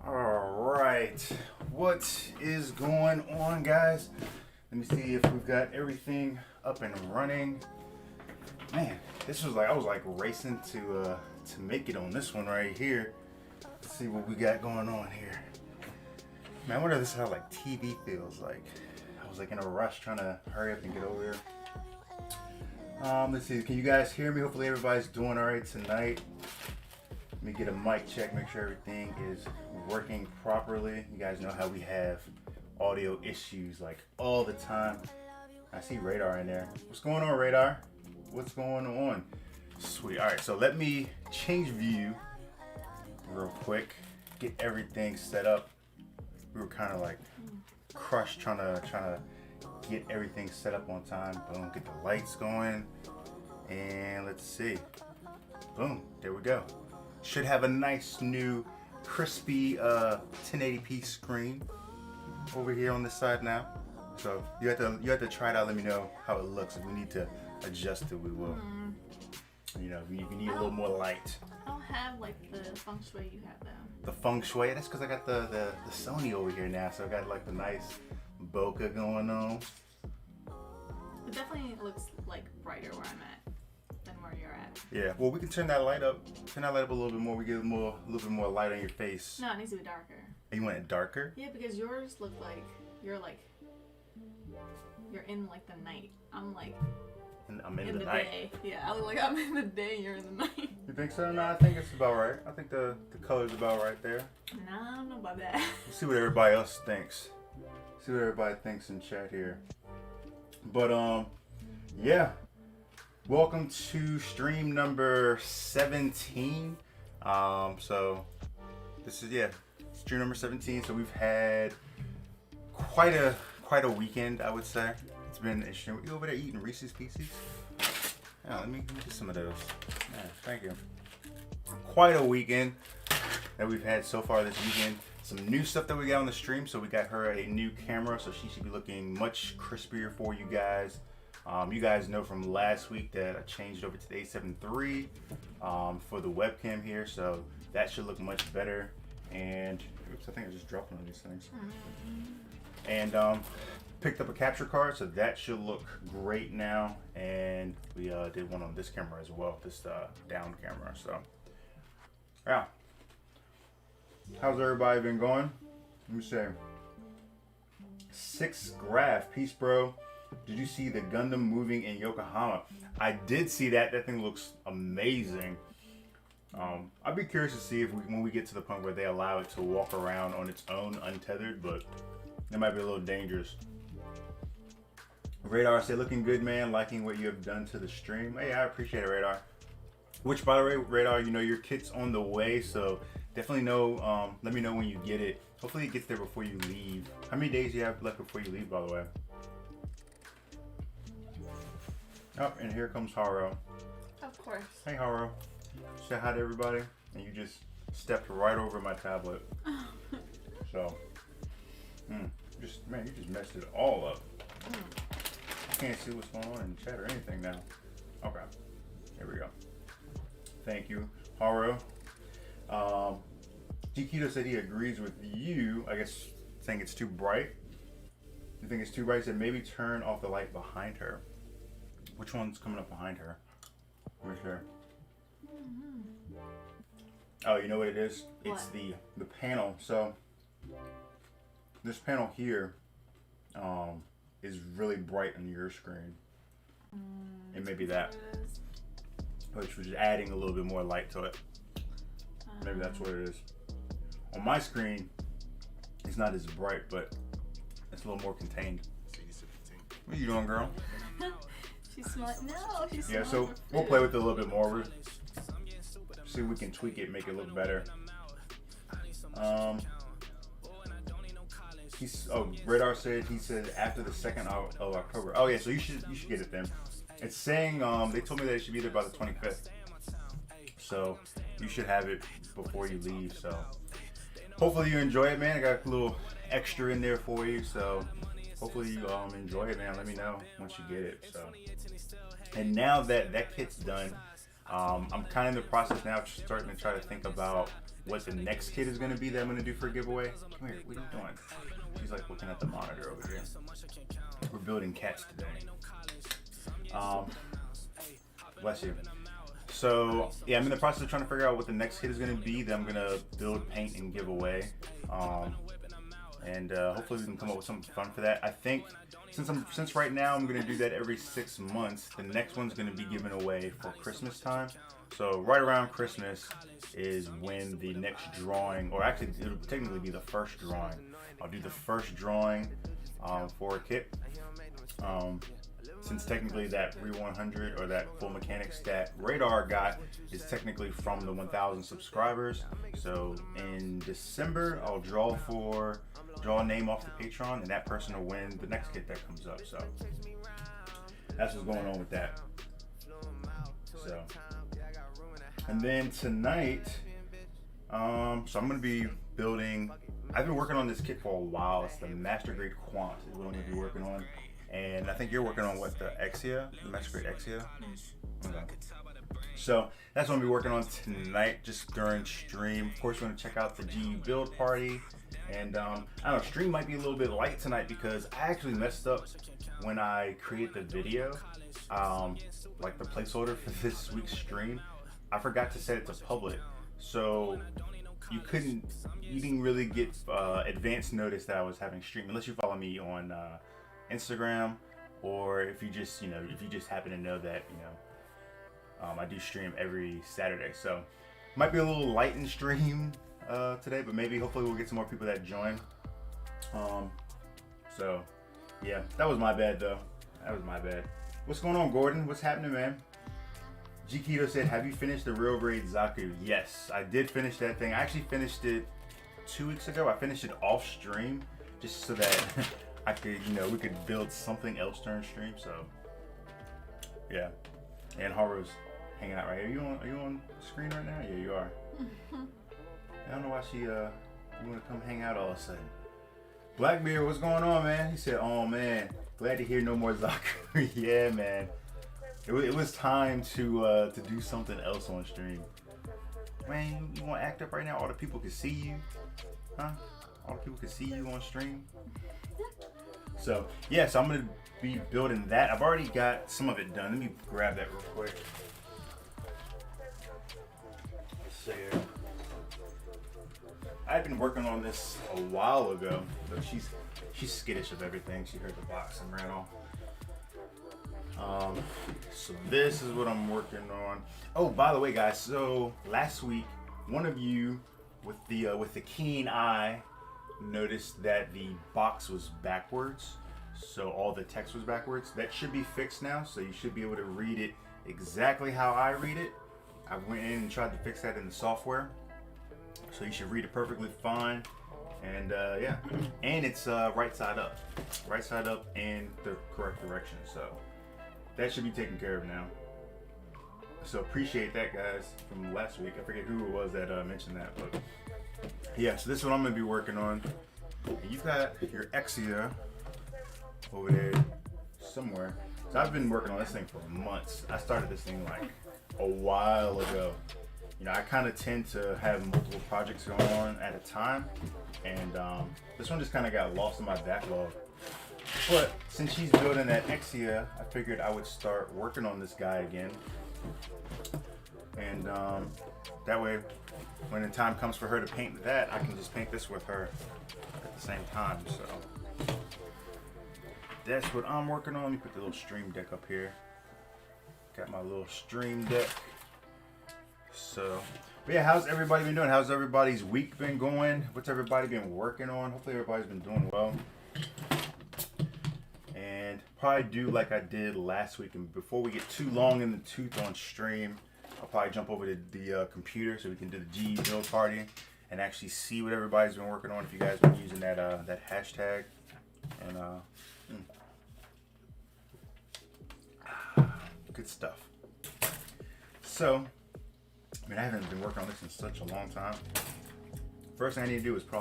Alright, what is going on, guys? Let me see if we've got everything up and running. Man, this was like, I was like racing to make it on this one right here. Let's see what we got going on here. Man, I wonder if this is how like TV feels like. I was like in a rush trying to hurry up and get over here. Let's see, can you guys hear me? Hopefully everybody's doing alright tonight. Let me get a mic check, make sure everything is working properly. You guys know how we have audio issues like all the time. I see Radar in there. What's going on, Radar? What's going on? Sweet. All right, so let me change view real quick, get everything set up. We were kind of like crushed trying to get everything set up on time. Boom, get the lights going, and let's see. Boom, there we go. Should have a nice new crispy 1080p screen over here on this side now. So you have to try it out. Let me know how it looks. If we need to adjust it, we will. You know, if you need a little more light. I don't have like the feng shui you have though. The feng shui. That's because I got the Sony over here now. So I got like the nice bokeh going on. It definitely looks like brighter where I'm at than where you're at. Yeah. Well, we can turn that light up. Turn that light up a little bit more. We get a little bit more light on your face. No, it needs to be darker. You want it darker? Yeah, because yours look like you're in like the night. I'm like I'm in in the the night. day. Yeah, I look like I'm in the day. You're in the night. You think so? No, I think it's about right. I think the color's about right there. Nah, I don't know about that. We'll see what everybody else thinks. See what everybody thinks in chat here. But yeah. Welcome to stream number 17. So this is stream number 17. So we've had quite a weekend, I would say. It's been interesting. You over there eating Reese's Pieces? Yeah, let me get some of those. Yeah, thank you. Quite a weekend that we've had so far this weekend. Some new stuff that we got on the stream. So we got her a new camera, so she should be looking much crispier for you guys. You guys know from last week that I changed over to the A7 III for the webcam here, so that should look much better. And oops, I think I just dropped one of these things. And picked up a capture card, so that should look great now. And we did one on this camera as well, this down camera. So yeah, how's everybody been going? Let me say, Six Graph, peace, bro. Did you see the Gundam moving in Yokohama? I did see that. That thing looks amazing. I'd be curious to see if when we get to the point where they allow it to walk around on its own untethered, but that might be a little dangerous. Radar said, looking good, man. Liking what you have done to the stream. Hey, I appreciate it, Radar. Which, by the way, Radar, you know your kit's on the way, so definitely know. Let me know when you get it. Hopefully it gets there before you leave. How many days do you have left before you leave, by the way? Oh, and here comes Haro. Of course. Hey, Haro. Say hi to everybody. And you just stepped right over my tablet. So, man, you just messed it all up. I can't see what's going on in the chat or anything now. Okay, here we go. Thank you, Haro. Gketo said he agrees with you. I guess saying it's too bright. You think it's too bright? He said maybe turn off the light behind her. Which one's coming up behind her? Let me sure. Oh, you know what it is? What? It's the panel. So this panel here is really bright on your screen. And maybe that. Which was adding a little bit more light to it. Maybe that's what it is. On my screen, it's not as bright, but it's a little more contained. What are you doing, girl? She's smart. No, she's Yeah, smart. so we'll play with it a little bit more. See if we can tweak it, make it look better. Radar said he said after the 2nd of October. Oh yeah, so you should get it then. It's saying they told me that it should be there by the 25th. So you should have it before you leave. So hopefully you enjoy it, man. I got a little extra in there for you. So hopefully you enjoy it, man. Let me know once you get it. So, and now that kit's done, I'm kind of in the process now, starting to try to think about what the next kit is going to be that I'm going to do for a giveaway. Come here, what are you doing? She's like looking at the monitor over here. We're building cats today. Bless you. So yeah, I'm in the process of trying to figure out what the next kit is going to be that I'm going to build, paint, and give away. And hopefully we can come up with something fun for that. I think since right now I'm going to do that every 6 months, the next one's going to be given away for Christmas time. So right around Christmas is when the next drawing, or actually it'll technically be the first drawing. I'll do the first drawing for a kit. Since technically that Re 100 or that Full Mechanics that Radar got is technically from the 1,000 subscribers. So in December, I'll draw a name off the Patreon, and that person will win the next kit that comes up. So that's what's going on with that. So, and then tonight, so I'm gonna be building. I've been working on this kit for a while. It's the Master Grade Quant is what I'm gonna be working on. And I think you're working on what, the Exia, the Master Grade Exia? Okay. So that's what I'm gonna be working on tonight, just during stream. Of course, we're gonna check out the GU build party. And I don't know, stream might be a little bit light tonight because I actually messed up when I created the video, like the placeholder for this week's stream. I forgot to set it to public. So you didn't really get advance notice that I was having stream unless you follow me on Instagram, or if you just happen to know that I do stream every Saturday. So might be a little light in stream today, but maybe hopefully we'll get some more people that join. So yeah, that was my bad though. That was my bad. What's going on, Gordon? What's happening, man? G Keto said, have you finished the Real Grade Zaku? Yes, I did finish that thing. I actually finished it 2 weeks ago. I finished it off stream just so that I could, we could build something else during stream. So yeah. And Haru's hanging out right here. Are you on screen right now? Yeah, you are. I don't know why you want to come hang out all of a sudden. Blackbeard, what's going on, man? He said, oh man, glad to hear no more Zaku. Yeah, man. It was time to do something else on stream. Man, you want to act up right now? All the people can see you, huh? All the people can see you on stream. So yeah, so I'm gonna be building that. I've already got some of it done. Let me grab that real quick. Let's see here. I've been working on this a while ago, but she's skittish of everything. She heard the box and ran off. So this is what I'm working on. Oh, by the way, guys, so last week, one of you with the keen eye noticed that the box was backwards. So all the text was backwards. That should be fixed now, so you should be able to read it exactly how I read it. I went in and tried to fix that in the software. So you should read it perfectly fine. And yeah, and it's right side up in the correct direction. So that should be taken care of now. So appreciate that, guys, from last week. I forget who it was that mentioned that, but yeah. So this is what I'm gonna be working on. And you've got your Exia over there somewhere. So I've been working on this thing for months. I started this thing like a while ago. I kind of tend to have multiple projects going on at a time, and this one just kind of got lost in my backlog. But since she's building that Exia, I figured I would start working on this guy again. And that way, when the time comes for her to paint that, I can just paint this with her at the same time. So that's what I'm working on. Let me put the little stream deck up here. Got my little stream deck. So, but yeah, how's everybody been doing? How's everybody's week been going? What's everybody been working on? Hopefully everybody's been doing well. And probably do like I did last week. And before we get too long in the tooth on stream, I'll probably jump over to the computer so we can do the G build party and actually see what everybody's been working on. If you guys been using that that hashtag, and good stuff. So, I haven't been working on this in such a long time. First thing I need to do is put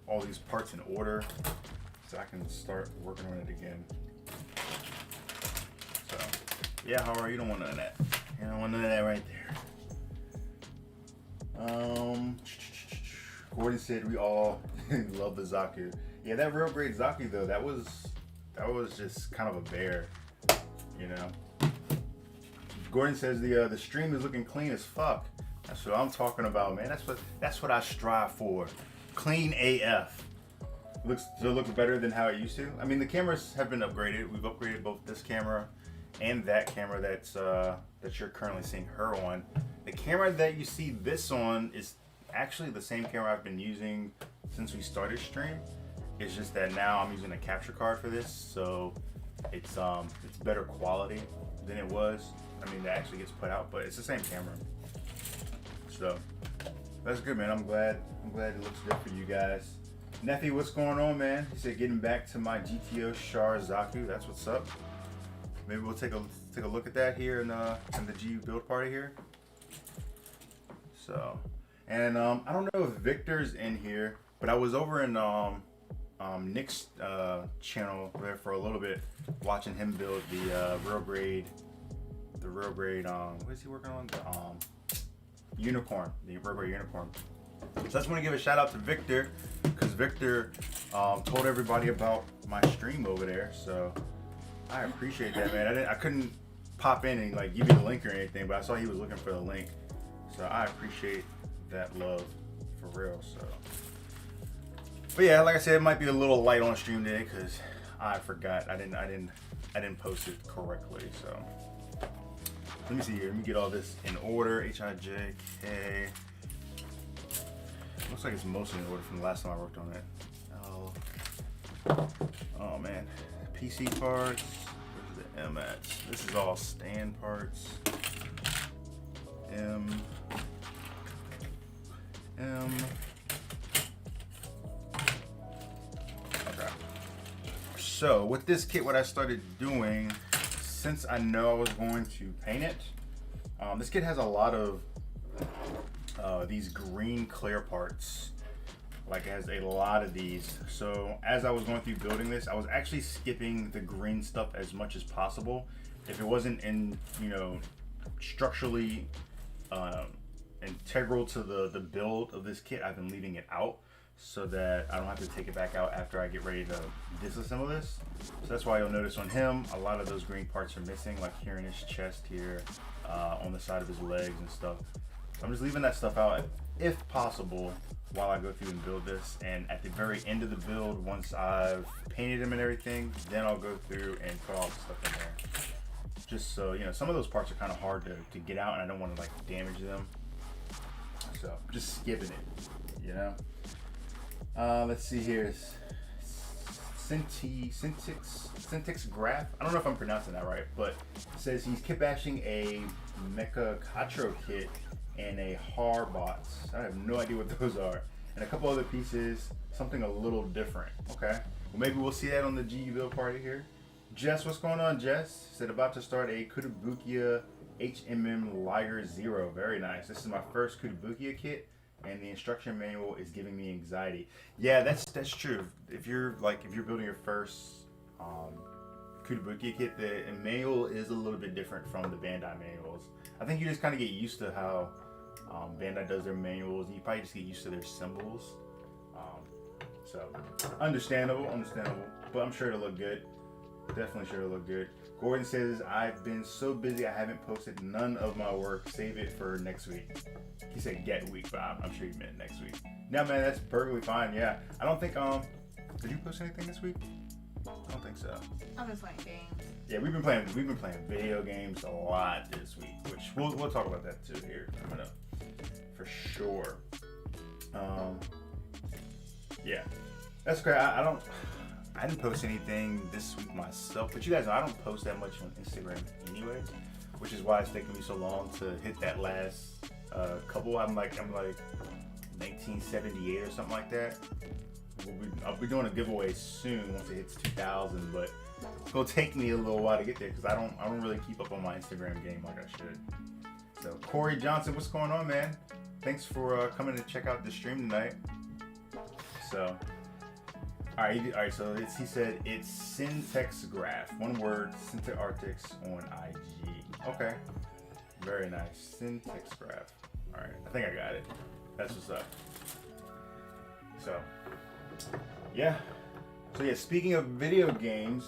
all these parts in order so I can start working on it again. So, yeah, how are you? Don't want none of that. You don't want none of that right there. Gordon said we all love the Zaku. Yeah, that real great Zaku though, that was just kind of a bear, you know. Gordon says the stream is looking clean as fuck. That's what I'm talking about, man. That's what I strive for. Clean AF. Looks better than how it used to. I mean, the cameras have been upgraded. We've upgraded both this camera and that camera that you're currently seeing her on. The camera that you see this on is actually the same camera I've been using since we started stream. It's just that now I'm using a capture card for this, so it's better quality than it was. I mean, that actually gets put out, but it's the same camera. So that's good, man. I'm glad it looks good for you guys. Neffy, what's going on, man? He said getting back to my GTO Char Zaku. That's what's up. Maybe we'll take a look at that here in the GU build party here. So, and I don't know if Victor's in here, but I was over in Nick's channel there for a little bit, watching him build the real grade. What is he working on? The unicorn, the real grade unicorn. So I just want to give a shout out to Victor, because Victor told everybody about my stream over there. So I appreciate that, man. I couldn't pop in and like give you the link or anything, but I saw he was looking for the link. So I appreciate that love for real. So, but yeah, like I said, it might be a little light on stream today because I forgot. I didn't post it correctly. So let me see here. Let me get all this in order. HIJK. Looks like it's mostly in order from the last time I worked on it. Oh man. PC parts. Where's the M at? This is all stand parts. M. Okay. So with this kit, what I started doing, since I know I was going to paint it, this kit has a lot of these green clear parts. Like, it has a lot of these. So as I was going through building this, I was actually skipping the green stuff as much as possible. If it wasn't structurally integral to the build of this kit, I've been leaving it out so that I don't have to take it back out after I get ready to disassemble this. So that's why you'll notice on him, a lot of those green parts are missing, like here in his chest here, on the side of his legs and stuff. So I'm just leaving that stuff out if possible while I go through and build this. And at the very end of the build, once I've painted him and everything, then I'll go through and put all the stuff in there. Just so, you know, some of those parts are kind of hard to get out and I don't want to like damage them. So just skipping it, you know. Let's see here. Syntix Graph. I don't know if I'm pronouncing that right, but it says he's kit bashing a Mecha Katro kit and a Harbots. I have no idea what those are. And a couple other pieces, something a little different. Okay. Well, maybe we'll see that on the GU build party here. Jess, what's going on, Jess? Said about to start a Kudabukia HMM Liger Zero. Very nice. This is my first Kudabukia kit, and the instruction manual is giving me anxiety. Yeah, that's true. If you're building your first Kudabukia kit, the manual is a little bit different from the Bandai manuals. I think you just kind of get used to how Bandai does their manuals. You probably just get used to their symbols. So understandable, but I'm sure it'll look good. Definitely sure it'll look good. Gordon says, I've been so busy I haven't posted none of my work. Save it for next week. He said get week, but I'm sure he meant next week. No, man, that's perfectly fine. Yeah, I don't think did you post anything this week? I don't think so. I've been playing games. Yeah, we've been playing video games a lot this week, which we'll talk about that too here coming up for sure. Yeah, that's great. I didn't post anything this week myself, but you guys know I don't post that much on Instagram anyway, which is why it's taking me so long to hit that last couple. I'm like 1978 or something like that. I'll be doing a giveaway soon once it hits 2,000, but it's gonna take me a little while to get there because I don't really keep up on my Instagram game like I should. So Corey Johnson, what's going on, man? Thanks for coming to check out the stream tonight. So. All right. So he said it's Syntex Graph. One word, Syntex on IG. Okay. Very nice. Syntax graph. All right, I think I got it. That's what's up. So, yeah. So yeah, speaking of video games,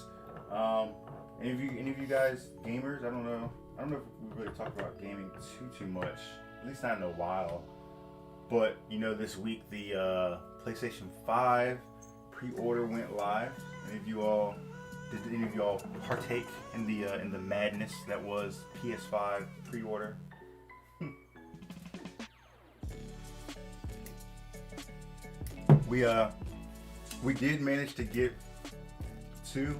any of you guys gamers? I don't know if we really talk about gaming too much. At least not in a while. But you know, this week the PlayStation 5 pre-order went live. Did any of y'all partake in the madness that was PS5 pre-order? We did manage to get two,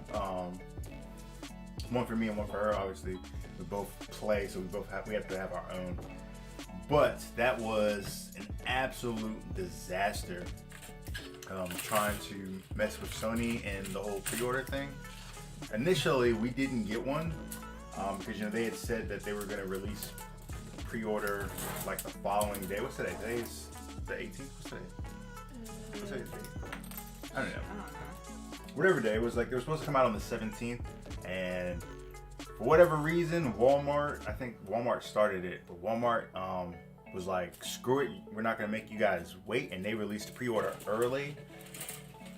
one for me and one for her. Obviously, we both play, so we have to have our own. But that was an absolute disaster. Trying to mess with Sony and the whole pre-order thing. Initially, we didn't get one because they had said that they were going to release pre-order like the following day. What's today? Today is the 18th. What's today's date? I don't know. Whatever day it was, like they were supposed to come out on the 17th, and for whatever reason, Walmart. I think Walmart started it, but Walmart was like, screw it, we're not gonna make you guys wait, and they released the pre-order early,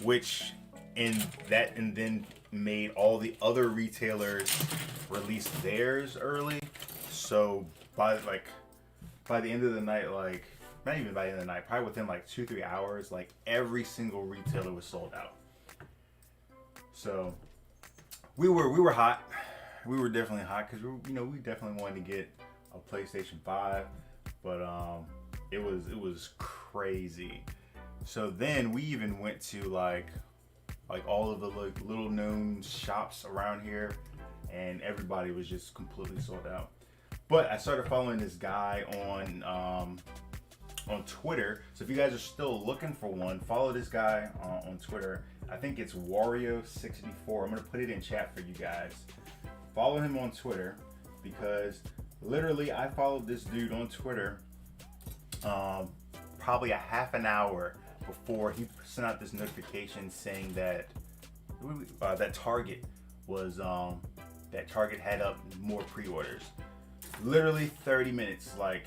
which and then made all the other retailers release theirs early. So by the end of the night, like not even by the end of the night, probably within like 2-3 hours, like every single retailer was sold out. So we were hot. We were definitely hot because we definitely wanted to get a PlayStation 5. But it was crazy. So then we even went to like all of the little known shops around here, and everybody was just completely sold out. But I started following this guy on Twitter. So if you guys are still looking for one, follow this guy on Twitter. I think it's Wario64. I'm gonna put it in chat for you guys. Follow him on Twitter because literally I followed this dude on Twitter probably a half an hour before he sent out this notification saying that that Target had up more pre-orders. Literally 30 minutes. Like,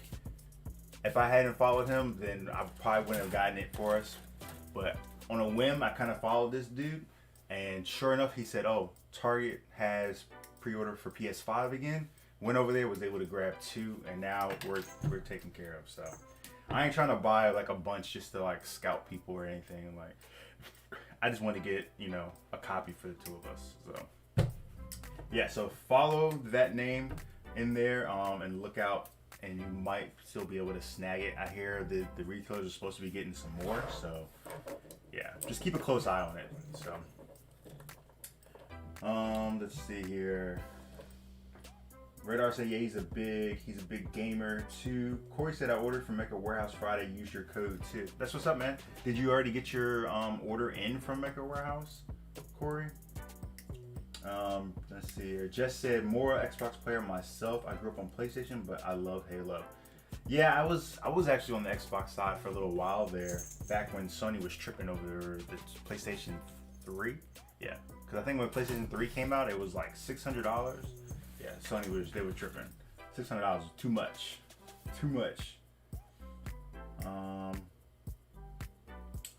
if I hadn't followed him, then I probably wouldn't have gotten it for us. But on a whim, I kind of followed this dude, and sure enough, he said, "Oh, Target has pre-order for PS5 again." Went over there, was able to grab two, and now we're taken care of. So I ain't trying to buy like a bunch just to like scout people or anything. Like, I just want to get a copy for the two of us. So yeah, so follow that name in there and look out, and you might still be able to snag it. I hear the retailers are supposed to be getting some more, so yeah, just keep a close eye on it. So let's see here. Radar said, yeah, he's a big gamer too. Corey said, I ordered from Mecca Warehouse Friday. Use your code too. That's what's up, man. Did you already get your order in from Mecca Warehouse, Corey? Let's see here. Jess said, more Xbox player myself. I grew up on PlayStation, but I love Halo. Yeah, I was actually on the Xbox side for a little while there, back when Sony was tripping over the PlayStation 3. Yeah, because I think when PlayStation 3 came out, it was like $600. Yeah, Sony they were tripping. $600 was too much. Too much.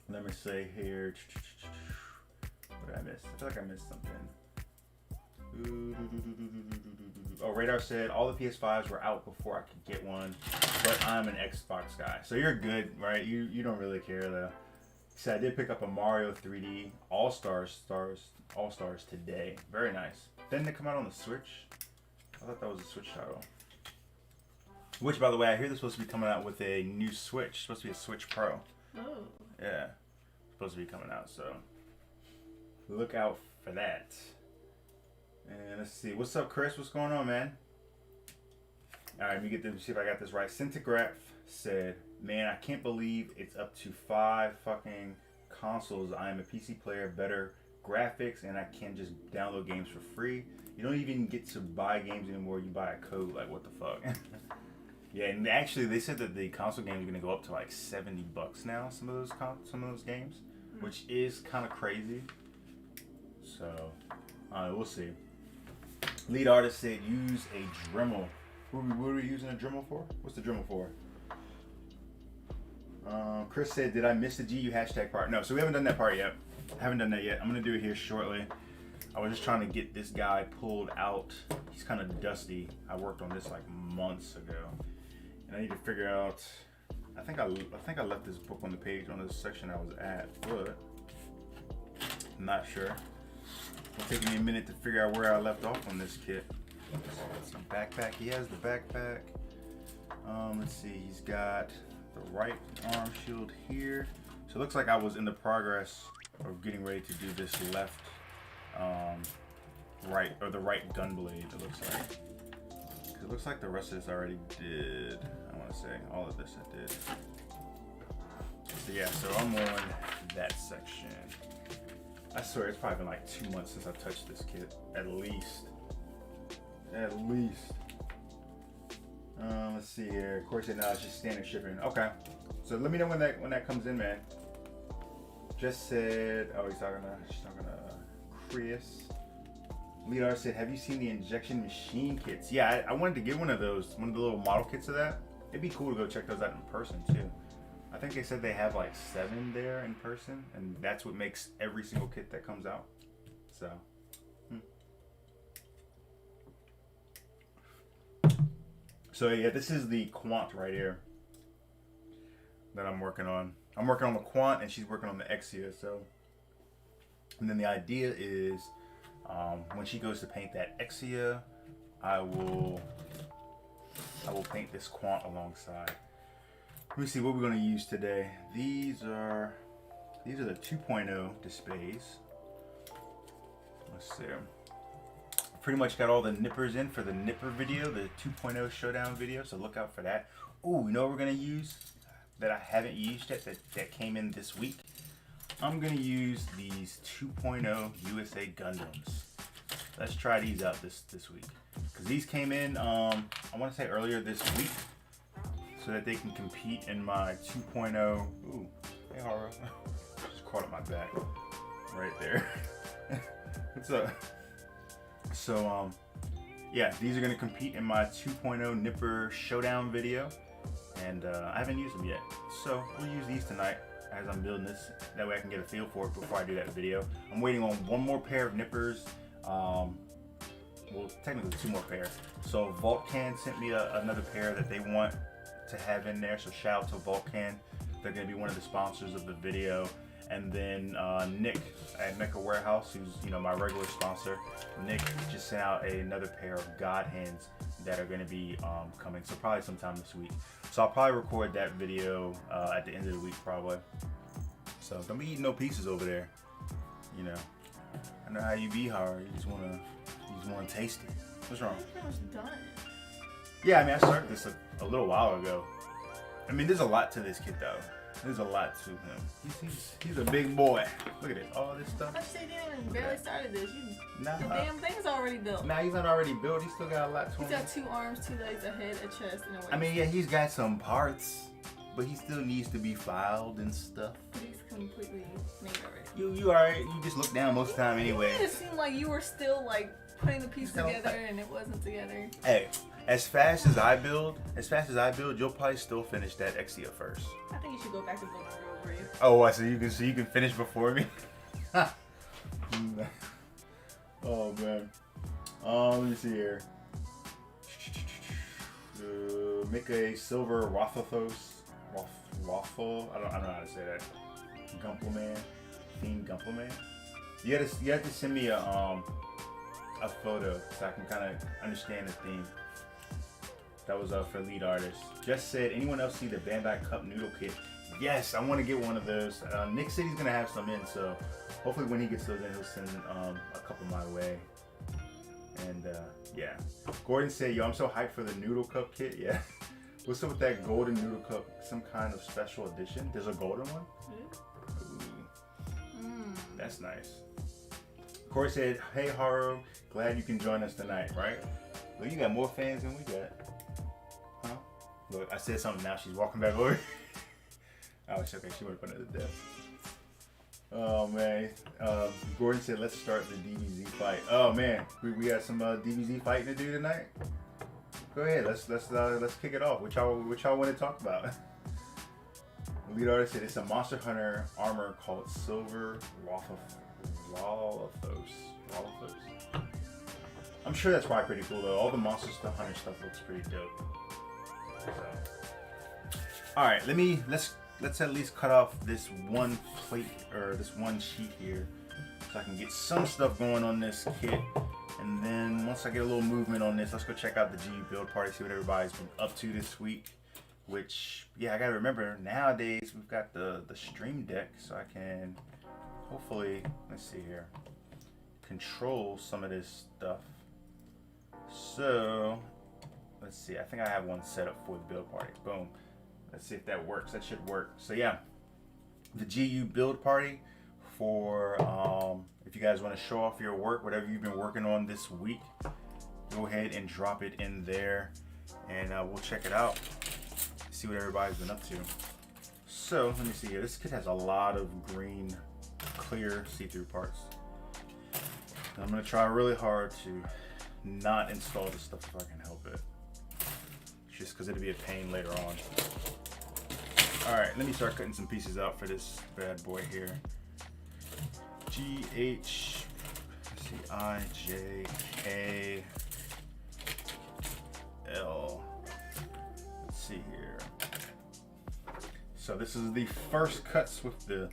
Let me say here. What did I miss? I feel like I missed something. Oh, Radar said all the PS5s were out before I could get one, but I'm an Xbox guy. So you're good, right? You don't really care though. He said I did pick up a Mario 3D All-Stars today. Very nice. Didn't it come out on the Switch? I thought that was a Switch title. Which, by the way, I hear they're supposed to be coming out with a new Switch. It's supposed to be a Switch Pro. Oh. Yeah. Supposed to be coming out, so look out for that. And let's see. What's up, Chris? What's going on, man? Alright, let me see if I got this right. Centigraph said, man, I can't believe it's up to 5 fucking consoles. I am a PC player, better graphics, and I can just download games for free. You don't even get to buy games anymore. You buy a code. Like, what the fuck? Yeah, and actually, they said that the console games are gonna go up to like $70 now. Some of those games, which is kind of crazy. So, we'll see. Lead artist said use a Dremel What are we using a Dremel for? What's the Dremel for? Chris said, did I miss the GU hashtag part? No, so we haven't done that part yet. Haven't done that yet. I'm gonna do it here shortly. I was just trying to get this guy pulled out. He's kind of dusty. I worked on this like months ago, and I need to figure out. I think I left this book on the page on the section I was at, but I'm not sure. It'll take me a minute to figure out where I left off on this kit. Some backpack. He has the backpack. Let's see. He's got the right arm shield here. So it looks like I was in the progress of getting ready to do this left, right, or the right gun blade. It looks like. 'Cause it looks like the rest of this I already did. I want to say all of this I did. So yeah. So I'm on that section. I swear it's probably been like 2 months since I've touched this kit, at least. At least. Let's see here. Of course, now it's just standard shipping. Okay. So let me know when that comes in, man. Just said. Oh, she's talking to Chris. Leadar said, "Have you seen the injection machine kits?" Yeah, I wanted to get one of those, one of the little model kits of that. It'd be cool to go check those out in person too. I think they said they have like 7 there in person, and that's what makes every single kit that comes out. So. So yeah, this is the Quant right here that I'm working on. I'm working on the Quant, and she's working on the Exia. So, and then the idea is, when she goes to paint that Exia, I will paint this Quant alongside. Let me see what we're going to use today. These are the 2.0 displays. Let's see. Pretty much got all the nippers in for the nipper video, the 2.0 showdown video, so look out for that. Ooh, you know what we're gonna use that I haven't used yet, that came in this week? I'm gonna use these 2.0 USA Gundams. Let's try these out this week, because these came in I want to say earlier this week, so that they can compete in my 2.0. Ooh, hey Hara. Just caught up my back right there. What's up? So yeah, these are gonna compete in my 2.0 Nipper Showdown video, and I haven't used them yet, so we'll use these tonight as I'm building this. That way I can get a feel for it before I do that video. I'm waiting on one more pair of nippers. Well, technically 2 more pairs. So Vulcan sent me another pair that they want to have in there. So shout out to Vulcan. They're gonna be one of the sponsors of the video. And then Nick at Mecha Warehouse, who's my regular sponsor, Nick just sent out another pair of God Hands that are going to be coming, so probably sometime this week. So I'll probably record that video at the end of the week, probably. So don't be eating no pieces over there. I know how you be, Hard. You just wanna taste it. What's wrong? It's pretty much done. Yeah, I mean I started this a little while ago. I mean there's a lot to this kit though. There's a lot to him. He's a big boy. Look at this, all this stuff. I said you didn't barely started this. Nah, the damn thing's already built. Nah, he's not already built. He's still got a lot to him. He's got 2 arms, 2 legs, a head, a chest, and a waist. I mean, yeah, he's got some parts, but he still needs to be filed and stuff. But he's completely made already. You alright? You just look down most of the time anyway. It seemed like you were still like putting the piece together and it wasn't together. Hey, as fast as I build, you'll probably still finish that Exia first. I think you should go back and build a real brave. Oh, so you can finish before me? Oh man. Let me see here. Make a silver Rothathos. Waffle. I don't know how to say that. Gumpleman. Theme Gumpleman. You have to send me a photo so I can kind of understand the theme. That was for lead artist. Just said, anyone else see the Bandai Cup noodle kit? Yes, I want to get one of those. Nick said he's gonna have some in, so hopefully when he gets those in, he'll send a couple my way. And yeah, Gordon said, yo, I'm so hyped for the noodle cup kit. Yeah. What's up with that golden noodle cup? Some kind of special edition? There's a golden one? Ooh. That's nice. Corey said, hey Haru, glad you can join us tonight, right? Well, you got more fans than we got. Huh? Look, I said something, now she's walking back over. Oh, it's okay, she went up under the desk. Oh man. Gordon said, let's start the DBZ fight. Oh man, we got some DBZ fighting to do tonight? go ahead. Let's kick it off. What y'all want to talk about? The lead artist said it's a Monster Hunter armor called Silver Lothos. I'm sure that's probably pretty cool though. All the Monster Hunter stuff looks pretty dope. So, all right, let's at least cut off this one plate or this one sheet here, so I can get some stuff going on this kit. And then once I get a little movement on this, let's go check out the GU build party, see what everybody's been up to this week. Which, yeah, I gotta remember, nowadays we've got the Stream Deck, so I can hopefully, let's see here, control some of this stuff. So, let's see, I think I have one set up for the build party. Boom. Let's see if that works. That should work. So yeah, the GU build party for, if you guys want to show off your work, whatever you've been working on this week, go ahead and drop it in there, and we'll check it out. See what everybody's been up to. So let me see here. This kit has a lot of green, clear, see-through parts. And I'm gonna try really hard to not install this stuff if I can help it. Just because it'll be a pain later on. All right, let me start cutting some pieces out for this bad boy here. GH, let's see, IJKL. Let's see here. So this is the first cuts with the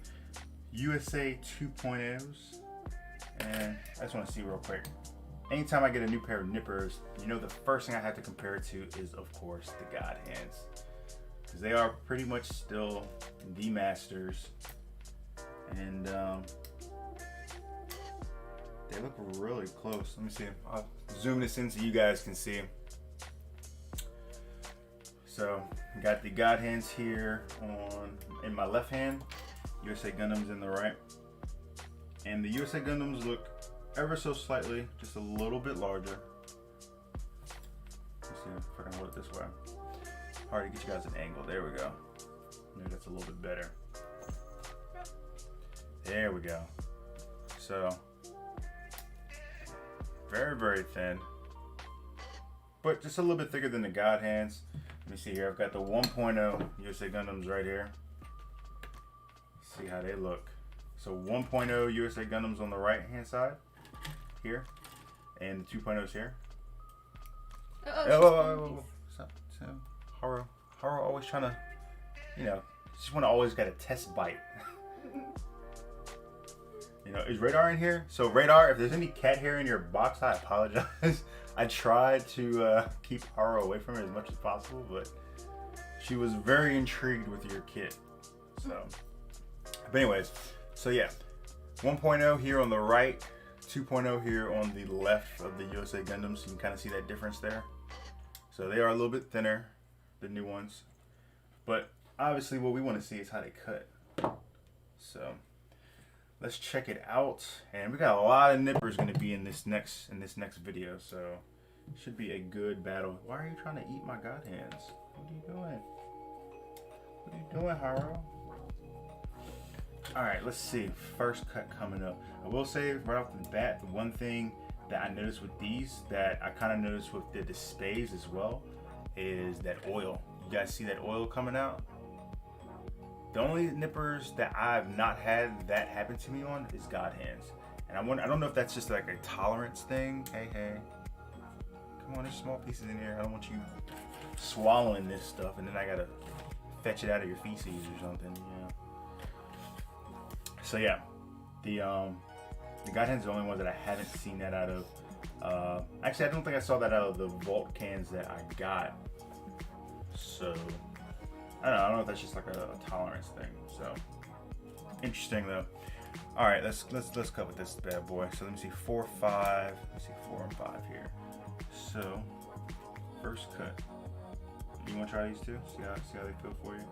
USA 2.0s, and I just want to see real quick. Anytime I get a new pair of nippers, you know the first thing I have to compare it to is, of course, the God Hands, because they are pretty much still the masters, and they look really close. Let me see. I'll zoom this in so you guys can see. So, got the God Hands here in my left hand, USA Gundams in the right. And the USA Gundams look ever so slightly, just a little bit larger. Let's see if I can hold it this way. Hard to get you guys an angle. There we go. Maybe that's a little bit better. There we go. So, very, very thin, but just a little bit thicker than the God Hands. Let me see here. I've got the 1.0 USA Gundams right here. See how they look. So 1.0 USA Gundams on the right hand side here, and the 2.0s here. Haro always trying to, you know, just want to always got a test bite. You know, is Radar in here? So Radar, if there's any cat hair in your box, I apologize. I tried to keep Haro away from it as much as possible, but she was very intrigued with your kit. So, but anyways, so yeah, 1.0 here on the right, 2.0 here on the left of the USA Gundams. So you can kind of see that difference there. So they are a little bit thinner, the new ones, but obviously what we want to see is how they cut. So let's check it out, and we got a lot of nippers going to be in this next video, so it should be a good battle. Why are you trying to eat my God Hands? What are you doing? What are you doing, Haro? All right, let's see. First cut coming up. I will say right off the bat, the one thing that I noticed with these that I kind of noticed with the displays as well is that oil. You guys see that oil coming out? The only nippers that I've not had that happen to me on is God Hands. And I don't know if that's just like a tolerance thing. Hey. Come on, there's small pieces in here. I don't want you swallowing this stuff and then I gotta fetch it out of your feces or something, you know. So yeah, the God Hands are the only ones that I haven't seen that out of. Actually, I don't think I saw that out of the Vault cans that I got. So I don't know if that's just like a tolerance thing. So interesting though. All right, let's cut with this bad boy. So let me see 4, 5. Let's see 4 and 5 here. So first cut. You want to try these two? See how they feel for you.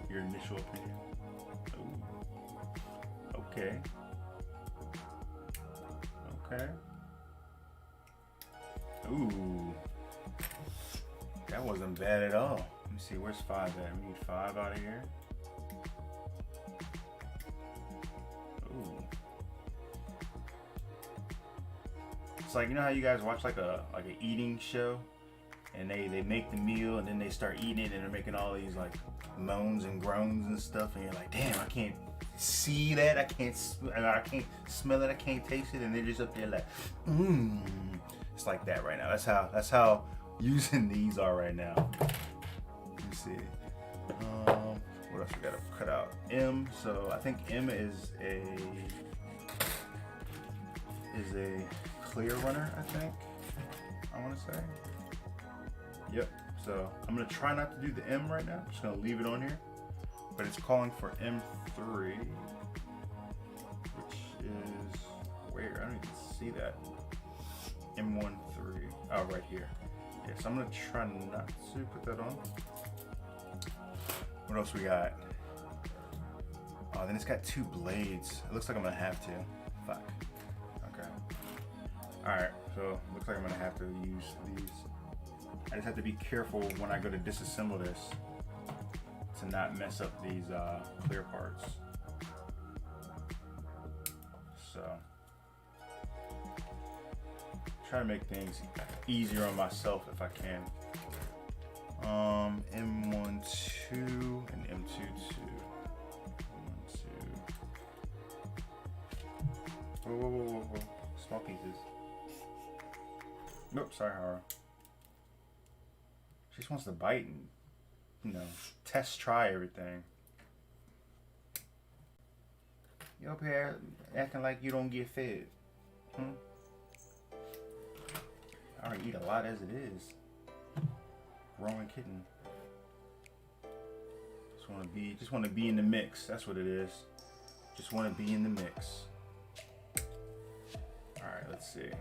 Your initial opinion. Ooh. Okay. Ooh. That wasn't bad at all. Let me see, where's 5 at? We need 5 out of here. Ooh. It's like, you know how you guys watch like an eating show, and they make the meal and then they start eating it and they're making all these like moans and groans and stuff, and you're like, damn, I can't see that, I can't smell it, I can't taste it, and they're just up there like, It's like that right now. That's how using these are right now. Let me see. What else we gotta cut out? M. So I think M is a clear runner, I think. I want to say. Yep. So I'm gonna try not to do the M right now. I'm just gonna leave it on here. But it's calling for M3, which is where? I don't even see that. M13. Oh, right here. Yeah, so I'm gonna try not to put that on. What else we got? Oh, then it's got 2 blades. It looks like I'm gonna have to. Fuck. Okay. Alright, so looks like I'm gonna have to use these. I just have to be careful when I go to disassemble this to not mess up these clear parts. So, try to make things easier on myself if I can. M12 and M22. Whoa. Small pieces. Nope, sorry, Hara. She just wants to bite and, you know, try everything. You up here acting like you don't get fed. I already eat a lot as it is. Growing kitten. Just want to be in the mix. That's what it is. Just want to be in the mix. All right, let's see.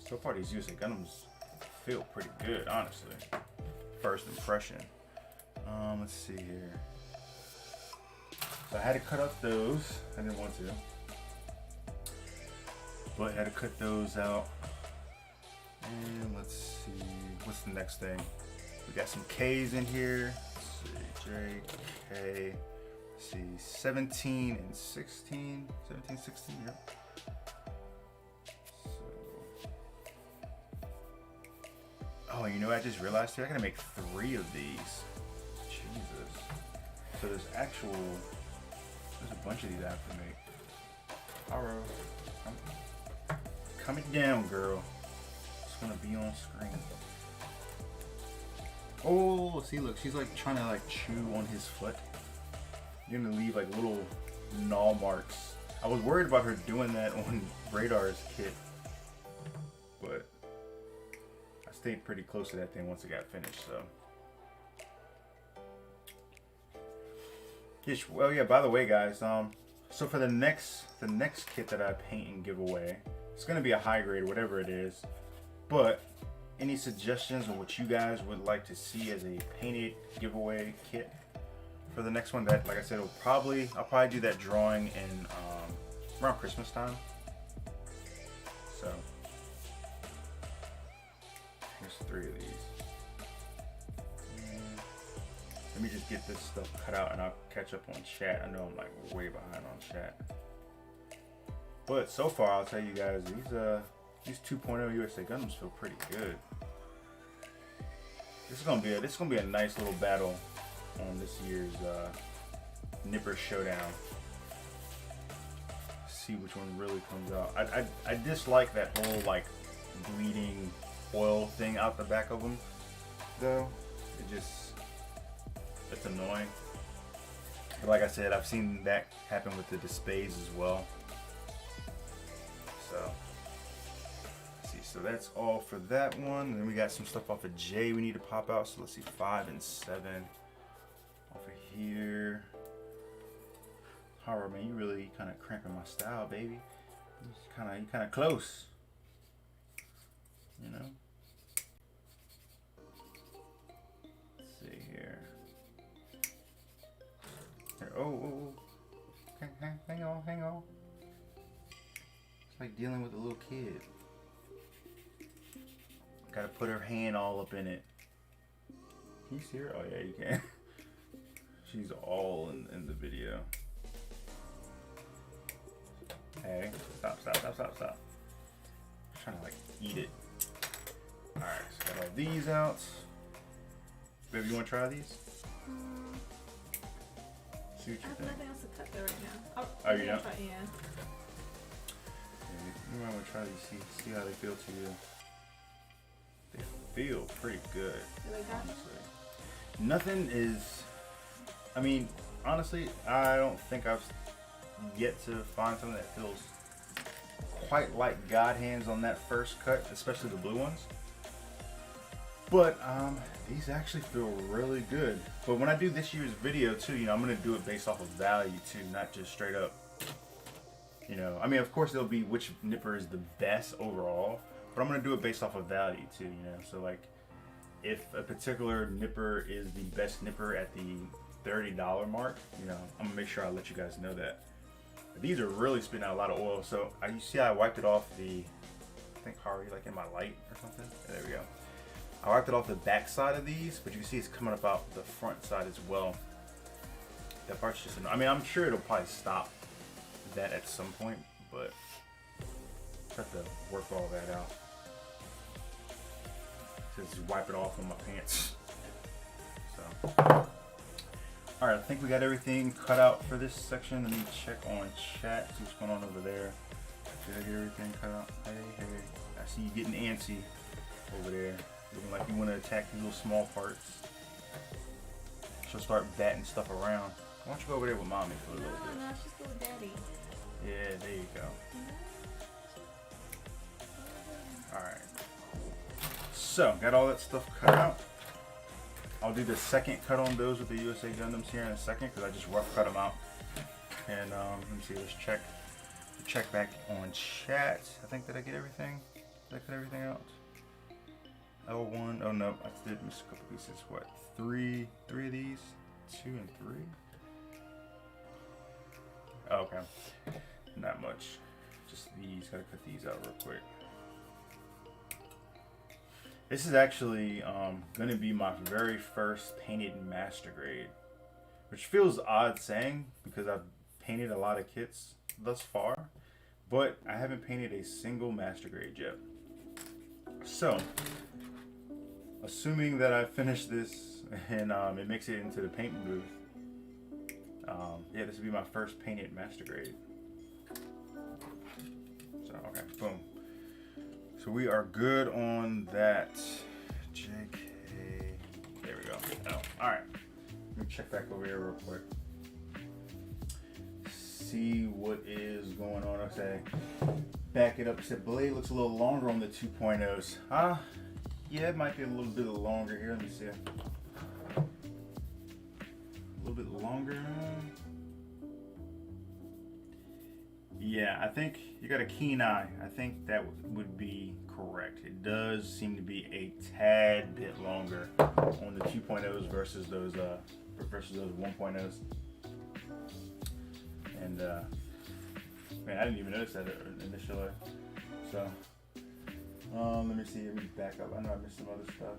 So far, these USA Gundams feel pretty good, honestly. First impression. Let's see here. So I had to cut up those. I didn't want to, but I had to cut those out. And let's see, what's the next thing? We got some K's in here. Let's see, J, K. Let's see, 17 and 16. 17, 16, yep. So. Oh, you know what I just realized here? I gotta make 3 of these. Jesus. So there's a bunch of these I have to make. Alright. Coming down, girl. Just wanna be on screen. Oh, see, look, she's like trying to like chew on his foot. You're gonna leave like little gnaw marks. I was worried about her doing that on Radar's kit, but I stayed pretty close to that thing once it got finished. So, well, yeah. By the way, guys, so for the next kit that I paint and give away, it's gonna be a high grade, whatever it is, but any suggestions on what you guys would like to see as a painted giveaway kit for the next one? That, like I said, I'll probably do that drawing in around Christmas time. So here's 3 of these. And let me just get this stuff cut out and I'll catch up on chat. I know I'm like way behind on chat, but so far I'll tell you guys, these 2.0 USA Gundams feel pretty good. This is gonna be a nice little battle on this year's Nipper Showdown. See which one really comes out. I dislike that whole like bleeding oil thing out the back of them, though. It's annoying. But like I said, I've seen that happen with the displays as well. So. So that's all for that one. And then we got some stuff off of J we need to pop out. So let's see, 5 and 7 over here. Horror, man, you really kind of cramping my style, baby. You kind of close. You know. Let's see here. Oh. Hang on. It's like dealing with a little kid. Gotta put her hand all up in it. Can you see her? Oh yeah, you can. She's all in the video. Hey, stop. I'm trying to like eat it. All right, so got all these out. Baby, you want to try these? See what you I have think. nothing else to cut there right now. Oh, you don't? Try, yeah. You might want to try these, see how they feel to you. They feel pretty good, honestly. Nothing is, I mean, honestly, I don't think I've yet to find something that feels quite like God hands on that first cut, especially the blue ones. But these actually feel really good. But when I do this year's video too, you know, I'm gonna do it based off of value too, not just straight up. You know, I mean, of course, there'll be which nipper is the best overall, but I'm gonna do it based off of value too. You know, so like, if a particular nipper is the best nipper at the $30 mark, you know, I'm gonna make sure I let you guys know that. But these are really spitting out a lot of oil. So you see, I wiped it off the, I think Harvey, like in my light or something. There we go. I wiped it off the back side of these, but you can see it's coming up out the front side as well. That part's just, I mean, I'm sure it'll probably stop that at some point, but I have to work all that out. Just wipe it off on my pants. So, all right, I think we got everything cut out for this section. Let me check on chat, see what's going on over there. Did I get everything cut out? Hey, I see you getting antsy over there. Looking like you want to attack these little small parts. She'll start batting stuff around. Why don't you go over there with mommy for a little bit? No, she's still with daddy. Yeah, there you go. Alright. So, got all that stuff cut out. I'll do the second cut on those with the USA Gundams here in a second because I just rough cut them out. And let me see, let's check back on chat. I think, did I get everything? Did I cut everything out? L1, oh no, I did miss a couple pieces. What, three of these? 2 and 3? Oh, okay, not much. Just these, gotta cut these out real quick. This is actually gonna be my very first painted master grade, which feels odd saying because I've painted a lot of kits thus far, but I haven't painted a single master grade yet. So, assuming that I finish this and it makes it into the paint booth, yeah, this will be my first painted master grade. So, okay, boom. So we are good on that. JK, there we go. Oh, all right. Let me check back over here real quick. See what is going on. Okay, back it up. Said blade looks a little longer on the 2.0s. Yeah, it might be a little bit longer here. Let me see. A little bit longer. Yeah, I think you got a keen eye. I think that would be correct. It does seem to be a tad bit longer on the 2.0s versus those 1.0s. And man, I didn't even notice that initially. So let me see. Let me back up. I know I missed some other stuff.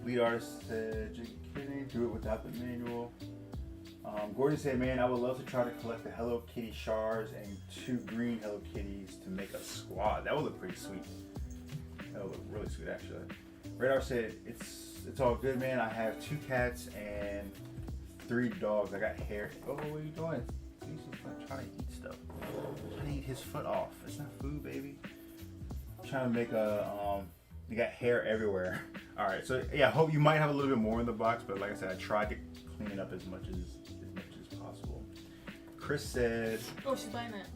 Lead artist said, "Just kidding. Do it without the manual." Gordon said, "Man, I would love to try to collect the Hello Kitty shards and 2 green Hello Kitties to make a squad. That would look pretty sweet. That would look really sweet, actually." Radar said, "It's all good, man. I have 2 cats and 3 dogs. I got hair." Oh, what are you doing? He's just like trying to eat stuff. Trying to eat his foot off. It's not food, baby. I'm trying to make a you got hair everywhere. All right, so yeah, I hope you might have a little bit more in the box, but like I said, I tried to clean it up as much as possible. Chris said, "Oh, she's biting it."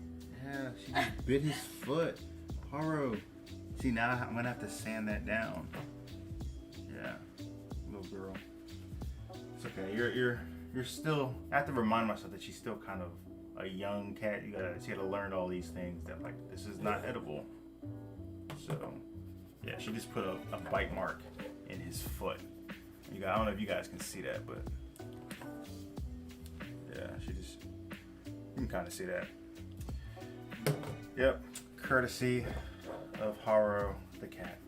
Yeah, she just bit his foot. Haro. See, now I'm gonna have to sand that down. Yeah, little girl. It's okay. You're still. I have to remind myself that she's still kind of a young cat. She gotta learn all these things. That like this is not edible. So yeah, she just put a bite mark in his foot. I don't know if you guys can see that, but yeah, you can kind of see that. Yep, courtesy of Haro the cat.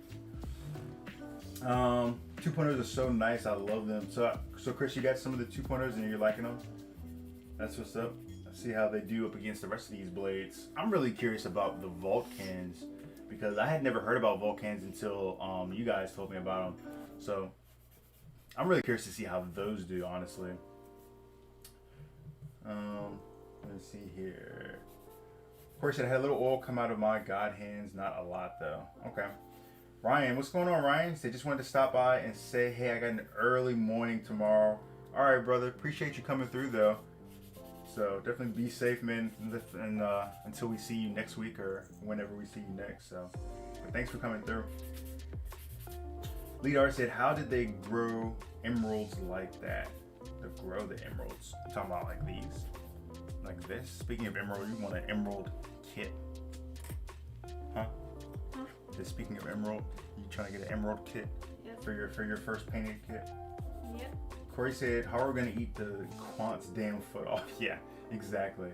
2.0s are so nice. I love them. So Chris, you got some of the 2.0s and you're liking them? That's what's up. See how they do up against the rest of these blades. I'm really curious about the Vulcans because I had never heard about volcans until you guys told me about them. So I'm really curious to see how those do, honestly. Let's see here. Of course, I had a little oil come out of my god hands, not a lot though. Okay. Ryan, what's going on, Ryan? They just wanted to stop by and say, hey, I got an early morning tomorrow. All right, brother. Appreciate you coming through, though. So definitely be safe, man, and until we see you next week or whenever we see you next. So, but thanks for coming through. Lead Art said, how did they grow emeralds like that? To grow the emeralds? I'm talking about like these, like this. Speaking of emerald, you want an emerald kit, huh? Speaking of emerald, you trying to get an emerald kit? Yep. for your first painted kit? Yep. Corey said, how are we gonna eat the Quant's damn foot off? Yeah, exactly.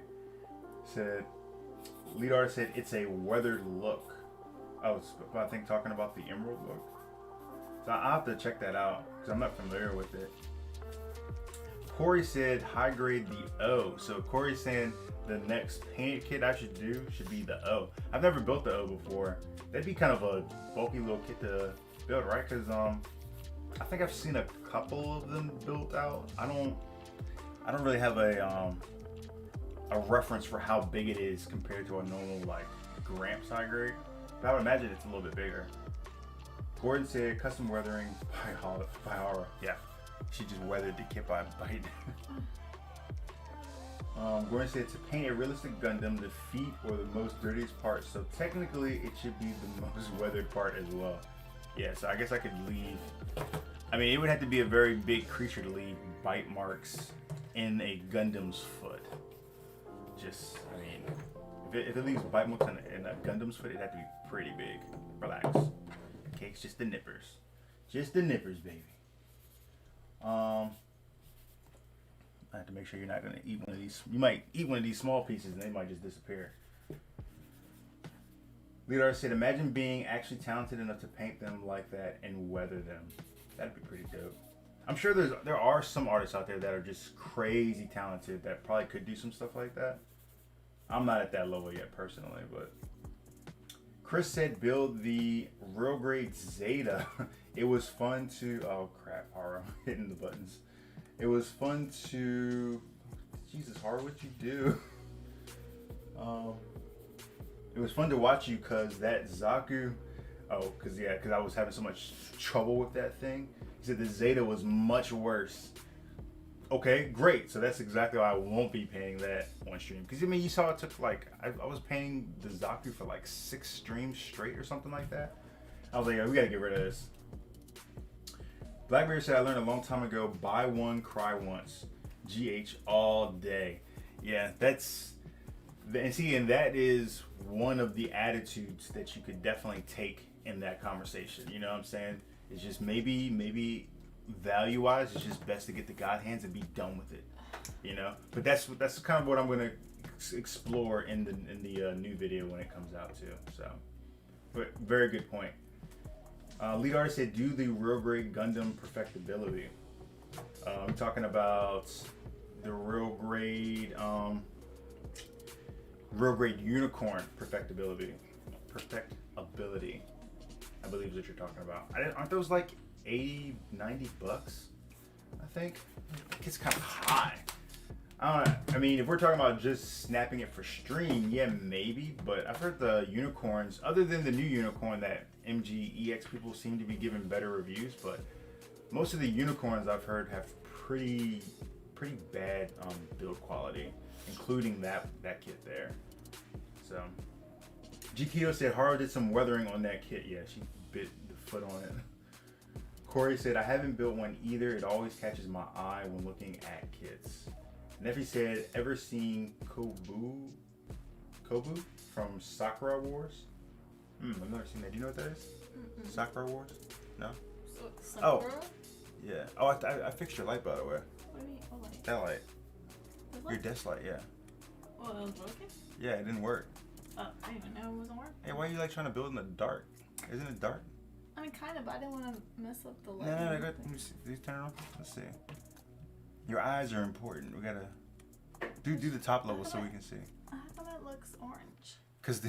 Said, Lead Artist said, it's a weathered look. I was, I think, talking about the emerald look. So I'll have to check that out because I'm not familiar with it. Corey said, high grade the O. So Corey's saying the next painted kit I should do should be the O. I've never built the O before. That'd be kind of a bulky little kit to build, right? Because I think I've seen a couple of them built out. I don't really have a reference for how big it is compared to a normal like Gramps high grade. But I would imagine it's a little bit bigger. Gordon said custom weathering by Aura. Yeah, she just weathered the kit by bite. Gordon said to paint a realistic Gundam, the feet or the most dirtiest part. So technically, it should be the most weathered part as well. Yeah, so I guess I could leave. I mean, it would have to be a very big creature to leave bite marks in a Gundam's foot. Just, I mean, if it leaves bite marks in a Gundam's foot, it'd have to be pretty big. Relax. Okay, it's just the nippers. Just the nippers, baby. I have to make sure you're not going to eat one of these. You might eat one of these small pieces and they might just disappear. Leonardo said, imagine being actually talented enough to paint them like that and weather them. That'd be pretty dope. I'm sure there are some artists out there that are just crazy talented that probably could do some stuff like that. I'm not at that level yet personally, but Chris said build the real grade Zeta. It was fun to, oh crap, Hara, hitting the buttons. It was fun to, Jesus, Hara, what'd you do? It was fun to watch you cause that Zaku, cause I was having so much trouble with that thing. He said the Zeta was much worse. Okay, great. So that's exactly why I won't be painting that on stream. Cause I mean, you saw it took like, I was painting the Zaku for like 6 streams straight or something like that. I was like, yeah, we gotta get rid of this. Blackberry said, I learned a long time ago, buy one, cry once. GH all day. Yeah, and that is one of the attitudes that you could definitely take in that conversation. You know what I'm saying? It's just maybe value-wise, it's just best to get the God hands and be done with it. You know? But that's kind of what I'm gonna explore in the new video when it comes out too. So, but very good point. Lead Artist said, do the real grade Gundam perfectibility. I'm talking about the real grade unicorn perfectibility. Perfectability, I believe is what you're talking about. Aren't those like 80, 90 bucks? I think it's kind of high. I mean, if we're talking about just snapping it for stream, yeah, maybe. But I've heard the unicorns, other than the new unicorn that MGEX people seem to be giving better reviews, but most of the unicorns I've heard have pretty bad build quality, including that kit there. So, Gketo said Haru did some weathering on that kit. Yeah, she bit the foot on it. Corey said, I haven't built one either. It always catches my eye when looking at kits. Neffy said, ever seen Kobu from Sakura Wars? I've never seen that. Do you know what that is? Mm-mm. Sakura Wars? No? Sakura? Oh, yeah. Oh, I fixed your light, by the way. What do you mean? What light? That light. What Your desk light, yeah. Oh, it was broken? Yeah, it didn't work. I didn't even know it wasn't working. Hey, why are you like trying to build in the dark? Isn't it dark? I mean, kind of, but I didn't want to mess up the light. No, let me see. Did you turn it on? Let's see. Your eyes are important. We gotta do the top level so we can see. How come it looks orange? Cause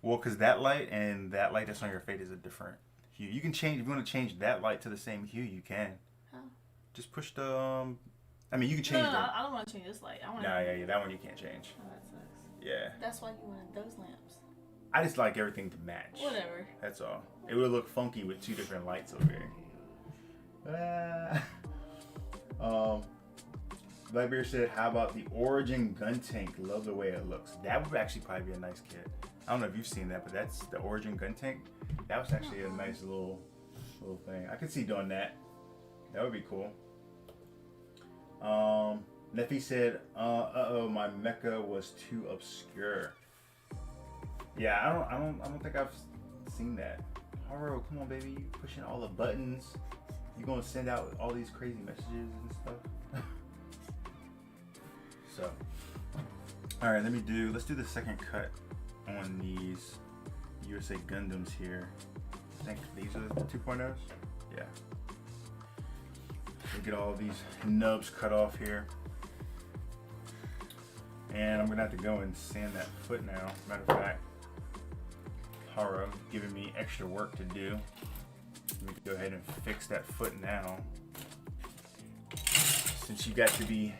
Well, because that light and that light that's on your face is a different hue. You can change, if you want to change that light to the same hue, you can. How? Just push the, I mean, you can No, change no, the. I don't want to change this light. I want. Nah, yeah, that one you can't change. Oh, that sucks. Yeah. That's why you wanted those lamps. I just like everything to match. Whatever. That's all. It would look funky with two different lights over here. Blackbeard said, how about the Origin gun tank? Love the way it looks. That would actually probably be a nice kit. I don't know if you've seen that, but that's the Origin gun tank. That was actually a nice little thing. I could see doing that. That would be cool. Neffy said, uh-oh, my mecha was too obscure. Yeah, I don't think I've seen that. Haro, come on, baby, you pushing all the buttons. You gonna send out all these crazy messages and stuff. So, all right, let's do the second cut on these USA Gundams here. I think these are the 2.0s. Yeah. We get all these nubs cut off here. And I'm gonna have to go and sand that foot now. Matter of fact, Haro giving me extra work to do. Let me go ahead and fix that foot now. Since you got to be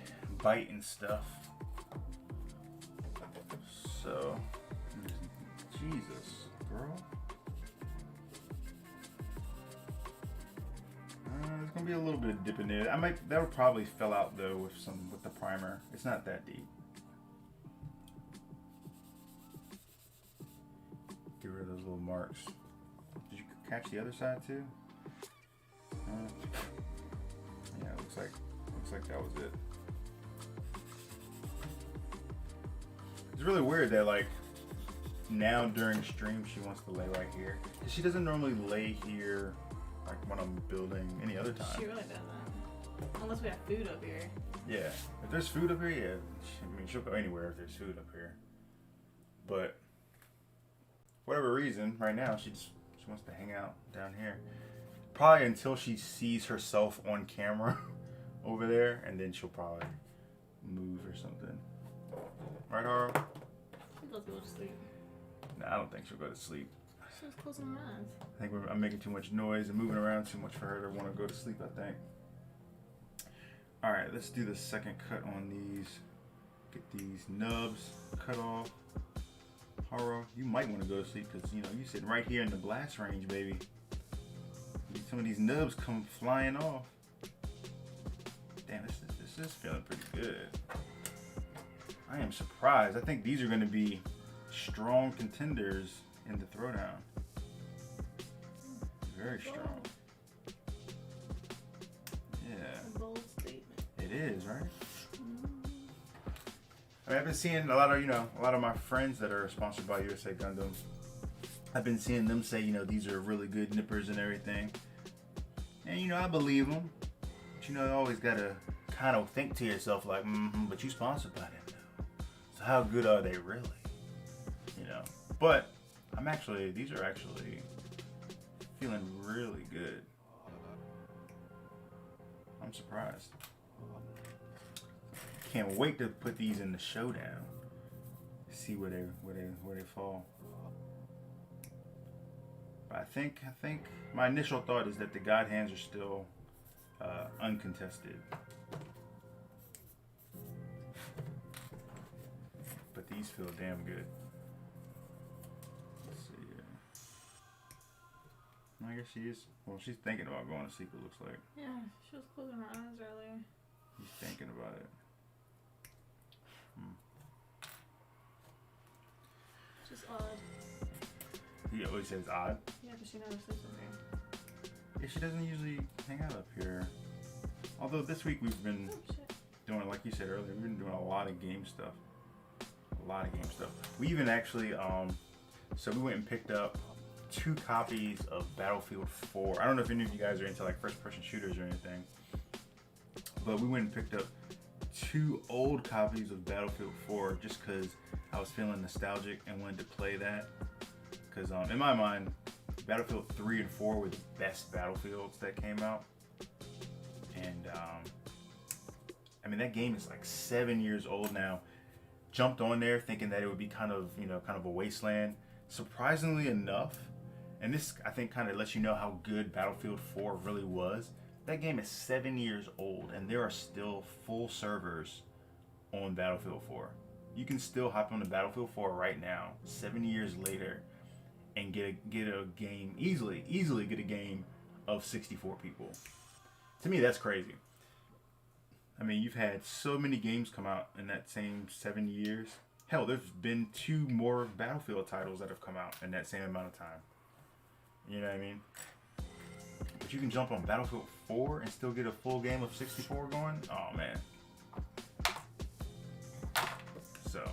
biting stuff. So, Jesus, girl. There's gonna be a little bit of dip in there. That would probably fill out though with the primer. It's not that deep. Get rid of those little marks. Did you catch the other side too? Yeah, it looks like that was it. It's really weird that like now during stream she wants to lay right here. She doesn't normally lay here like when I'm building any other time. She really doesn't. Unless we have food up here. Yeah. If there's food up here, yeah. I mean, she'll go anywhere if there's food up here. But whatever reason, right now she wants to hang out down here. Probably until she sees herself on camera over there, and then she'll probably move or something. Right, Haro? She does go to sleep. Nah, I don't think she'll go to sleep. She's closing her eyes. I think I'm making too much noise and moving around too much for her to want to go to sleep, I think. Alright, let's do the second cut on these. Get these nubs cut off. Haro, you might want to go to sleep because, you know, you're sitting right here in the blast range, baby. Some of these nubs come flying off. Damn, this is feeling pretty good. I am surprised. I think these are going to be strong contenders in the throwdown. Very strong. Yeah. A bold statement. It is, right? I mean, I've been seeing a lot of my friends that are sponsored by USA Gundam. I've been seeing them say, you know, these are really good nippers and everything. And, you know, I believe them. But, you know, you always got to kind of think to yourself like, but you sponsored by them though. So how good are they really? You know, but these are actually feeling really good. I'm surprised. Can't wait to put these in the showdown. See where they fall. But I think my initial thought is that the God hands are still uncontested. But these feel damn good. Let's see here. I guess she's thinking about going to sleep, it looks like. Yeah, she was closing her eyes earlier. She's thinking about it. Just odd. He always says odd. Yeah, but she never sleeps with me. Yeah, she doesn't usually hang out up here. Although this week we've been doing, like you said earlier, we've been doing a lot of game stuff. We even actually, so we went and picked up 2 copies of Battlefield 4. I don't know if any of you guys are into like first-person shooters or anything, but we went and picked up 2 old copies of Battlefield 4 just because I was feeling nostalgic and wanted to play that. Because in my mind, Battlefield 3 and 4 were the best Battlefields that came out. And I mean, that game is like 7 years old now. Jumped on there thinking that it would be kind of a wasteland. surprisingly enough, and this I think kind of lets you know how good Battlefield 4 really was. That game is 7 years old, and there are still full servers on Battlefield 4. You can still hop on the Battlefield 4 right now, 7 years later, and get a game easily get a game of 64 people. To me, that's crazy. I mean, you've had so many games come out in that same 7 years. Hell, there's been 2 more Battlefield titles that have come out in that same amount of time. You know what I mean? But you can jump on Battlefield 4 and still get a full game of 64 going? Oh, man. So,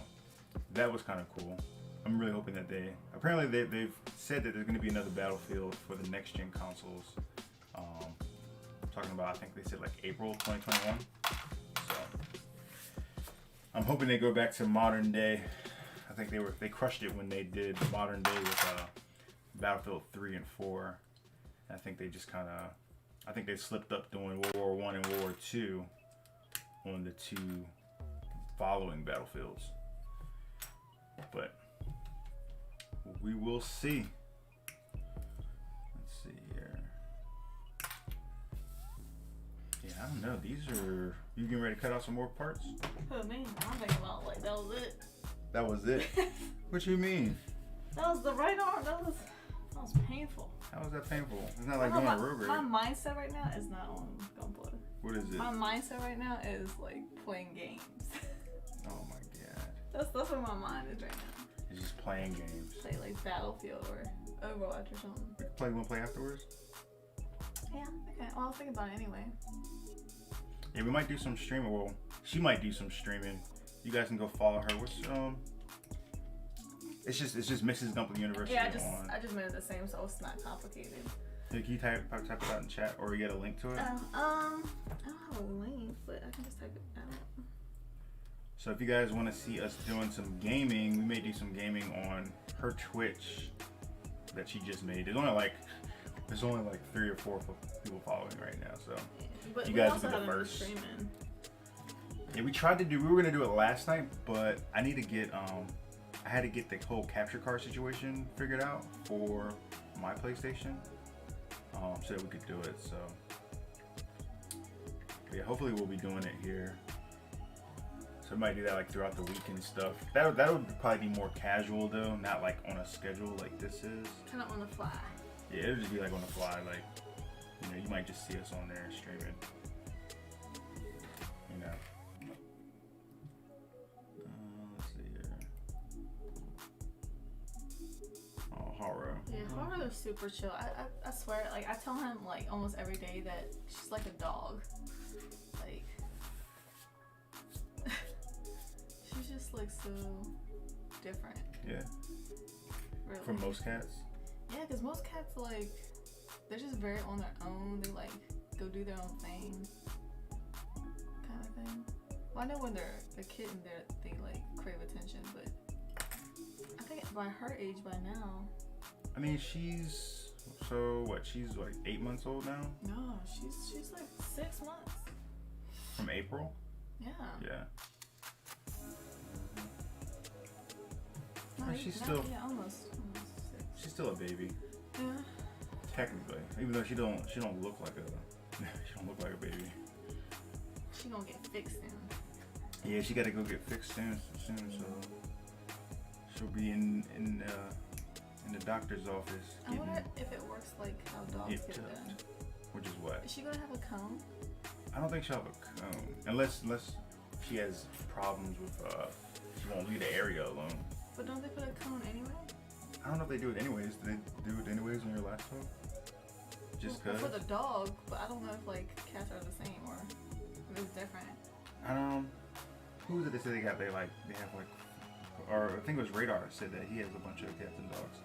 that was kind of cool. I'm really hoping that apparently they've said that there's going to be another Battlefield for the next gen consoles. Talking about, I think they said like April 2021. So, I'm hoping they go back to modern day. I think they crushed it when they did modern day with Battlefield 3 and 4. I think they just I think they slipped up doing World War I and World War II on the 2 following Battlefields. But we will see. Let's see here. Yeah, I don't know. These are... You getting ready to cut out some more parts? Oh, man. I'm thinking about, like, that was it. That was it? What you mean? That was the right arm. That was painful. How was that painful? It's not like going to Ruger. My mindset right now is not on gunplay. What is it? My mindset right now is, like, playing games. Oh, my God. That's where my mind is right now. It's just playing games. Play, like, Battlefield or Overwatch or something. You want to play afterwards? Yeah, okay. Well, I was thinking about it anyway. Yeah, we might do some streaming. Well, she might do some streaming. You guys can go follow her. What's It's just Mrs. Gunplay University. Yeah, I just made it the same, so it's not complicated. Hey, can you type it out in chat, or you get a link to it? I don't have a link, but I can just type it out. So if you guys want to see us doing some gaming, we may do some gaming on her Twitch that she just made. There's only like 3 or 4 people following right now, so but you guys will be the first. Streaming. Yeah, we were gonna do it last night, but I need to get I had to get the whole capture card situation figured out for my PlayStation, so that we could do it. So, but yeah, hopefully we'll be doing it here. So we might do that like throughout the week and stuff. That would probably be more casual though, not like on a schedule like this is. Kind of on the fly. Yeah, it would just be like on the fly, like you might just see us on there streaming. You know. Let's see here. Oh, horror. Yeah, horror is super chill. I swear, like I tell him like almost every day that she's like a dog. Like she's just like so different. Yeah. Really. From most cats. Yeah, because most cats like they're just very on their own. They like go do their own thing, kind of thing. Well, I know when they're a kitten, they like crave attention, but I think by her age by now. I mean, she's like 8 months old now? No, she's like 6 months. From April? Yeah. Yeah. No, She's not, still yeah, almost 6. she's still a baby, Yeah. technically. Even though she don't look like a baby. She gonna get fixed in. Yeah, she got to go get fixed soon. So she'll be in the doctor's office. I wonder if it works like how dogs get done. Which is what? Is she gonna have a cone? I don't think she'll have a cone unless she has problems with she won't leave the area alone. But don't they put a cone anyway? I don't know if they do it anyways. Do they do it anyways on your last dog? Just Well, cause? for the dog, but I don't know if like cats are the same or if it's different. Who did they say they have like, or I think it was Radar said that he has a bunch of cats and dogs.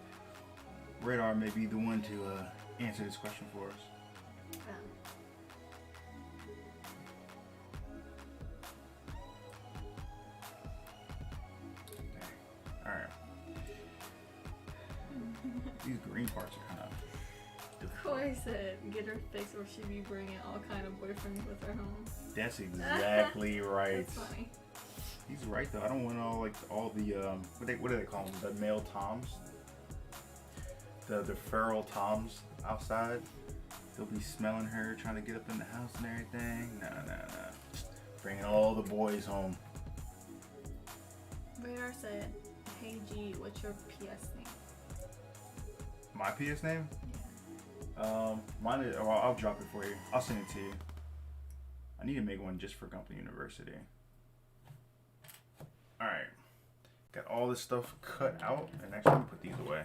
Radar may be the one to answer this question for us. Alright. These green parts are kind of Corey said, get her fixed or she'd be bringing all kind of boyfriends with her home. That's exactly right. That's funny. He's right though. I don't want all the what do they call them? The male toms. the feral toms outside. They'll be smelling her, trying to get up in the house and everything. Nah. Bringing all the boys home. Radar said, "Hey G, what's your PS name?" My PS name? Yeah. Mine is. Well, I'll drop it for you. I'll send it to you. I need to make one just for Company University. All right. Got all this stuff cut out, and actually, let me put these away.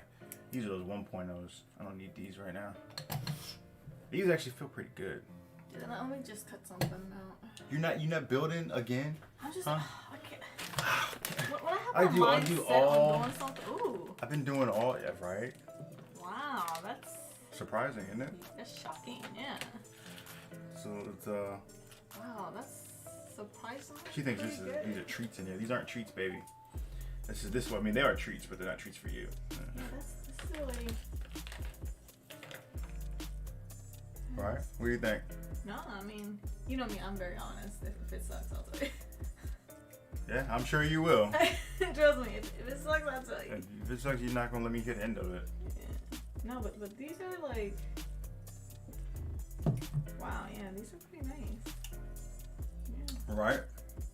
These are those 1.0s. I don't need these right now. These actually feel pretty good. Yeah, let me just cut something out. You're not building again? I'm just. Huh? I can't. When I have my mindset on doing something. Ooh. I've been doing all. Yeah, right. Wow, that's Surprising, isn't it? that's shocking. Yeah. So it's Wow, that's surprising. She thinks these are treats in here. These aren't treats, baby. This is what I mean. They are treats, but they're not treats for you. Yeah, this is really. All right. What do you think? No, I mean, you know me. I'm very honest. If it sucks, I'll tell you. Yeah, I'm sure you will. Trust me. If it sucks, I'll tell you. If it sucks, you're not gonna let me get the end of it. Yeah. No, but these are like. Wow. Yeah, these are pretty nice. Yeah. Right.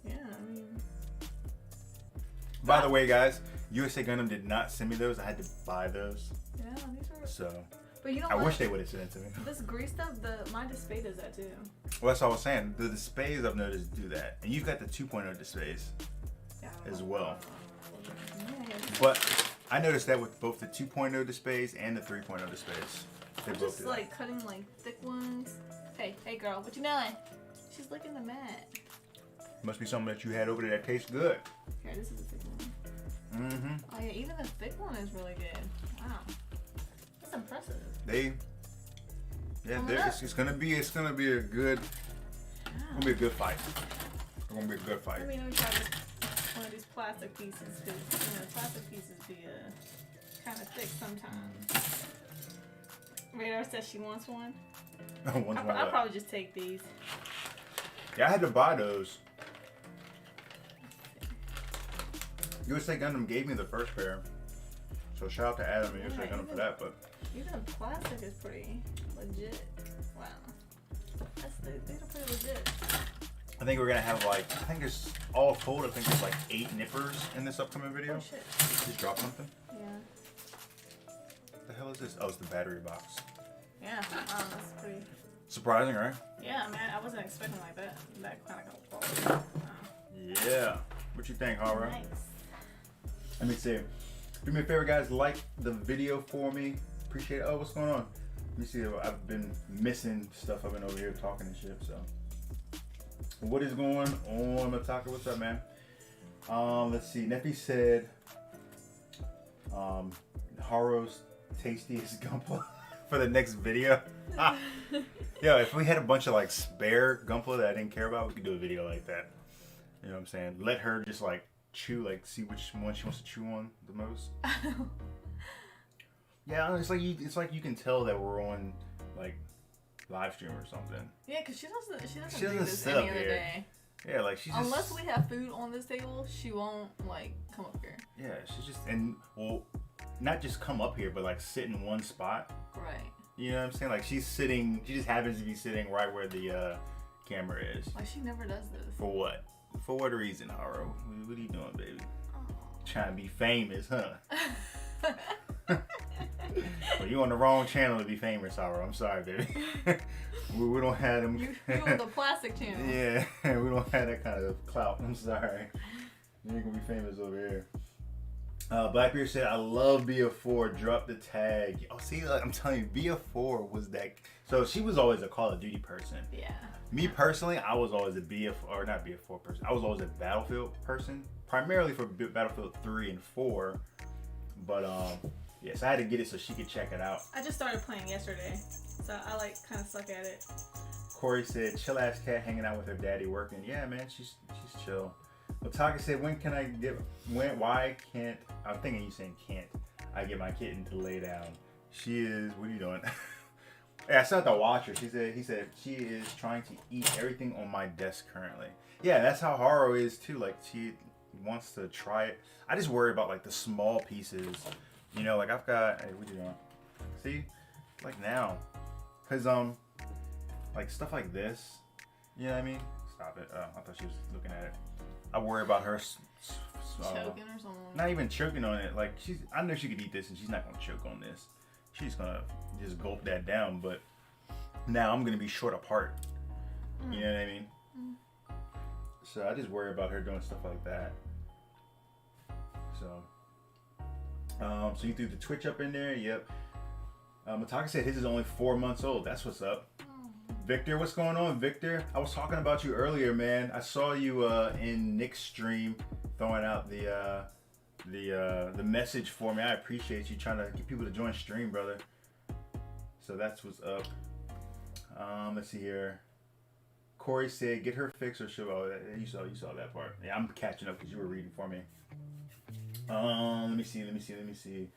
Yeah. I mean. By the way, guys, USA Gundam did not send me those. I had to buy those. Yeah, these are. So. But you know I what? wish they would have sent it to me. This grease stuff, my display does that too. Well, that's what I was saying. The displays I've noticed do that, and you've got the 2.0 displays as well. Yeah. But I noticed that with both the 2.0 displays and the 3.0 displays. They I'm both just do like cutting like thick ones. Hey girl, what you doing? She's licking the mat. Must be something that you had over there that tastes good. Here, this is a thick one. Mm-hmm. Oh yeah, even the thick one is really good. Wow, that's impressive. It's gonna be a good fight. It's gonna be a good fight. Let me try one of these plastic pieces because plastic pieces be kind of thick sometimes. Radar says she wants one. I'll probably just take these. Yeah, I had to buy those. USA Gundam gave me the first pair, so shout out to Adam and USA Gundam for that. But even the plastic is pretty legit. Wow, these are pretty legit. I think we're gonna have I think there's all told. I think there's like 8 nippers in this upcoming video. Oh shit! Just drop something. Yeah. What the hell is this? Oh, it's the battery box. Yeah, that's pretty. Surprising, right? Yeah, I mean, I wasn't expecting like that. That kind of quality. Wow. Yeah. What you think, Hara? Nice. Let me see. Do me a favor, guys. Like the video for me. Appreciate it. Oh, what's going on? Let me see. I've been missing stuff. I've been over here talking and shit. So, what is going on, Mataka? What's up, man? Let's see. Neppy said, Haro's tastiest Gunpla for the next video. Yeah, if we had a bunch of spare Gunpla that I didn't care about, we could do a video like that. You know what I'm saying? Let her just chew, see which one she wants to chew on the most. Yeah, it's like you can tell that we're on live stream or something. Yeah, cause she doesn't She do doesn't this sit any up other here. day. Yeah, she just Unless we have food on this table, she won't come up here. Yeah, she's just not just come up here, but sit in one spot. Right. You know what I'm saying? She's sitting. She just happens to be sitting right where the camera is. She never does this. For what? For what reason, Haro? What are you doing, baby? Oh. Trying to be famous, huh? Well, you're on the wrong channel to be famous, Haro. I'm sorry, baby. we don't have them. You're on the plastic channel. Yeah, we don't have that kind of clout. I'm sorry. You ain't gonna be famous over here. Blackbeard said, I love BF4, drop the tag. Oh, see, I'm telling you, BF4 was that. So she was always a Call of Duty person. Yeah. Me personally, I was always a not BF4 person. I was always a Battlefield person, primarily for Battlefield 3 and 4. But, yes, I had to get it so she could check it out. I just started playing yesterday, so I kind of suck at it. Corey said, chill ass cat hanging out with her daddy working. Yeah, man, she's chill. Otaka said, why can't, I'm thinking you saying can't, I get my kitten to lay down. She is, what are you doing? Yeah, I still have to watch her. He said, she is trying to eat everything on my desk currently. Yeah, that's how Haro is too. She wants to try it. I just worry about the small pieces. I've got, hey, what you doing? See, like now, cause like stuff like this. You know what I mean? Stop it. I thought she was looking at it. I worry about her. Choking or something. Not even choking on it. Like I know she could eat this, and she's not gonna choke on this. She's gonna just gulp that down. But now I'm gonna be short apart. You know what I mean? So I just worry about her doing stuff like that. So, so you threw the Twitch up in there. Yep. Mataka said his is only 4 months old. That's what's up. Victor, what's going on, Victor? I was talking about you earlier, man. I saw you in Nick's stream throwing out the message for me. I appreciate you trying to get people to join stream, brother. So that's what's up. Let's see here. Corey said, "Get her fixed or she'll." Oh, you saw that part. Yeah, I'm catching up because you were reading for me. Let me see.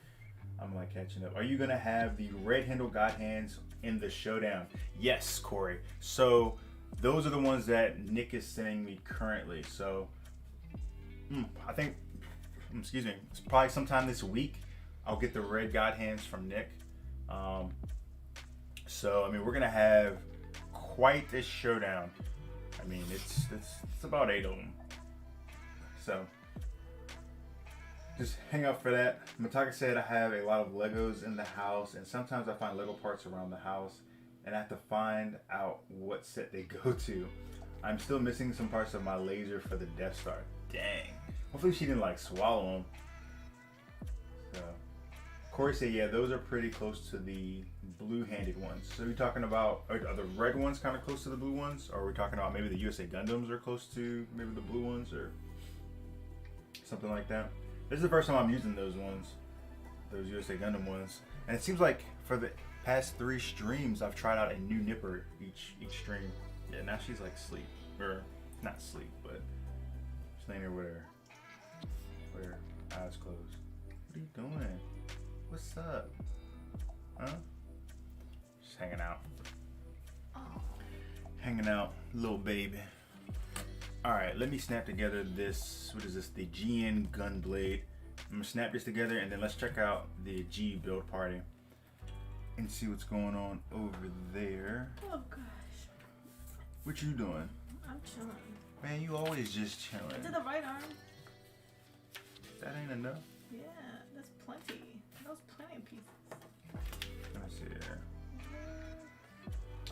I'm like catching up. Are you gonna have the red handle God hands in the showdown? Yes, Corey. So those are the ones that Nick is sending me currently. So I think, excuse me, it's probably sometime this week I'll get the red God hands from Nick. So I mean, we're gonna have quite a showdown. I mean, it's about 8 of them. So just hang out for that. Mataka said I have a lot of Legos in the house, and sometimes I find Lego parts around the house, and I have to find out what set they go to. I'm still missing some parts of my laser for the Death Star. Dang. Hopefully she didn't like swallow them. So Corey said, yeah, those are pretty close to the blue-handed ones. So you're talking about, are the red ones kind of close to the blue ones? Or are we talking about maybe the USA Gundams are close to maybe the blue ones or something like that? This is the first time I'm using those ones, those USA Gundam ones. And it seems like for the past 3 streams, I've tried out a new nipper each stream. Yeah, now she's like asleep, or not asleep, but she's laying there with her eyes closed. What are you doing? What's up? Huh? Just hanging out. Oh. Hanging out, little baby. Alright, let me snap together this, what is this, the GN Gunblade. I'm gonna snap this together and then let's check out the G build party and see what's going on over there. Oh gosh. What you doing? I'm chilling. Man, you always just chilling. To the right arm. That ain't enough. Yeah, that's plenty. That was plenty of pieces. Let me see here.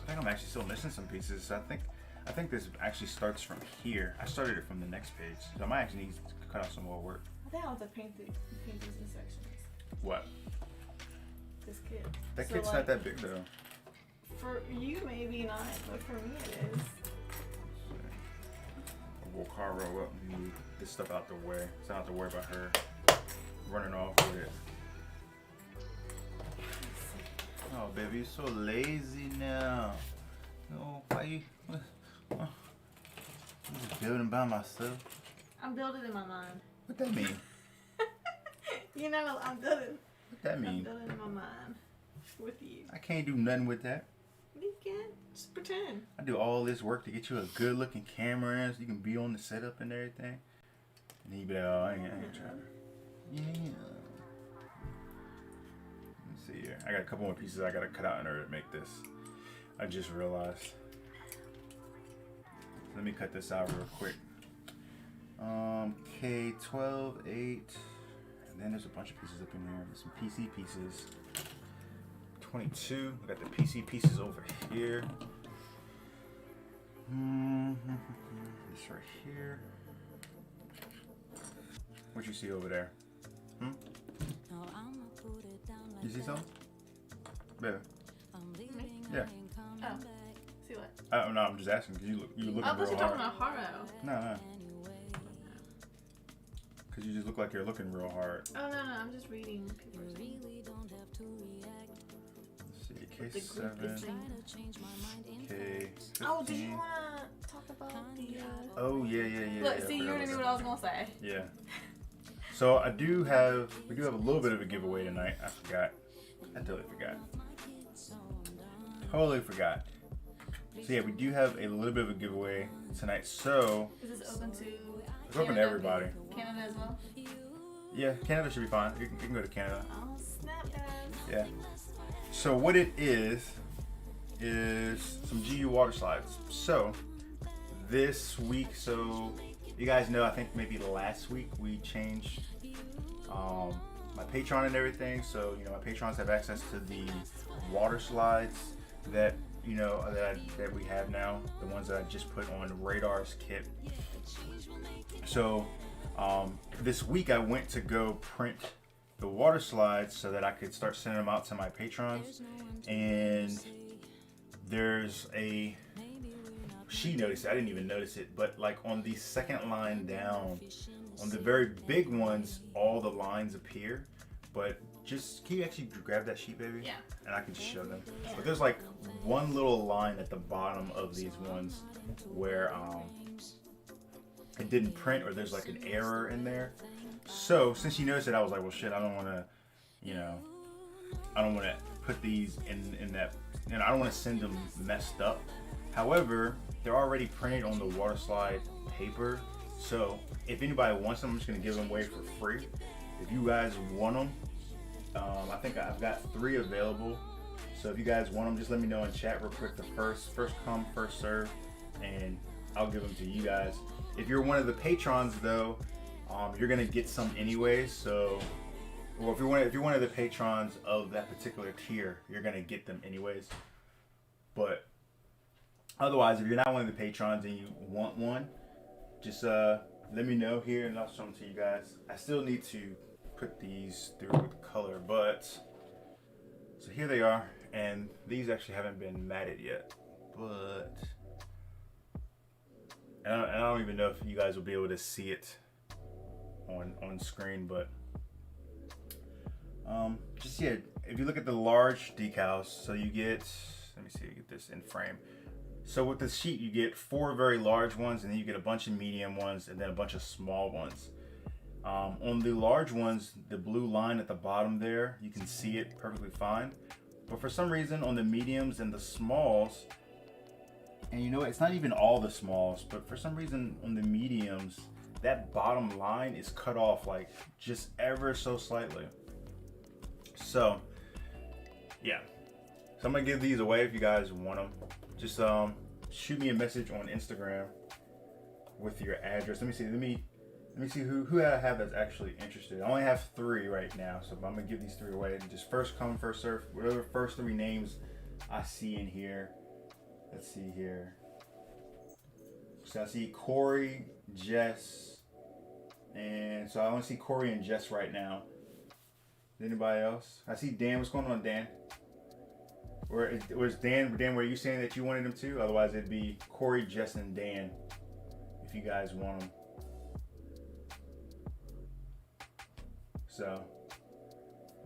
I think I'm actually still missing some pieces. I think this actually starts from here. I started it from the next page, so I might actually need to cut out some more work. I think I'll have to paint these in sections. What? This kit. That So, kit's like, not that big though. For you, maybe not, but for me, it is. We'll car roll up and move this stuff out the way, so I don't have to worry about her running off with it. Oh, baby, you're so lazy now. No, why you? I'm just building by myself. I'm building in my mind. What that mean? You know, I'm building. What that I'm mean? building in my mind with you. I can't do nothing with that. You can just pretend. I do all this work to get you a good looking camera so you can be on the setup and everything. And then you be like, oh, I ain't trying to. Yeah. Let's see here. I got a couple more pieces I gotta cut out in order to make this. I just realized. Let me cut this out real quick. K12, 8. And then there's a bunch of pieces up in here. There's some PC pieces. 22. I got the PC pieces over here. This right here. What you see over there? You see something? Baby. Yeah. Oh. See what? No, I'm just asking because you look I real thought you were hard. talking about Haro. No. Because you just look like you're looking real hard. Oh, no, I'm just reading people's names. Let's see, K7, K15. Oh, did you want to talk about the... Oh, yeah. Look, yeah, see, you already knew what I was going to say. Yeah. So we do have a little bit of a giveaway tonight. I totally forgot. So yeah, we do have a little bit of a giveaway tonight. So Is this open to... it's open to everybody. Canada as well? Yeah, Canada should be fine. You can go to Canada. Oh, snap, guys. Yeah. So what it is some GU water slides. So this week, so you guys know, I think maybe last week we changed my Patreon and everything. So my patrons have access to the water slides that that we have now, the ones that I just put on Radar's kit. So this week I went to go print the water slides so that I could start sending them out to my patrons, and there's a, she noticed it, I didn't even notice it, but like on the second line down, on the very big ones, all the lines appear, but just, can you actually grab that sheet, baby? Yeah. And I can just show them. But there's like one little line at the bottom of these ones where it didn't print, or there's like an error in there. So since you noticed it, I was like, well shit, I don't want to, I don't want to put these in that, I don't want to send them messed up. However, they're already printed on the water slide paper. So if anybody wants them, I'm just going to give them away for free. If you guys want them, I think I've got 3 available. So if you guys want them, just let me know in chat real quick. The first come, first serve, and I'll give them to you guys. If you're one of the patrons though, you're gonna get some anyways. So, or if you're one of the patrons of that particular tier, you're gonna get them anyways. But otherwise, if you're not one of the patrons and you want one, just let me know here and I'll show them to you guys. I still need to put these through with color, but so here they are, and these actually haven't been matted yet, but and I don't even know if you guys will be able to see it on screen, but just, yeah, if you look at the large decals, so you get, let me see, you get this in frame. So with this sheet, you get 4 very large ones, and then you get a bunch of medium ones, and then a bunch of small ones. On the large ones, the blue line at the bottom there, you can see it perfectly fine. But for some reason, on the mediums and the smalls, and it's not even all the smalls, but for some reason on the mediums, that bottom line is cut off like just ever so slightly. So yeah, so I'm gonna give these away if you guys want them. Just shoot me a message on Instagram with your address. Let me see who I have that's actually interested. I only have 3 right now, so I'm gonna give these 3 away. And just first come, first serve. Whatever first 3 names I see in here. Let's see here. So I see Corey, Jess, and so I only see Corey and Jess right now. Anybody else? I see Dan. What's going on, Dan? Where's Dan? Dan, were you saying that you wanted him to? Otherwise, it'd be Corey, Jess, and Dan. If you guys want them. So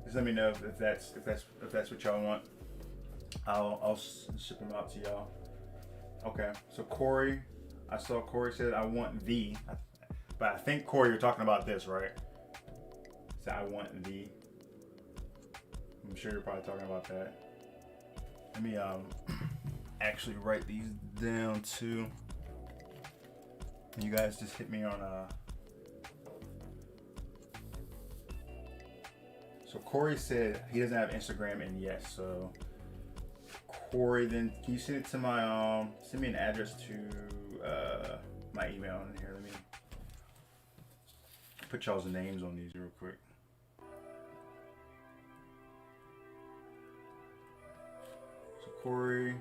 just let me know if that's what y'all want. I'll ship them out to y'all. Okay. So Corey, I saw Corey said I want the, but I think Corey, you're talking about this, right? So I want the. I'm sure you're probably talking about that. Let me actually write these down too. You guys just hit me on So Corey said he doesn't have Instagram, and yes, so Corey, then can you send it to my send me an address to my email in here. Let me put y'all's names on these real quick. So Corey,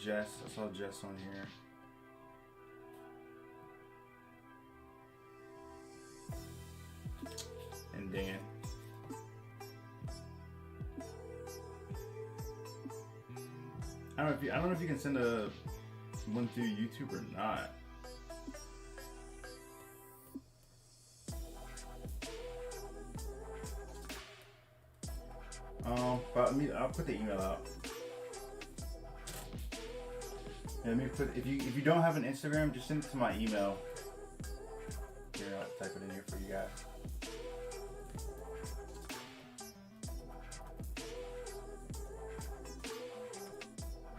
Jess, I saw Jess on here. And Dan. I don't know if you can send one through YouTube or not. But I'll put the email out. And if you don't have an Instagram, just send it to my email. Here, I'll type it in here for you guys.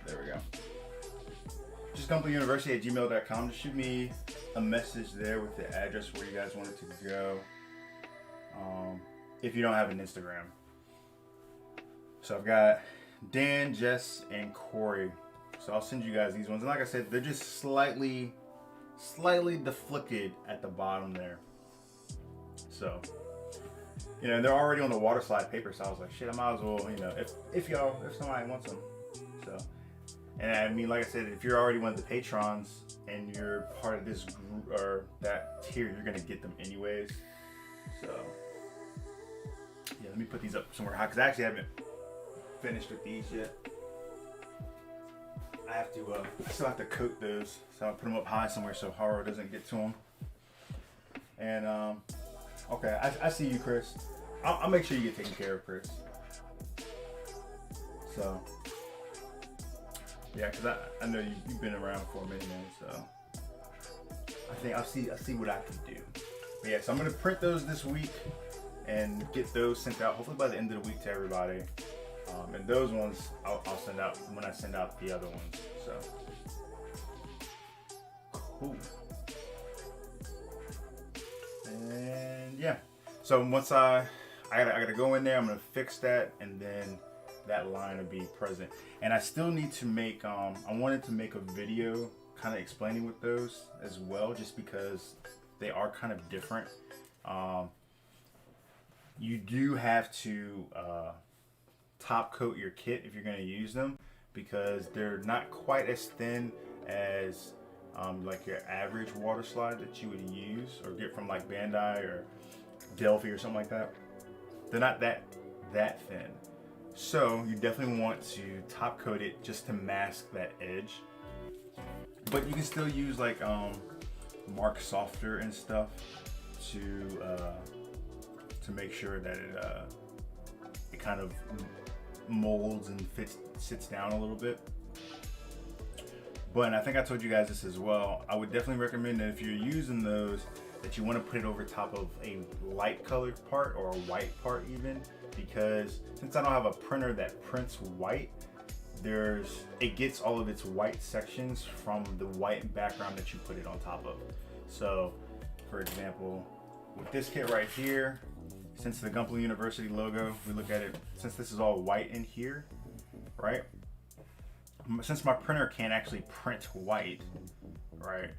There we go. Just gmail.com. Just shoot me a message there with the address where you guys want it to go. If you don't have an Instagram. So I've got Dan, Jess, and Corey. So I'll send you guys these ones. And like I said, they're just slightly deflected at the bottom there. So, you know, they're already on the water slide paper. So I was like, shit, I might as well, you know, if somebody wants them. So, and I mean, like I said, if you're already one of the patrons and you're part of this group or that tier, you're gonna get them anyways. So, yeah, let me put these up somewhere high because I actually haven't finished with these yet. I still have to coat those, so I'll put them up high somewhere so horror doesn't get to them. And okay, I see you, Chris. I'll make sure you get taken care of, Chris. So yeah, because I know you've been around for a minute, so I think I'll see what I can do. But yeah, so I'm gonna print those this week and get those sent out hopefully by the end of the week to everybody. And those ones I'll send out when I send out the other ones. So cool. And yeah, so once I gotta go in there, I'm gonna fix that, and then that line will be present. And I still need to make I wanted to make a video kind of explaining with those as well, just because they are kind of different. You do have to top coat your kit if you're going to use them, because they're not quite as thin as like your average water slide that you would use or get from like Bandai or Delphi or something like that. They're not that thin, so you definitely want to top coat it just to mask that edge. But you can still use like Mark Softer and stuff to make sure that it kind of molds and sits down a little bit. But I think I told you guys this as well. I would definitely recommend that if you're using those, that you want to put it over top of a light colored part or a white part even, because since I don't have a printer that prints white, it gets all of its white sections from the white background that you put it on top of. So for example, with this kit right here, since the Gunpla University logo, we look at it, since this is all white in here, right? Since my printer can't actually print white, right?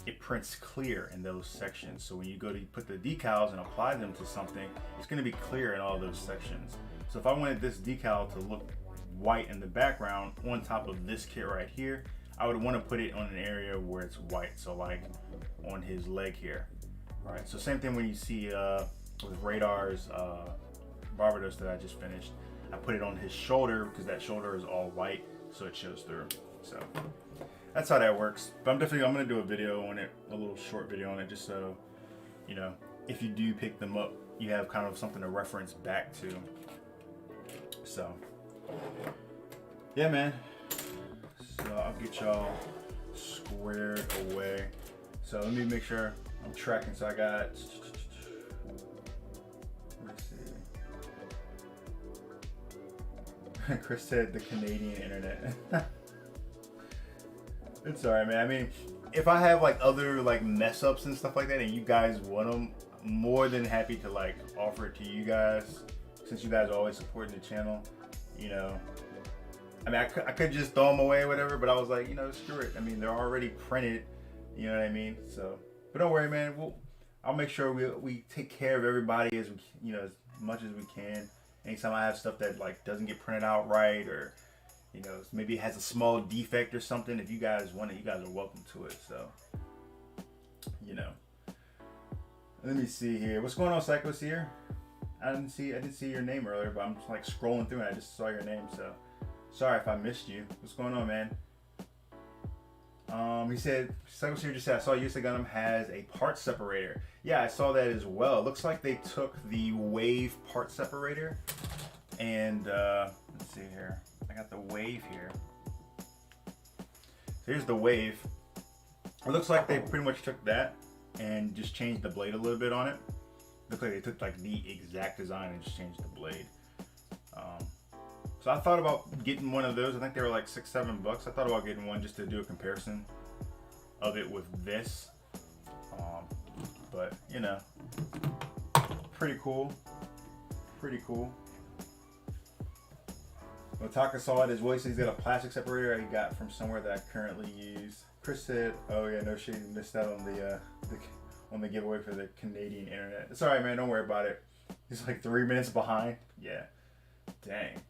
It prints clear in those sections. So when you go to put the decals and apply them to something, it's gonna be clear in all those sections. So if I wanted this decal to look white in the background on top of this kit right here, I would want to put it on an area where it's white. So like on his leg here. All right, so same thing when you see with Radar's Barbados that I just finished. I put it on his shoulder because that shoulder is all white, so it shows through. So that's how that works. But I'm gonna do a video on it, a little short video on it, just so you know, if you do pick them up, you have kind of something to reference back to. So yeah, man. So I'll get y'all squared away. So let me make sure I'm tracking. So I got, let's see. Chris said the Canadian internet. It's alright, man. I mean, if I have like other like mess ups and stuff like that and you guys want them, I'm more than happy to like offer it to you guys, since you guys are always supporting the channel, you know. I mean, I could just throw them away or whatever, but I was like, you know, screw it. I mean, they're already printed, you know what I mean? So, but don't worry, man. I'll make sure we take care of everybody as much as we can. Anytime I have stuff that like doesn't get printed out right, or you know, maybe it has a small defect or something, if you guys want it, you guys are welcome to it. So, you know. Let me see here. What's going on, Psycho's here? I didn't see your name earlier, but I'm just like scrolling through and I just saw your name, so sorry if I missed you. What's going on, man? He said, Psycho's here just said, I saw USA Gundam has a part separator. Yeah, I saw that as well. It looks like they took the Wave part separator and let's see here. I got the Wave here. So here's the Wave. It looks like they pretty much took that and just changed the blade a little bit on it. Looks like they took like the exact design and just changed the blade. So I thought about getting one of those. I think they were like $6-7. I thought about getting one just to do a comparison of it with this. But you know, pretty cool. Pretty cool. Otaka saw it as well. He said he's got a plastic separator I got from somewhere that I currently use. Chris said, "Oh yeah, no shit, you missed out on the giveaway for the Canadian internet." It's alright, man. Don't worry about it. He's like 3 minutes behind. Yeah. Dang.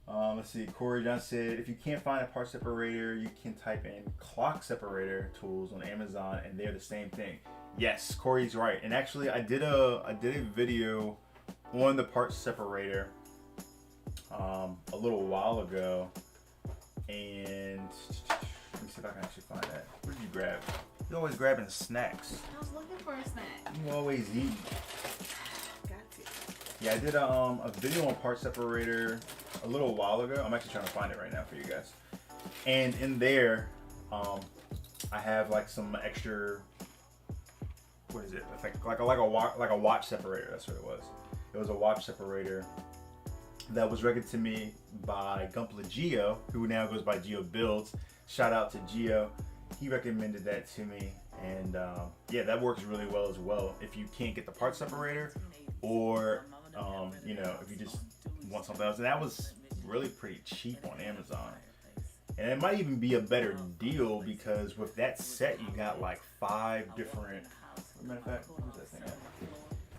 Let's see. Corey John said, if you can't find a part separator, you can type in clock separator tools on Amazon, and they're the same thing. Yes, Corey's right. And actually, I did a video on the part separator a little while ago, and let me see if I can actually find that. What did you grab? You're always grabbing snacks. I was looking for a snack. You always eat. Got to. Yeah, I did a video on part separator a little while ago. I'm actually trying to find it right now for you guys. And in there, I have like some extra. What is it? I think like a watch separator. That's what it was. It was a watch separator that was recommended to me by Gumpla Geo, who now goes by Geo Builds. Shout out to Geo. He recommended that to me, and yeah, that works really well as well. If you can't get the part separator, or you know, if you just want something else, and that was really pretty cheap on Amazon. And it might even be a better deal because with that set, you got like 5 different. Matter of fact, where's that thing at?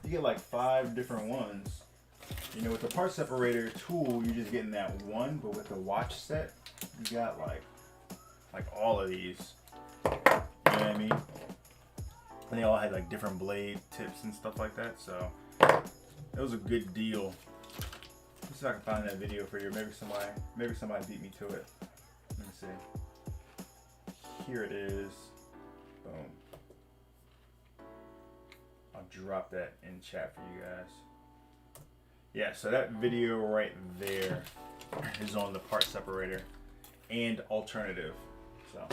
You get like 5 different ones. You know, with the part separator tool, you're just getting that one, but with the watch set, you got like all of these. You know what I mean? And they all had like different blade tips and stuff like that. So it was a good deal. Let's see if I can find that video for you. Maybe somebody beat me to it. Let me see. Here it is. Boom. I'll drop that in chat for you guys. Yeah, so that video right there is on the part separator and alternative. So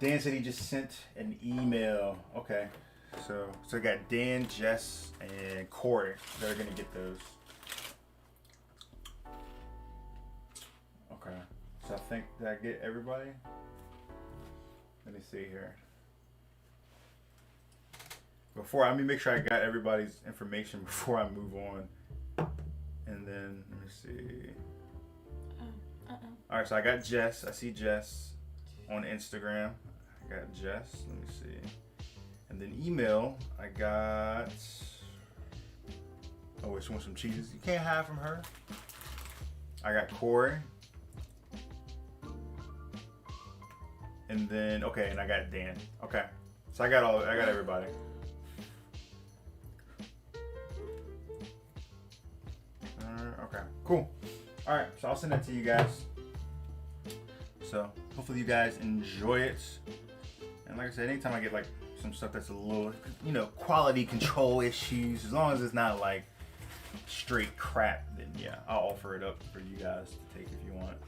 Dan said he just sent an email. Okay, so I got Dan, Jess, and Corey that are gonna get those. Okay, so I think, did I get everybody? Let me see here. Let me make sure I got everybody's information before I move on. And then, let me see. Alright, so I got Jess. I see Jess on Instagram. I got Jess. Let me see. And then email, I got. Oh, wait, she wants some cheese. You can't hide from her. I got Corey. And then, okay, and I got Dan. Okay. So I got everybody. Okay, cool. All right, so I'll send that to you guys. So hopefully you guys enjoy it. And like I said, anytime I get like some stuff that's a little, you know, quality control issues, as long as it's not like straight crap, then yeah, I'll offer it up for you guys to take if you want.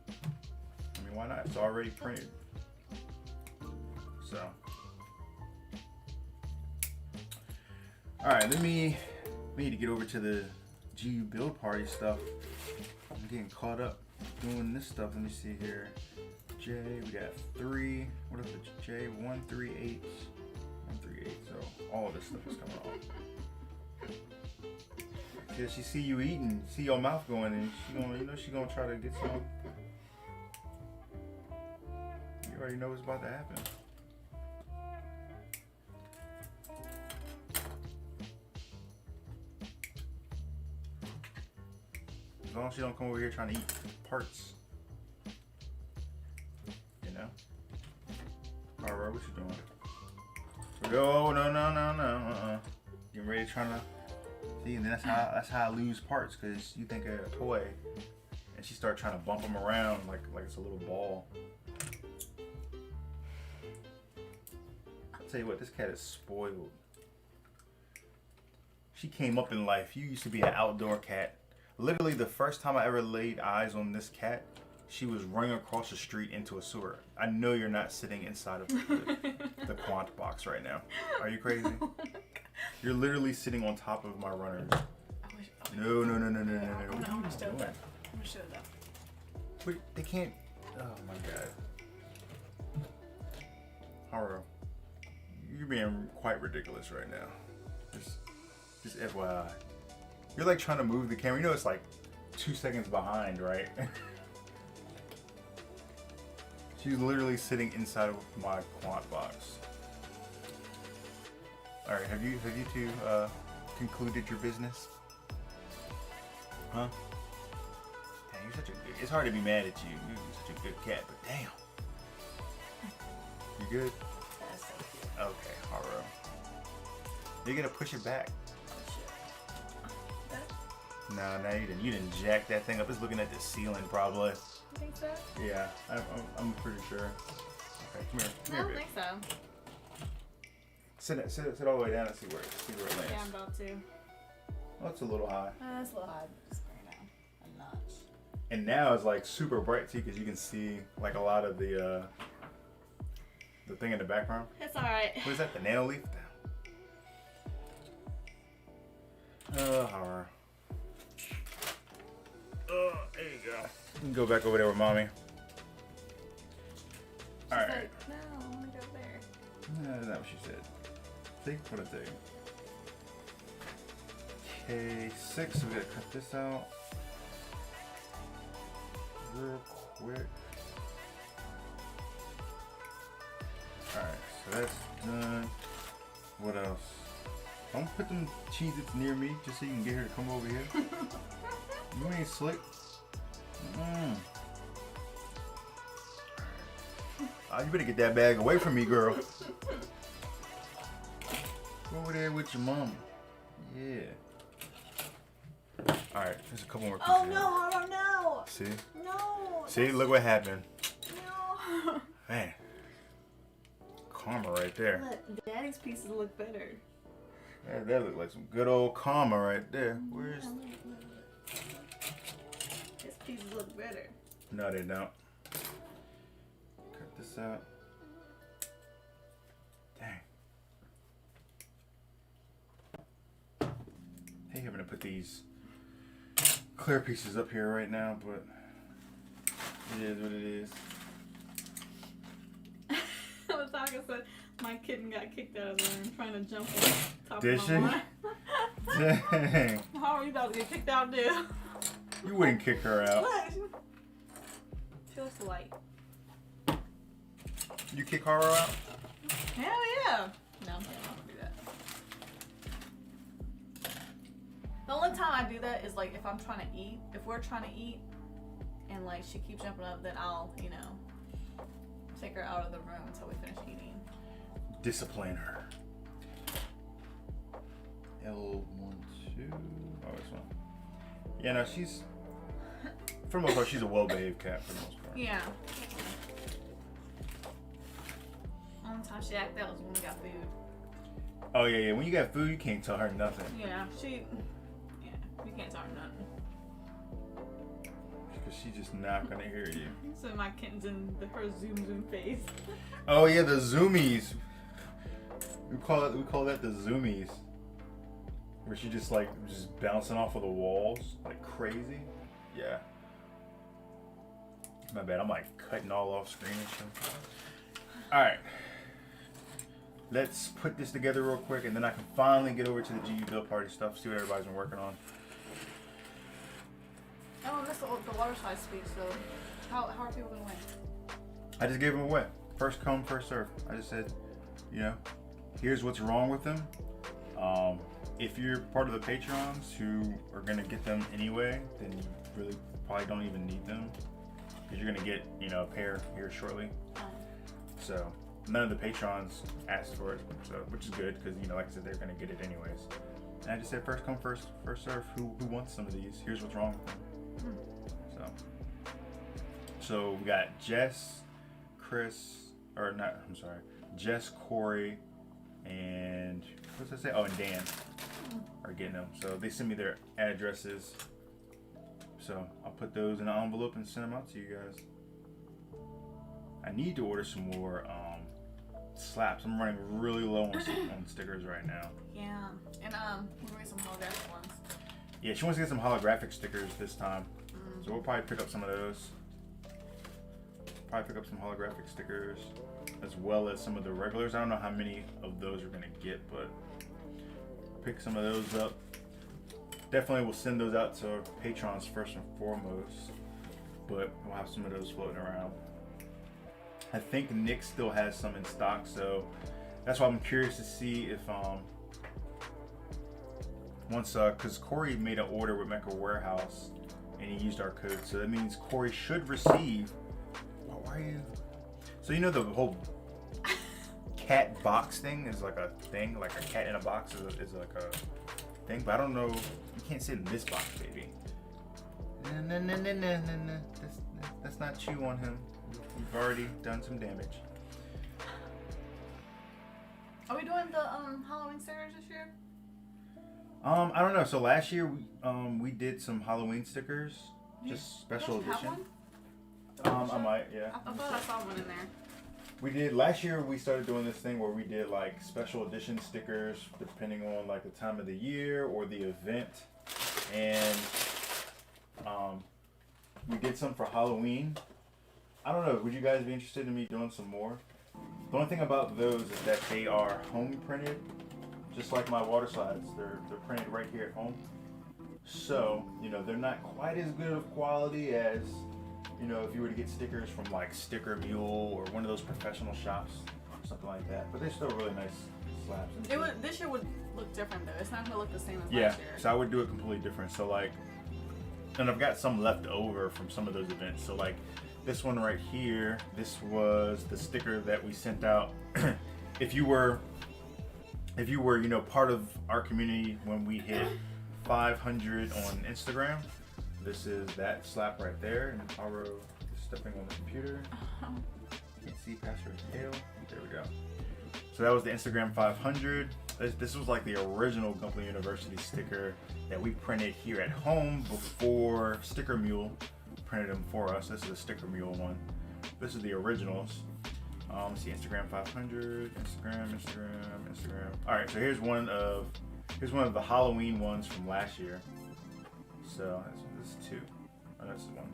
I mean, why not? It's already printed. So, all right, we need to get over to the GU build party stuff. I'm getting caught up doing this stuff. Let me see here. J, we got 3. What is it? J, 1, 3, 8. 1, 3, 8. So all of this stuff is coming off. Yeah, she see you eating, see your mouth going, and she gonna try to get some. You already know what's about to happen. As long as she don't come over here trying to eat parts. You know? Alright, what you doing? Oh, no. Getting ready trying to see, and that's how I lose parts, because you think of a toy and she start trying to bump them around like it's a little ball. I'll tell you what, this cat is spoiled. She came up in life. You used to be an outdoor cat. Literally, the first time I ever laid eyes on this cat, she was running across the street into a sewer. I know you're not sitting inside of the Quant box right now. Are you crazy? You're literally sitting on top of my runners. No. I'm gonna show that. I'm gonna show that. Wait, they can't. Oh my god. Haru, you're being quite ridiculous right now. Just FYI. You're like trying to move the camera. You know it's like 2 seconds behind, right? She's literally sitting inside of my quad box. All right, have you two concluded your business? Huh? Dang, you're such a good. It's hard to be mad at you. You're such a good cat, but damn. You good? That's so cute. Okay, Haro. You're gonna push it back. No, you didn't jack that thing up. It's looking at the ceiling, probably. You think so? Yeah, I'm pretty sure. Okay, come here. I don't think so. Sit all the way down and see where it lands. Yeah, I'm about to. Oh, it's a little high. It's a little high. Just bring it down a notch. And now it's like super bright too, because you can see like a lot of the thing in the background. It's all right. What is that? The nano leaf? Horror. Oh, there you go. You can go back over there with mommy. She's All right. like, no, I want to go there. No, that's not what she said. See? What I tell you. Okay, 6. So we gotta cut this out real quick. All right, so that's done. What else? Don't put them Cheez-Its near me just so you can get her to come over here. You ain't slick. Oh, you better get that bag away from me, girl. Go over there with your mama. Yeah. Alright, there's a couple more pieces. Oh no, Haro, no! See? No! See, look what happened. No! Man. Karma right there. Look, Daddy's pieces look better. That look like some good old karma right there. Where's... His pieces look better. No, they don't. Cut this out. Dang. I hate having to put these clear pieces up here right now, but it is what it is. Wataka said my kitten got kicked out of the room trying to jump on top Did of she? my line. Dang. How are you about to get kicked out, dude? You wouldn't kick her out. Look. She looks light. You kick Haro out? Hell yeah. No, I'm not gonna do that. The only time I do that is like if I'm trying to eat. If we're trying to eat and like she keeps jumping up, then I'll, you know, take her out of the room until we finish eating. Discipline her. L1, 2. Oh, this one. Yeah, no, she's. For the most part, she's a well-behaved cat. For the most part. Yeah. Only time she acted out was when we got food. Oh yeah. When you got food, you can't tell her nothing. Yeah, you can't tell her nothing. Because she's just not gonna hear you. So my kitten's in her zoom face. Oh yeah, the zoomies. We call that the zoomies. Where she just bouncing off of the walls like crazy. Yeah. My bad. I'm like cutting all off screen and shit. All right. Let's put this together real quick, and then I can finally get over to the GU build party stuff. See what everybody's been working on. Oh, that's the water slide speech. So, how are people gonna win? I just gave them away. First come, first serve. I just said, you know, here's what's wrong with them. If you're part of the patrons who are gonna get them anyway, then you really probably don't even need them because you're gonna get, you know, a pair here shortly. So none of the patrons asked for it, so which is good because, you know, like I said, they're gonna get it anyways. And I just said first come, first serve. Who wants some of these? Here's what's wrong with them. So we got Jess, Jess, Corey, and what did I say? Oh, and Dan are getting them. So they send me their addresses. So I'll put those in an envelope and send them out to you guys. I need to order some more slaps. I'm running really low on stickers right now. Yeah, and we're getting some holographic ones. Yeah, she wants to get some holographic stickers this time. So we'll probably pick up some of those. Probably pick up some holographic stickers as well as some of the regulars. I don't know how many of those we're gonna get, but pick some of those up. definitely will send those out to our patrons first and foremost. But we'll have some of those floating around. I think Nick still has some in stock, so that's why I'm curious to see if once because Corey made an order with Mecca Warehouse and he used our code, so that means Corey should receive. Why are you? So you know the whole cat box thing is like a thing, like a cat in a box is like a thing, but I don't know. You can't sit in this box, baby. No. Let's not chew on him. We've already done some damage. Are we doing the Halloween stickers this year? I don't know. So last year we did some Halloween stickers, just special You edition. have one? I might, yeah. I thought I saw one in there. We did last year. We started doing this thing where we did like special edition stickers depending on like the time of the year or the event, and we did some for Halloween. I don't know. Would you guys be interested in me doing some more? The only thing about those is that they are home printed, just like my water slides. They're printed right here at home. So, you know, they're not quite as good of quality as, you know, if you were to get stickers from like Sticker Mule or one of those professional shops or something like that. But they're still really nice slabs. This year would look different though. It's not gonna look the same as Yeah, last year. so I would do it completely different. So like, and I've got some left over from some of those events. So like this one right here, this was the sticker that we sent out. If you were, you know, part of our community when we hit 500 on Instagram, this is that slap right there. And Taro is stepping on the computer. You can see past her tail. There we go. So that was the Instagram 500. This was like the original Gunpla University sticker that we printed here at home before Sticker Mule printed them for us. This is a Sticker Mule one. This is the originals. Let's see, Instagram 500, Instagram. All right, so here's one of the Halloween ones from last year. So this is two. Oh, that's one.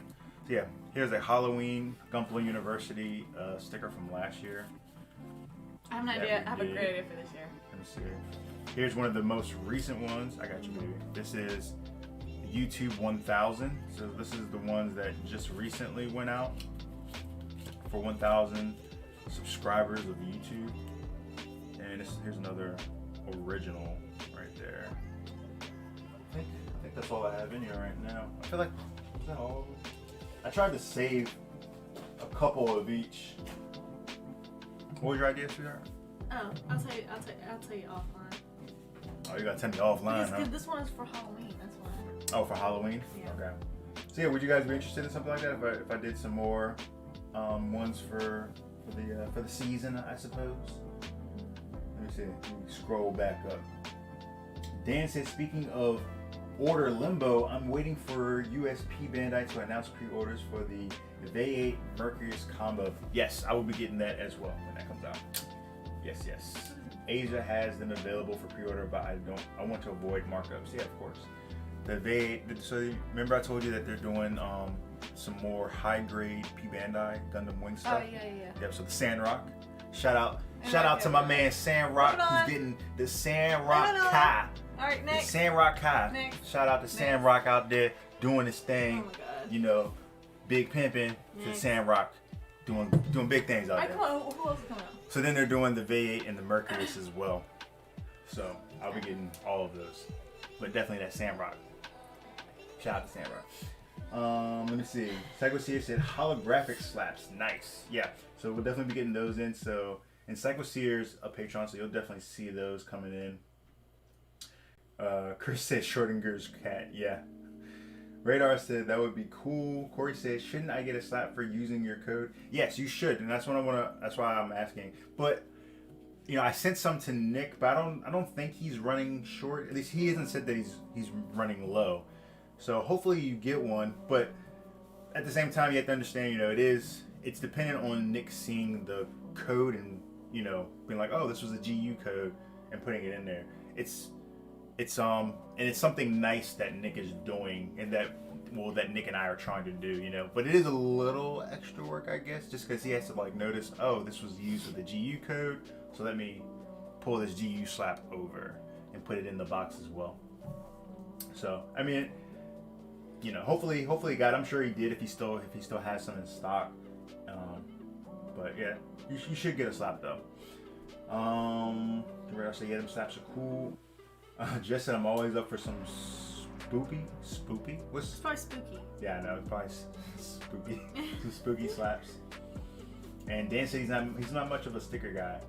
So yeah, here's a Halloween Gunpla University sticker from last year. I have an idea. I have a great idea for this year. Let me see. Here's one of the most recent ones. I got you, baby. This is YouTube 1000. So this is the ones that just recently went out for 1,000 subscribers of YouTube. And here's another original right there. I think that's all I have in here right now. I feel like, is that all of them? I tried to save a couple of each. What was your idea, sweetheart? Oh, I'll tell you offline. Oh, you gotta tell me offline, huh? This one is for Halloween. That's why. Oh, for Halloween? Yeah. Okay. So yeah, would you guys be interested in something like that if I did some more ones for the season, I suppose? Let me see. Let me scroll back up. Dan says, speaking of order limbo, I'm waiting for USP Bandai to announce pre-orders for the VA Mercurius combo. Yes, I will be getting that as well when that comes out. Yes. Asia has them available for pre-order, but I want to avoid markups. Yeah, of course. The VA, so remember I told you that they're doing some more high-grade P Bandai Gundam Wing stuff? Oh, yeah. Yep, so the Sandrock. Shout out to my man Sandrock, who's getting the Sandrock Kai. All right, next. The Sandrock Kai. Next. Shout out to Sandrock out there doing his thing. Oh my God. You know, big pimping for Sandrock, doing big things out there. Come on, who else is coming out? So then they're doing the V8 and the Mercurius as well. So I'll be getting all of those, but definitely that Sandrock. Shout out to Sandrock. Let me see. Psycho Sears said holographic slaps. Nice. Yeah. So we'll definitely be getting those in. So and Psycho Sears a Patreon, so you'll definitely see those coming in. Chris said Schrodinger's cat. Yeah. Radar said that would be cool. Corey said, shouldn't I get a slap for using your code? Yes, you should, and that's what that's why I'm asking. But you know, I sent some to Nick, but I don't think he's running short. At least he hasn't said that he's running low. So hopefully you get one. But at the same time, you have to understand, you know, it's dependent on Nick seeing the code and, you know, being like, oh, this was a GU code and putting it in there. And it's something nice that Nick is doing and that Nick and I are trying to do, you know. But it is a little extra work, I guess, just because he has to like notice, oh, this was used with the GU code, so let me pull this GU slap over and put it in the box as well. So I mean, you know, hopefully he got. I'm sure he did if he still has some in stock. But yeah, you should get a slap though. Where else? Yeah, them slaps are cool. Just said I'm always up for some spoopy. What's It's probably spooky. Yeah, I know, probably spooky. Some spooky slaps. And Dan said he's not much of a sticker guy.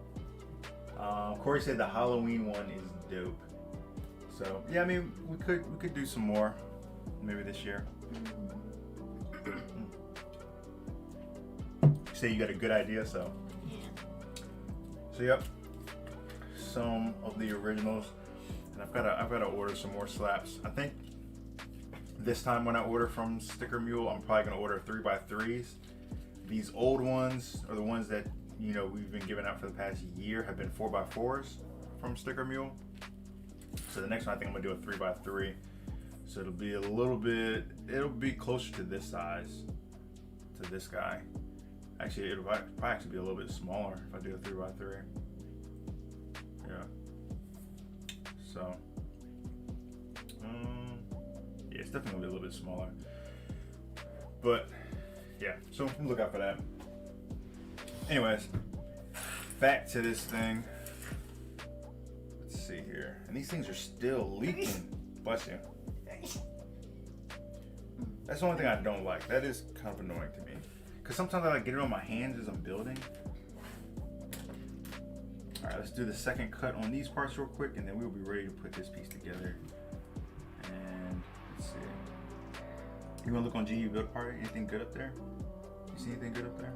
Corey said the Halloween one is dope. So yeah, I mean we could do some more maybe this year. You say you got a good idea, so. Yeah. So yep, some of the originals, and I've got to order some more slaps. I think this time when I order from Sticker Mule, I'm probably gonna order 3x3s. These old ones, or the ones that we've been giving out for the past year, have been 4x4s from Sticker Mule. So the next one I think I'm gonna do a 3x3. So it'll be closer to this size, to this guy. Actually, it'll probably actually be a little bit smaller if I do a 3x3. Yeah. So, yeah, it's definitely gonna be a little bit smaller. But yeah, so look out for that. Anyways, back to this thing. Let's see here, and these things are still leaking. Bless you. That's the only thing I don't like. That is kind of annoying to me. Because sometimes I like get it on my hands as I'm building. Alright, let's do the second cut on these parts real quick, and then we'll be ready to put this piece together. And let's see. You want to look on GU Build Party? Anything good up there? You see anything good up there?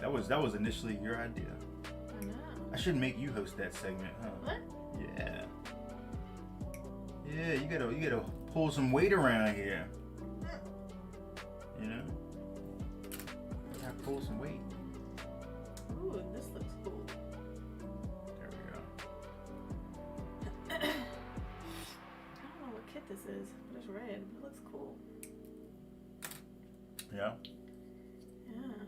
That was initially your idea. I know. I should make you host that segment, huh? What? Yeah. Yeah, you gotta pull some weight around here. You know? You gotta pull some weight. Ooh, this looks cool. There we go. I don't know what kit this is, but it's red. It looks cool. Yeah. Yeah.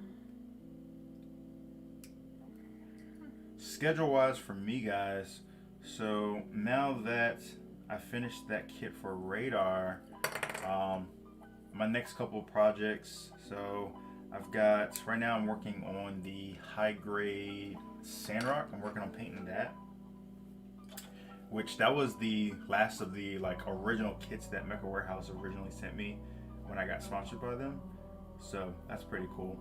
Schedule wise for me, guys, so now that I finished that kit for Radar, my next couple of projects, so I've got, right now I'm working on the high grade Sandrock. I'm working on painting that, which that was the last of the original kits that Mecha Warehouse originally sent me when I got sponsored by them. So that's pretty cool.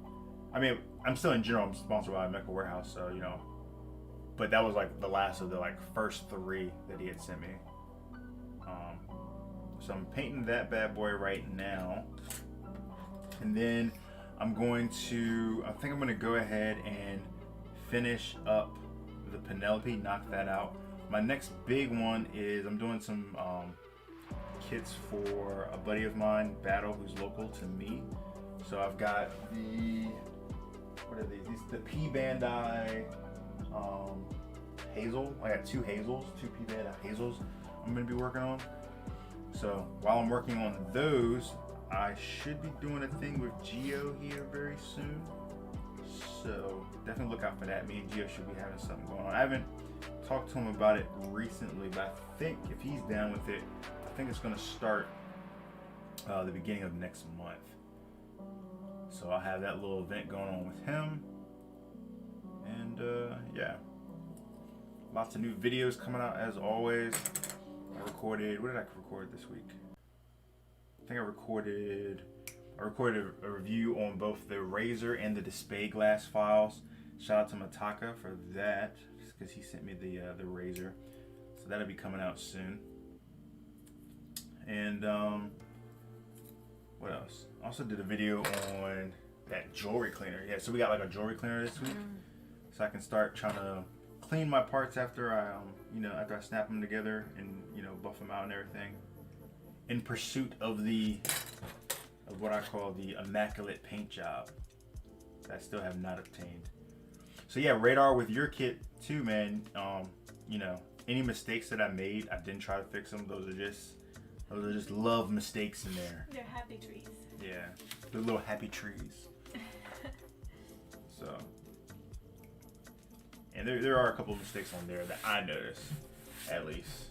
I mean, I'm still in general, I'm sponsored by Mecha Warehouse, so but that was the last of the first 3 that he had sent me. So I'm painting that bad boy right now, and then I think I'm going to go ahead and finish up the Penelope, knock that out. My next big one is I'm doing some kits for a buddy of mine, Battle, who's local to me. So I've got what are these? The P Bandai Hazel. I got 2 Hazels, 2 P Bandai Hazels I'm going to be working on. So while I'm working on those, I should be doing a thing with Gio here very soon. So definitely look out for that. Me and Gio should be having something going on. I haven't talked to him about it recently, but I think if he's down with it, I think it's going to start the beginning of next month. So I'll have that little event going on with him. And yeah, lots of new videos coming out as always. What did I record this week? I think I recorded a review on both the Razor and the Display Glass files. Shout out to Mataka for that, because he sent me the Razor. So that'll be coming out soon. And what else? I also did a video on that jewelry cleaner. Yeah, so we got a jewelry cleaner this week, so I can start trying to clean my parts after I after I snap them together and buff them out and everything, in pursuit of what I call the immaculate paint job that I still have not obtained. So yeah, Radar, with your kit too, man. Any mistakes that I made, I didn't try to fix them. Those are just love mistakes in there. They're happy trees. Yeah, they're little happy trees. So, and there are a couple of mistakes on there that I noticed. at least.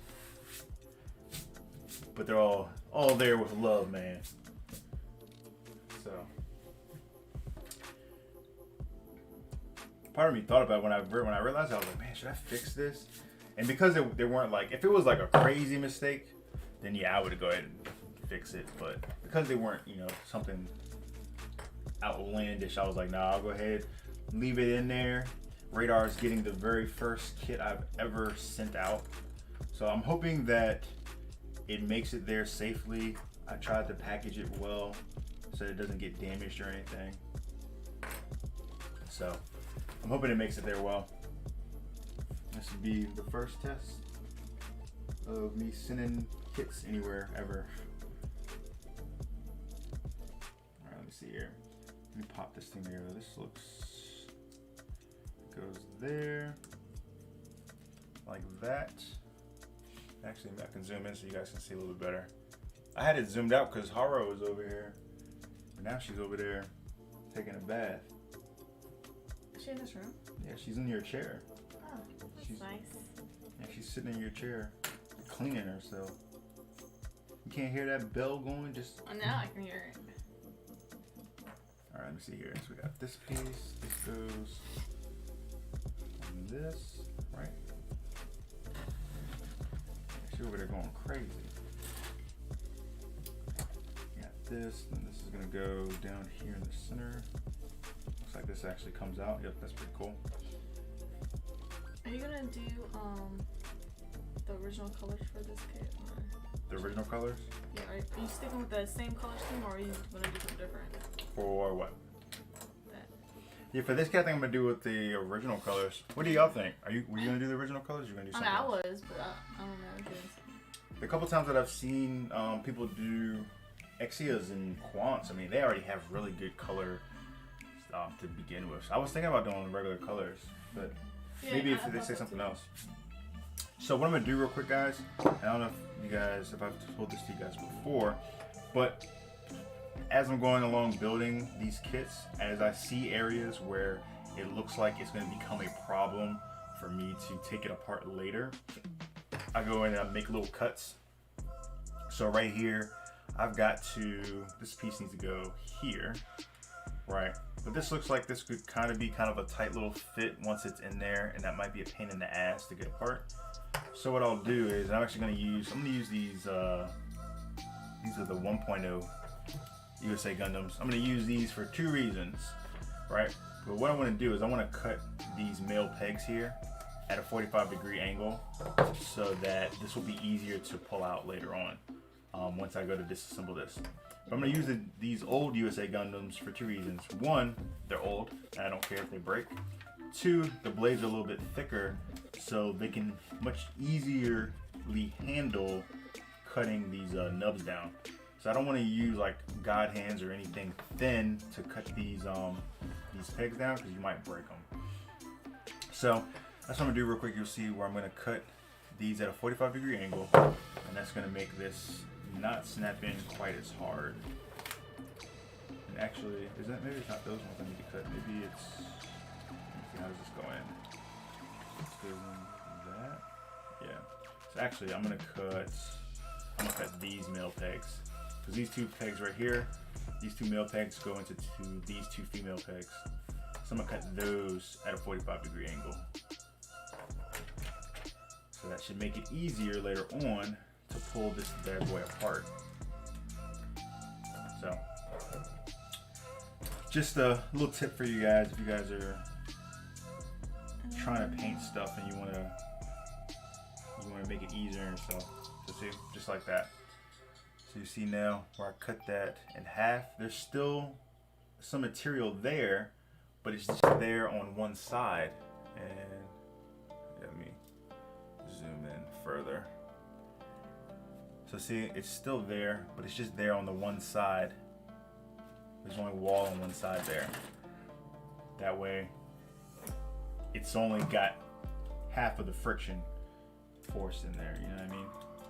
But they're all there with love, man. So part of me thought about it when I realized it, I was like, man, should I fix this? And because they weren't like, if it was like a crazy mistake, then yeah, I would go ahead and fix it. But because they weren't, you know, something outlandish, I was like, nah, I'll go ahead, leave it in there. Radar is getting the very first kit I've ever sent out, so I'm hoping that it makes it there safely. I tried to package it well so it doesn't get damaged or anything. So I'm hoping it makes it there well. This would be the first test of me sending kits anywhere ever. Alright, let me see here. Let me pop this thing together. This goes there, like that. Actually, I can zoom in so you guys can see a little bit better. I had it zoomed out because Haro was over here, but now she's over there taking a bath. Is she in this room? Yeah, she's in your chair. Oh, that's nice. Yeah, she's sitting in your chair, cleaning herself. You can't hear that bell going? Just. Oh, now I can hear it. All right, let me see here. So we got this piece. This goes on this, right? She's over there going crazy. Got this, and this is gonna go down here in the center. Looks like this actually comes out. Yep, that's pretty cool. Are you gonna do the original colors for this kit? Or? The original colors? Yeah, are you sticking with the same color scheme, or are you gonna do something different? For what? That. Yeah, for this kit, I think I'm gonna do with the original were you y'all think? Were you gonna do the original colors? Or you gonna do something I else? was, but I don't know. Because The couple times that I've seen people do Exias and Quants, I mean, they already have really good color to begin with. So I was thinking about doing regular colors, but yeah, maybe if they say something else. So what I'm gonna do real quick, guys, I don't know if I've told this to you guys before, but as I'm going along building these kits, as I see areas where it looks like it's gonna become a problem for me to take it apart later, I go in and I make little cuts. So right here, this piece needs to go here, right? But this looks like this could kind of be a tight little fit once it's in there, and that might be a pain in the ass to get apart. So what I'll do is I'm gonna use these are the 1.0 USA Gundams. I'm gonna use these for two reasons, right? But what I wanna do is I wanna cut these male pegs here at a 45-degree angle so that this will be easier to pull out later on once I go to disassemble this. But I'm going to use these old USA Gundams for two reasons. One, they're old and I don't care if they break. Two, the blades are a little bit thicker so they can much easily handle cutting these nubs down. So I don't want to use like god hands or anything thin to cut these pegs down because you might break them. So that's what I'm gonna do real quick. You'll see where I'm gonna cut these at a 45-degree angle, and that's gonna make this not snap in quite as hard. And actually, maybe it's not those ones I need to cut. Maybe it's, let me see, how does this go in? This goes in that. Yeah. So actually, I'm gonna cut these male pegs. Because these two pegs right here, these two male pegs go into these two female pegs. So I'm gonna cut those at a 45-degree angle. So that should make it easier later on to pull this bad boy apart. So, just a little tip for you guys if you guys are trying to paint stuff and you wanna make it easier and stuff. So see, just like that. So you see now where I cut that in half. There's still some material there, but it's just there on one side. And let me zoom in further. So see, it's still there, but it's just there on the one side. There's only wall on one side there. That way, it's only got half of the friction force in there, you know what I mean?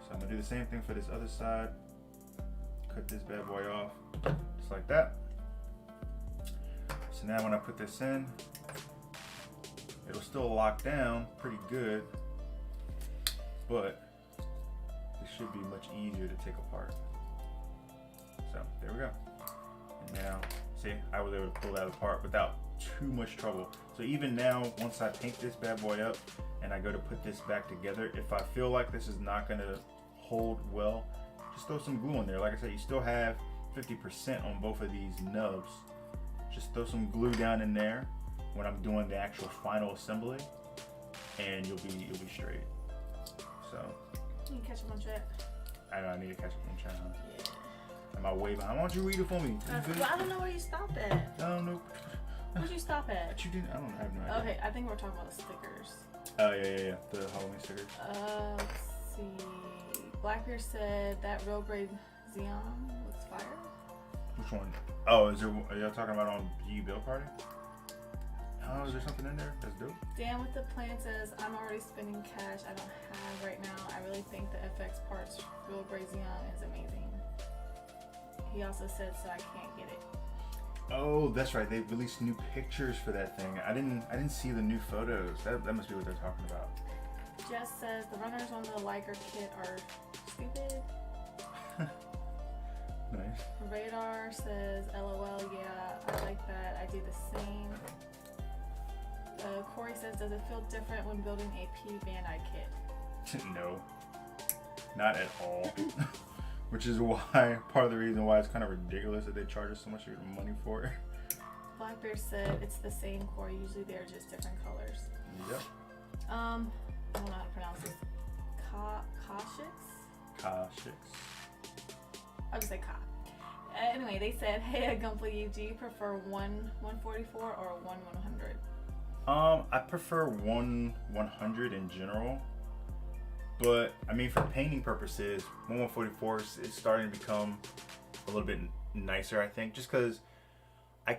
So I'm gonna do the same thing for this other side. Cut this bad boy off, just like that. So now when I put this in, it'll still lock down pretty good. but it should be much easier to take apart. So there we go. And now, see, I was able to pull that apart without too much trouble. So even now, once I paint this bad boy up and I go to put this back together, if I feel like this is not gonna hold well, just throw some glue in there. Like I said, you still have 50% on both of these nubs. Just throw some glue down in there when I'm doing the actual final assembly, and you'll be straight. So. You can catch up on chat. I know I need to catch up on chat. Huh? Yeah. Am I way behind? Why don't you read it for me? Well, I don't know where you stopped at. I don't know. Where'd you stop at? What you did? I have no idea. Okay, I think we're talking about the stickers. Oh yeah. The Halloween stickers. Let's see. Blackbeard said that real grade Xeon looks fire. Which one? Oh, are y'all talking about on BU Build Party? Oh, is there something in there that's dope? Dan with the plan says, I'm already spending cash I don't have right now. I really think the FX Parts real grade Xeon is amazing. He also said, so I can't get it. Oh, that's right. They released new pictures for that thing. I didn't see the new photos. That must be what they're talking about. Jess says the runners on the Liker kit are stupid. Nice. Radar says, LOL, yeah, I like that. I do the same. Corey says, does it feel different when building a P-Bandai kit? No, not at all. Which is why, part of the reason why it's kind of ridiculous that they charge us so much money for it. Blackbeard said it's the same core. Usually they're just different colors. Yep. I don't know how to pronounce this. Kashix? I'll just say Ka. Anyway, they said, hey, Gunpla, do you prefer 144 or 100? I prefer 100 in general. But I mean, for painting purposes, 144 is starting to become a little bit nicer, I think, just because I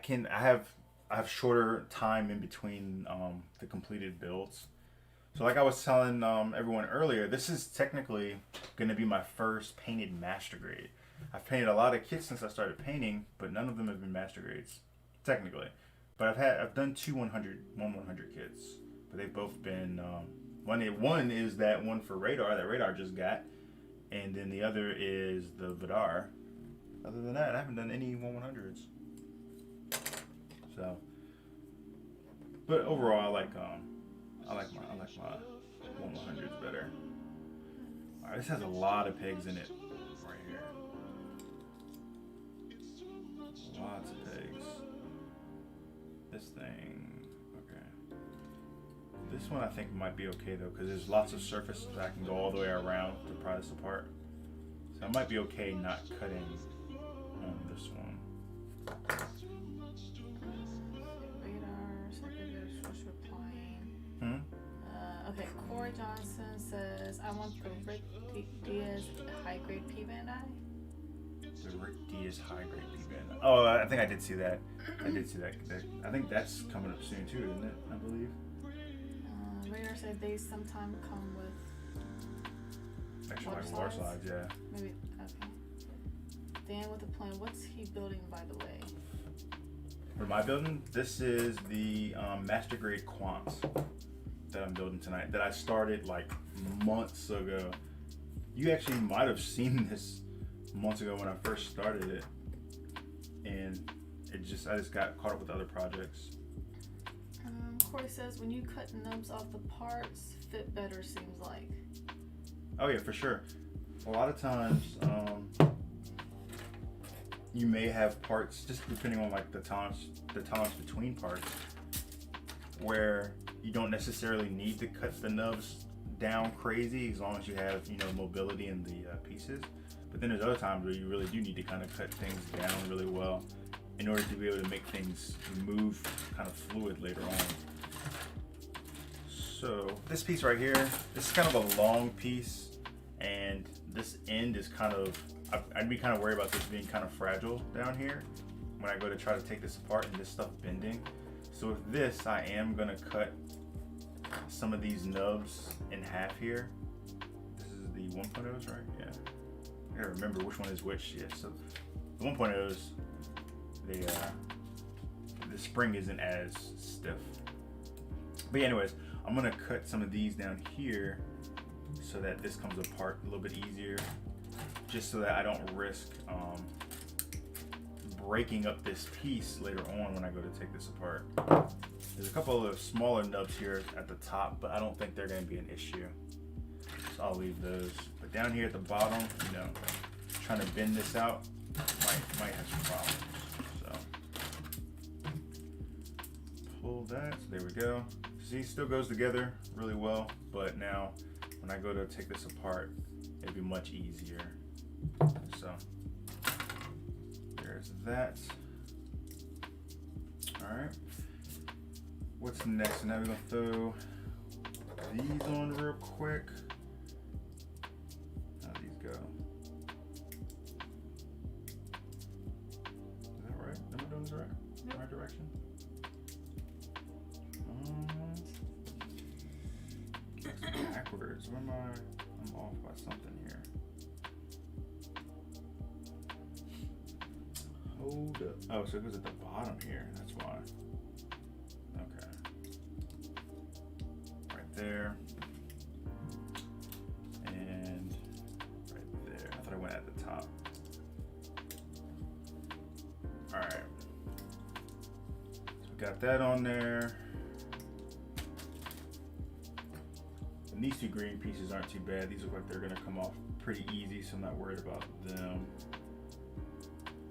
have shorter time in between the completed builds. So like I was telling everyone earlier, this is technically going to be my first painted master grade. I've painted a lot of kits since I started painting, but none of them have been master grades, technically. But I've done two 100 kits, but they've both been one is that one for Radar that Radar just got, and then the other is the Vidar. Other than that, I haven't done any 100s. So, but overall, I like my 100s better. All right, this has a lot of pegs in it right here. Lots of pegs. This thing, okay. This one I think might be okay though, because there's lots of surface that I can go all the way around to pry this apart. So I might be okay not cutting on this one. Okay, Corey Johnson says, I want the Rick Diaz high grade P-Bandai. The Rick Diaz high grade P-Bandai. Oh, I think I did see that. I did see that. I think that's coming up soon too, isn't it? I believe. Radar said they sometimes come with extra water slides, yeah. Maybe, okay. Dan with the plan, what's he building, by the way? What am I building? This is the master grade Quants that I'm building tonight, that I started like months ago. You actually might have seen this months ago when I first started it, and I just got caught up with other projects. Corey says, when you cut nubs off the parts, fit better, seems like. Oh yeah, for sure. A lot of times, you may have parts, just depending on like the tolerance between parts, where you don't necessarily need to cut the nubs down crazy as long as you have, mobility in the pieces. But then there's other times where you really do need to kind of cut things down really well in order to be able to make things move kind of fluid later on. So this piece right here, this is kind of a long piece, and this end is kind of, I'd be kind of worried about this being kind of fragile down here when I go to try to take this apart and this stuff bending. So with this, I am gonna cut some of these nubs in half here. This is the 1.0s, right? Yeah. I gotta remember which one is which. Yeah. So the 1.0s, the spring isn't as stiff. But yeah, anyways, I'm gonna cut some of these down here so that this comes apart a little bit easier, just so that I don't risk breaking up this piece later on when I go to take this apart. There's a couple of smaller nubs here at the top, but I don't think they're going to be an issue, so I'll leave those. But down here at the bottom, you know, trying to bend this out might have some problems. So pull that. So there we go. See, still goes together really well, but now when I go to take this apart, it'll be much easier. So there's that. All right. What's next? Now we're gonna throw these on real quick. How these go? Is that right? Am I doing this right? Yep. Right direction? Backwards. Where am I? I'm off by something here. Hold up. Oh, so it goes at the bottom here. That's why. Okay. Right there. And right there. I thought I went at the top. Alright. So we got that on there. And these two green pieces aren't too bad. These look like they're gonna come off pretty easy, so I'm not worried about them.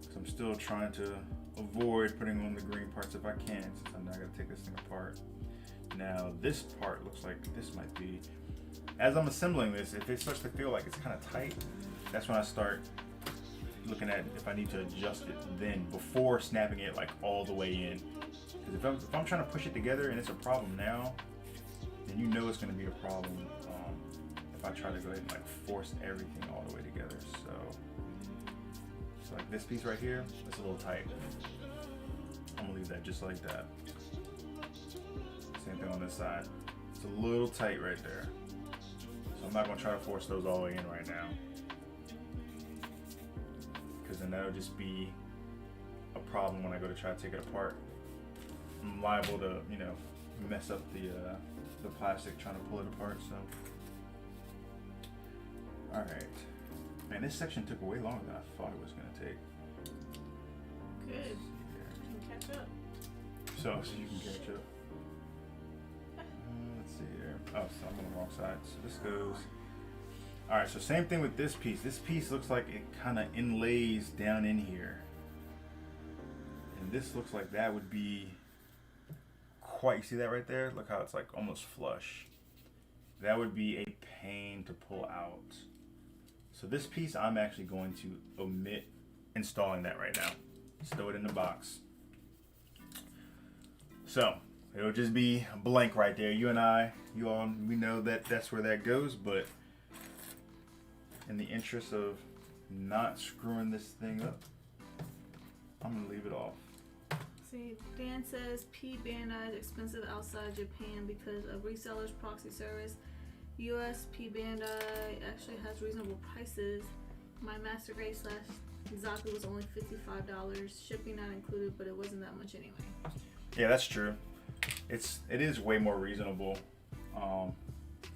So I'm still trying to avoid putting on the green parts if I can, since I'm not gonna take this thing apart. Now this part looks like this might be, as I'm assembling this, if it starts to feel like it's kind of tight, that's when I start looking at if I need to adjust it then, before snapping it like all the way in. Because if I'm trying to push it together and it's a problem now, then you know it's going to be a problem if I try to go ahead and like force everything all the way together. So like this piece right here, it's a little tight. I'm gonna leave that just like that. Same thing on this side. It's a little tight right there. So I'm not gonna try to force those all the way in right now, because then that'll just be a problem when I go to try to take it apart. I'm liable to, you know, mess up the plastic trying to pull it apart. So, all right, man, this section took way longer than I thought it was gonna take. Good. You can catch up. So you can catch up. Let's see here. Oh, so I'm on the wrong side. So this goes. All right. So same thing with this piece. This piece looks like it kind of inlays down in here, and this looks like that would be quite. You see that right there? Look how it's like almost flush. That would be a pain to pull out. So this piece, I'm actually going to omit installing that right now. Just throw it in the box. So it'll just be blank right there. You and I, you all, we know that that's where that goes, but in the interest of not screwing this thing up, I'm gonna leave it off. See, Dan says P Bandai is expensive outside Japan because of resellers proxy service. US P Bandai actually has reasonable prices. My master grade / Zaku was only $55, shipping not included, but it wasn't that much anyway. Yeah, that's true. It is way more reasonable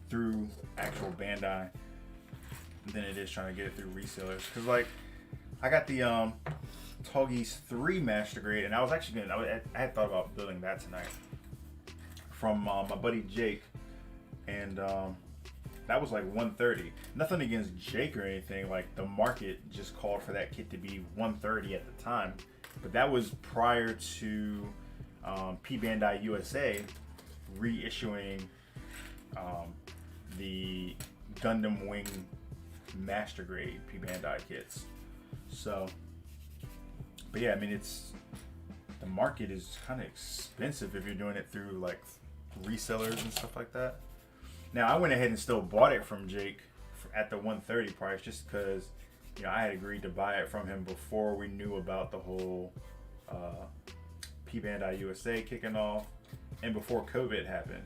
through actual Bandai than it is trying to get it through resellers. Cause like I got the Toggies 3 master grade, and I was actually I had thought about building that tonight from my buddy Jake, and that was like $130. Nothing against Jake or anything. Like the market just called for that kit to be $130 at the time, but that was prior to P Bandai USA reissuing the Gundam Wing master grade P Bandai kits. So, but yeah, I mean, the market is kind of expensive if you're doing it through like resellers and stuff like that. Now, I went ahead and still bought it from Jake at the $130 price just because, you know, I had agreed to buy it from him before we knew about the whole P Bandai USA kicking off and before COVID happened.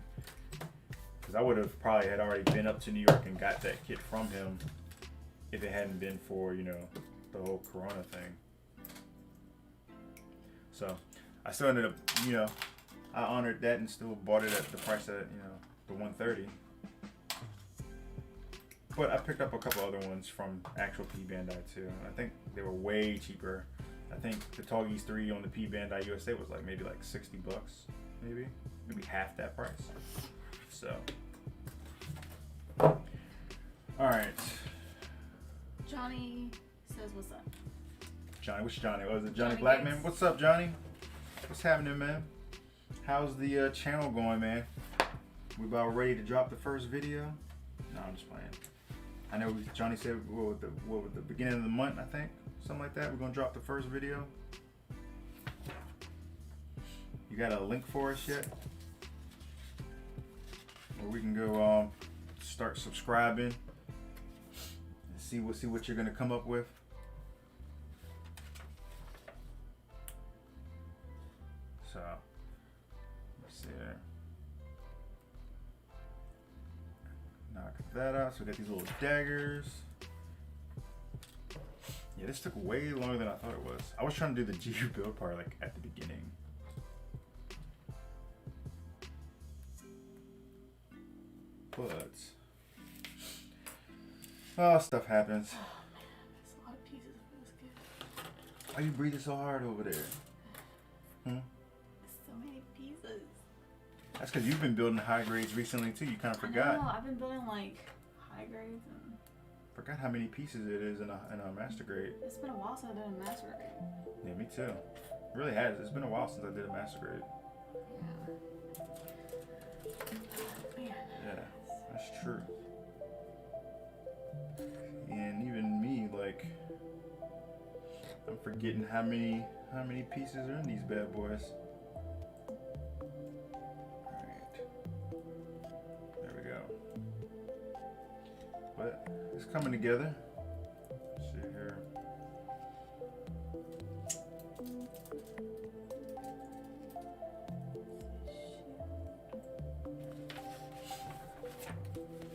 Because I would have probably had already been up to New York and got that kit from him if it hadn't been for, you know, the whole Corona thing. So I still ended up, you know, I honored that and still bought it at the price that, you know, the $130. But I picked up a couple other ones from actual P Bandai too. And I think they were way cheaper. I think the Toggies 3 on the P Bandai USA was like maybe like $60, maybe half that price. So, all right. Johnny says, "What's up?" Johnny, which Johnny? Was it Johnny Johnny Blackman? Gates. What's up, Johnny? What's happening, man? How's the channel going, man? We about ready to drop the first video? No, I'm just playing. I know Johnny said what with the beginning of the month, I think, something like that. We're gonna drop the first video. You got a link for us yet? Or we can go start subscribing and see what you're gonna come up with. So let's see there. Knock that out. So we got these little daggers. Yeah, this took way longer than I thought it was. I was trying to do the GU build part like at the beginning. But stuff happens. Oh man, that's a lot of pieces for this kid. Why are you breathing so hard over there? So many pieces. That's because you've been building high grades recently too. You kind of I forgot. know, I've been building like high grades and Forgot how many pieces it is in a master grade. it's been a while since I did a master grade. Yeah, me too. It really has. It's been a while since I did a master grade. Yeah. Man. Yeah, that's true. And even me, like, I'm forgetting how many pieces are in these bad boys. Alright. There we go. But it's coming together. Let's see here.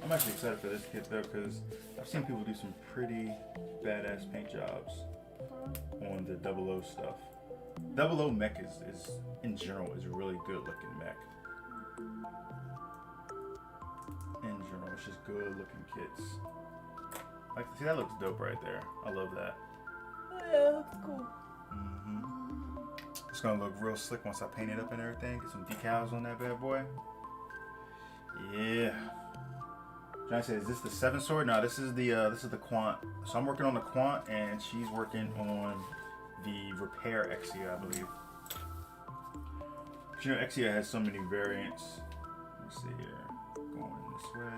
I'm actually excited for this kit though, because I've seen people do some pretty badass paint jobs on the 00 stuff. 00 mech is in general is a really good looking mech. In general, it's just good looking kits. Like, see, that looks dope right there. I love that. Yeah, that's cool. It's gonna look real slick once I paint it up and everything. Get some decals on that bad boy. Yeah. Johnny said, "Is this the 7 sword?" No, this is the Quant. So I'm working on the Quant, and she's working on the Repair Exia, I believe. But you know, Exia has so many variants. Let's see here, going this way.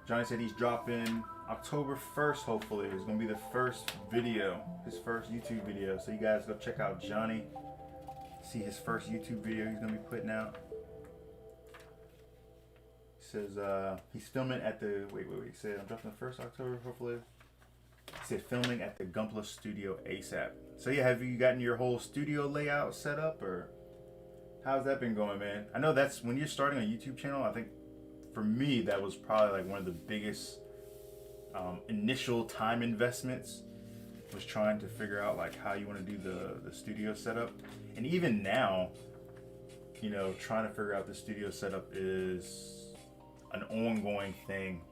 Johnny said he's dropping October 1st. Hopefully, it's gonna be the first video, his first YouTube video. So you guys go check out Johnny. See his first YouTube video he's gonna be putting out. Says he's filming at the wait. He said I'm dropping the 1st October, hopefully. He said filming at the Gumpla Studio ASAP. So yeah, have you gotten your whole studio layout set up, or how's that been going, man? I know that's when you're starting a YouTube channel. I think for me that was probably like one of the biggest initial time investments, was trying to figure out like how you want to do the studio setup. And even now, you know, trying to figure out the studio setup is an ongoing thing.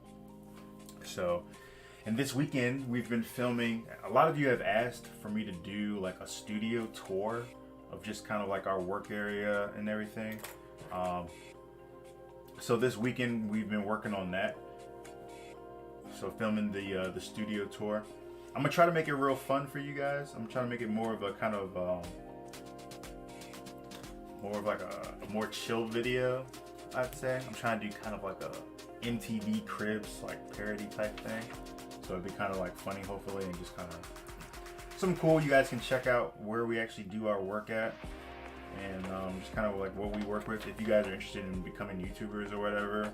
So, and this weekend we've been filming. A lot of you have asked for me to do like a studio tour of just kind of like our work area and everything. So this weekend we've been working on that. So filming the studio tour. I'm gonna try to make it real fun for you guys. I'm trying to make it more of a kind of like a more chill video, I'd say. I'm trying to do kind of like a MTV Cribs like parody type thing. So it'd be kind of like funny, hopefully, and just kind of something cool. You guys can check out where we actually do our work at, and just kind of like what we work with. If you guys are interested in becoming YouTubers or whatever,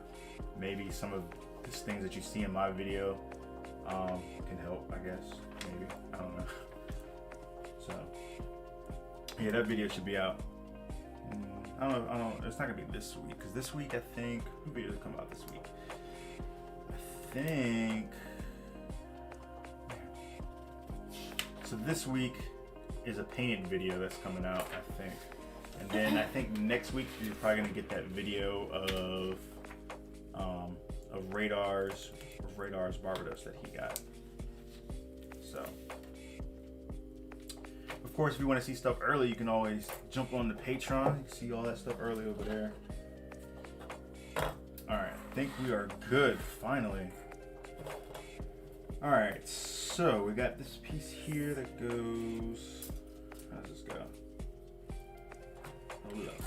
maybe some of the things that you see in my video can help, I guess. Maybe, I don't know. So yeah, that video should be out. I don't know. It's not gonna be this week, because this week I think what videos will come out this week. I think so. This week is a painted video that's coming out, I think. And then I think next week you're probably gonna get that video of Radar's Barbados that he got. So, of course, if you want to see stuff early, you can always jump on the Patreon. You can see all that stuff early over there. All right, I think we are good finally. All right, so we got this piece here that goes. How does this go? Hold up,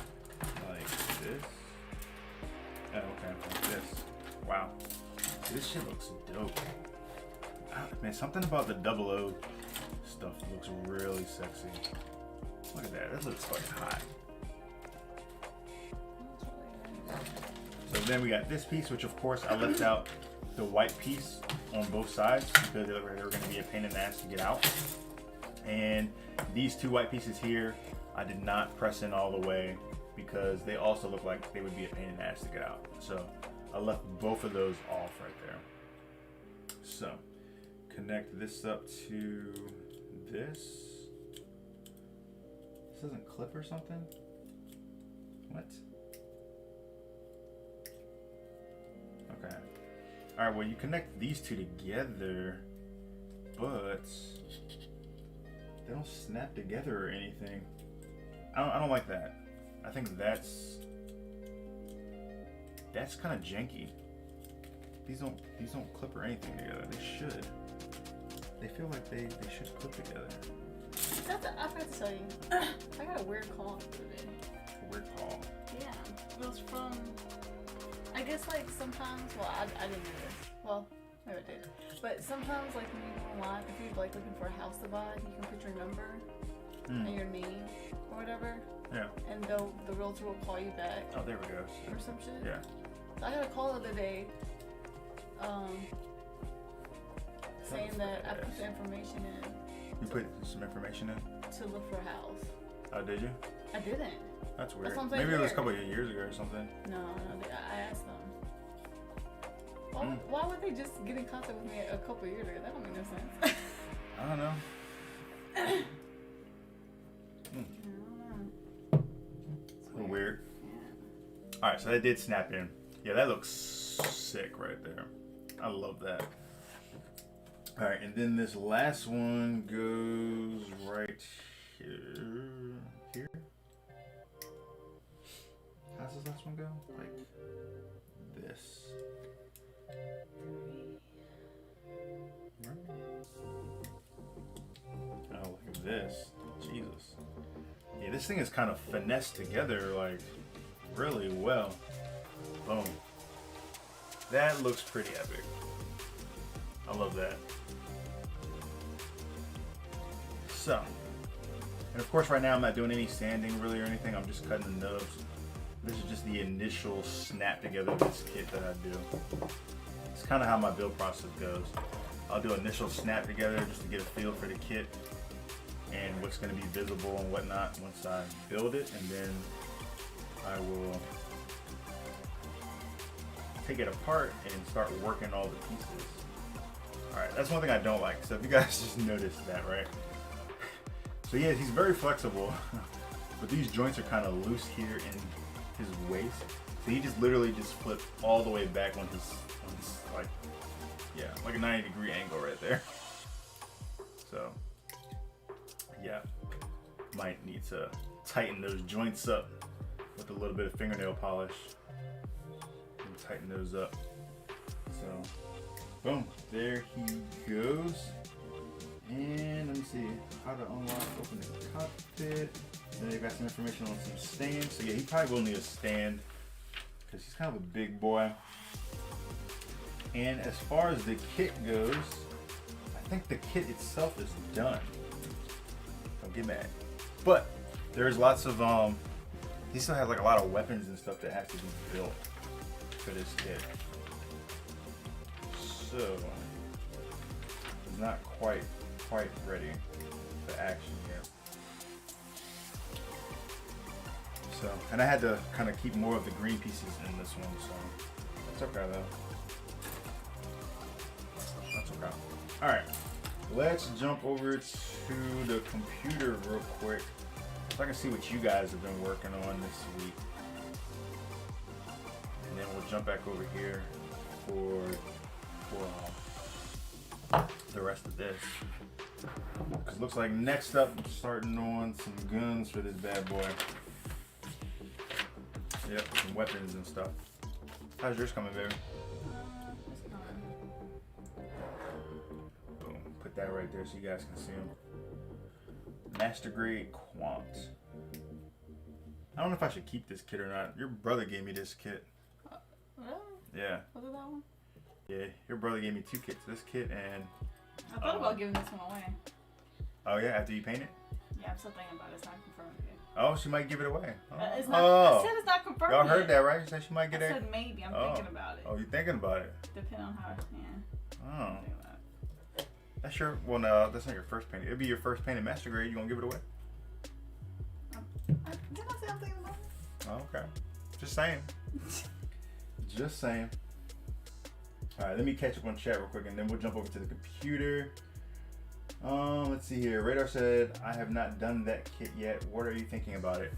like this. Oh, okay, like this. Wow, this shit looks dope. Man, something about the double O stuff looks really sexy. Look at that, that looks like hot. So then we got this piece, which of course I left out the white piece on both sides because they were going to be a pain in the ass to get out. And these two white pieces here, I did not press in all the way because they also look like they would be a pain in the ass to get out. So I left both of those off right there. So connect this up to this. This doesn't clip or something? What? Okay. Alright, well you connect these two together, but they don't snap together or anything. I don't like that. I think that's kind of janky. These don't clip or anything together. They should. They feel like they should clip together. I forgot to tell you. I got a weird call today. A weird call? Yeah. It was from, I guess like sometimes, well I didn't know this. Well, maybe I did. But sometimes like when you go online, if you're like looking for a house to buy, you can put your number and your name or whatever. Yeah. And the realtor will call you back. Oh, there we go. Or some shit. Yeah. So I got a call the other day saying that I put the information in. You put some information in? To look for a house. Oh, did you? I didn't. That's weird. That's what I'm saying. Maybe it was a couple of years ago or something. No, I asked them. Why would they just get in contact with me a couple of years ago? That don't make no sense. I don't know. It's a little weird. Yeah. Alright, so that did snap in. Yeah, that looks sick right there. I love that. Alright, and then this last one goes right here. Here? How's this last one go? Like this. Oh, look at this. Jesus. Yeah, this thing is kind of finessed together, like, really well. Boom. That looks pretty epic. I love that. So, and of course right now I'm not doing any sanding really or anything. I'm just cutting the nubs. This is just the initial snap together of this kit that I do. It's kind of how my build process goes. I'll do initial snap together just to get a feel for the kit and what's going to be visible and whatnot once I build it, and then I will take it apart and start working all the pieces. Alright, that's one thing I don't like, so if you guys just noticed that, right? So yeah, he's very flexible, but these joints are kind of loose here in his waist. So he just literally just flipped all the way back on his like, yeah, like a 90-degree angle right there. So yeah, might need to tighten those joints up with a little bit of fingernail polish and tighten those up. So boom, there he goes. And let me see how to unlock, open the cockpit. Then they got some information on some stands. So yeah, he probably will need a stand because he's kind of a big boy. And as far as the kit goes, I think the kit itself is done. Don't get mad. But there's lots of he still has like a lot of weapons and stuff that has to be built for this kit. So it's not quite ready for action yet. So, and I had to kind of keep more of the green pieces in this one, so that's okay though. That's okay. Alright, let's jump over to the computer real quick. so I can see what you guys have been working on this week. And then we'll jump back over here for the rest of this. Because it looks like next up, I'm starting on some guns for this bad boy. Yep, some weapons and stuff. How's yours coming, baby? It's coming. Boom. Put that right there so you guys can see them. Master grade Quant. I don't know if I should keep this kit or not. Your brother gave me this kit. Really? Yeah. Was it that one? Yeah, your brother gave me 2 kits. This kit and... I thought about giving this one away. Oh yeah, after you paint it? Yeah, I'm still thinking about it. It's not confirmed yet. Oh, she might give it away. Oh. It's not, I said it's not confirmed Y'all heard yet. that, right? You said she might get it? I said maybe. I'm thinking about it. Oh, you thinking about it? Depending on how, yeah. Oh. I'm thinking about it. That's your... Well, no, that's not your first painting. It'll be your first painted master grade. You gonna give it away? Didn't I say I'm thinking about it? Oh, okay. Just saying. Just saying. Alright, let me catch up on chat real quick and then we'll jump over to the computer. Let's see here. Radar said, I have not done that kit yet. What are you thinking about it?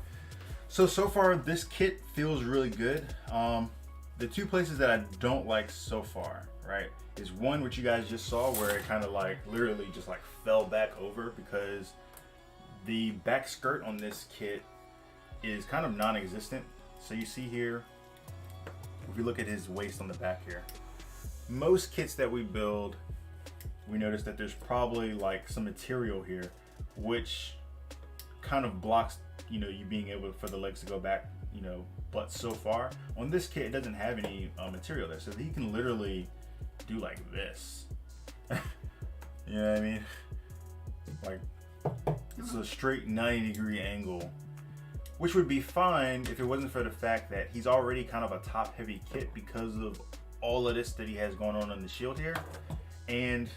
So far this kit feels really good. The 2 places that I don't like so far, right, is one which you guys just saw where it kind of like literally just like fell back over because the back skirt on this kit is kind of non-existent. So you see here, if we look at his waist on the back here, most kits that we build, we notice that there's probably like some material here which kind of blocks, you know, you being able for the legs to go back, you know. But so far on this kit, it doesn't have any material there, so he can literally do like this. You know what I mean? Like it's a straight 90-degree angle, which would be fine if it wasn't for the fact that he's already kind of a top-heavy kit because of all of this that he has going on the shield here, and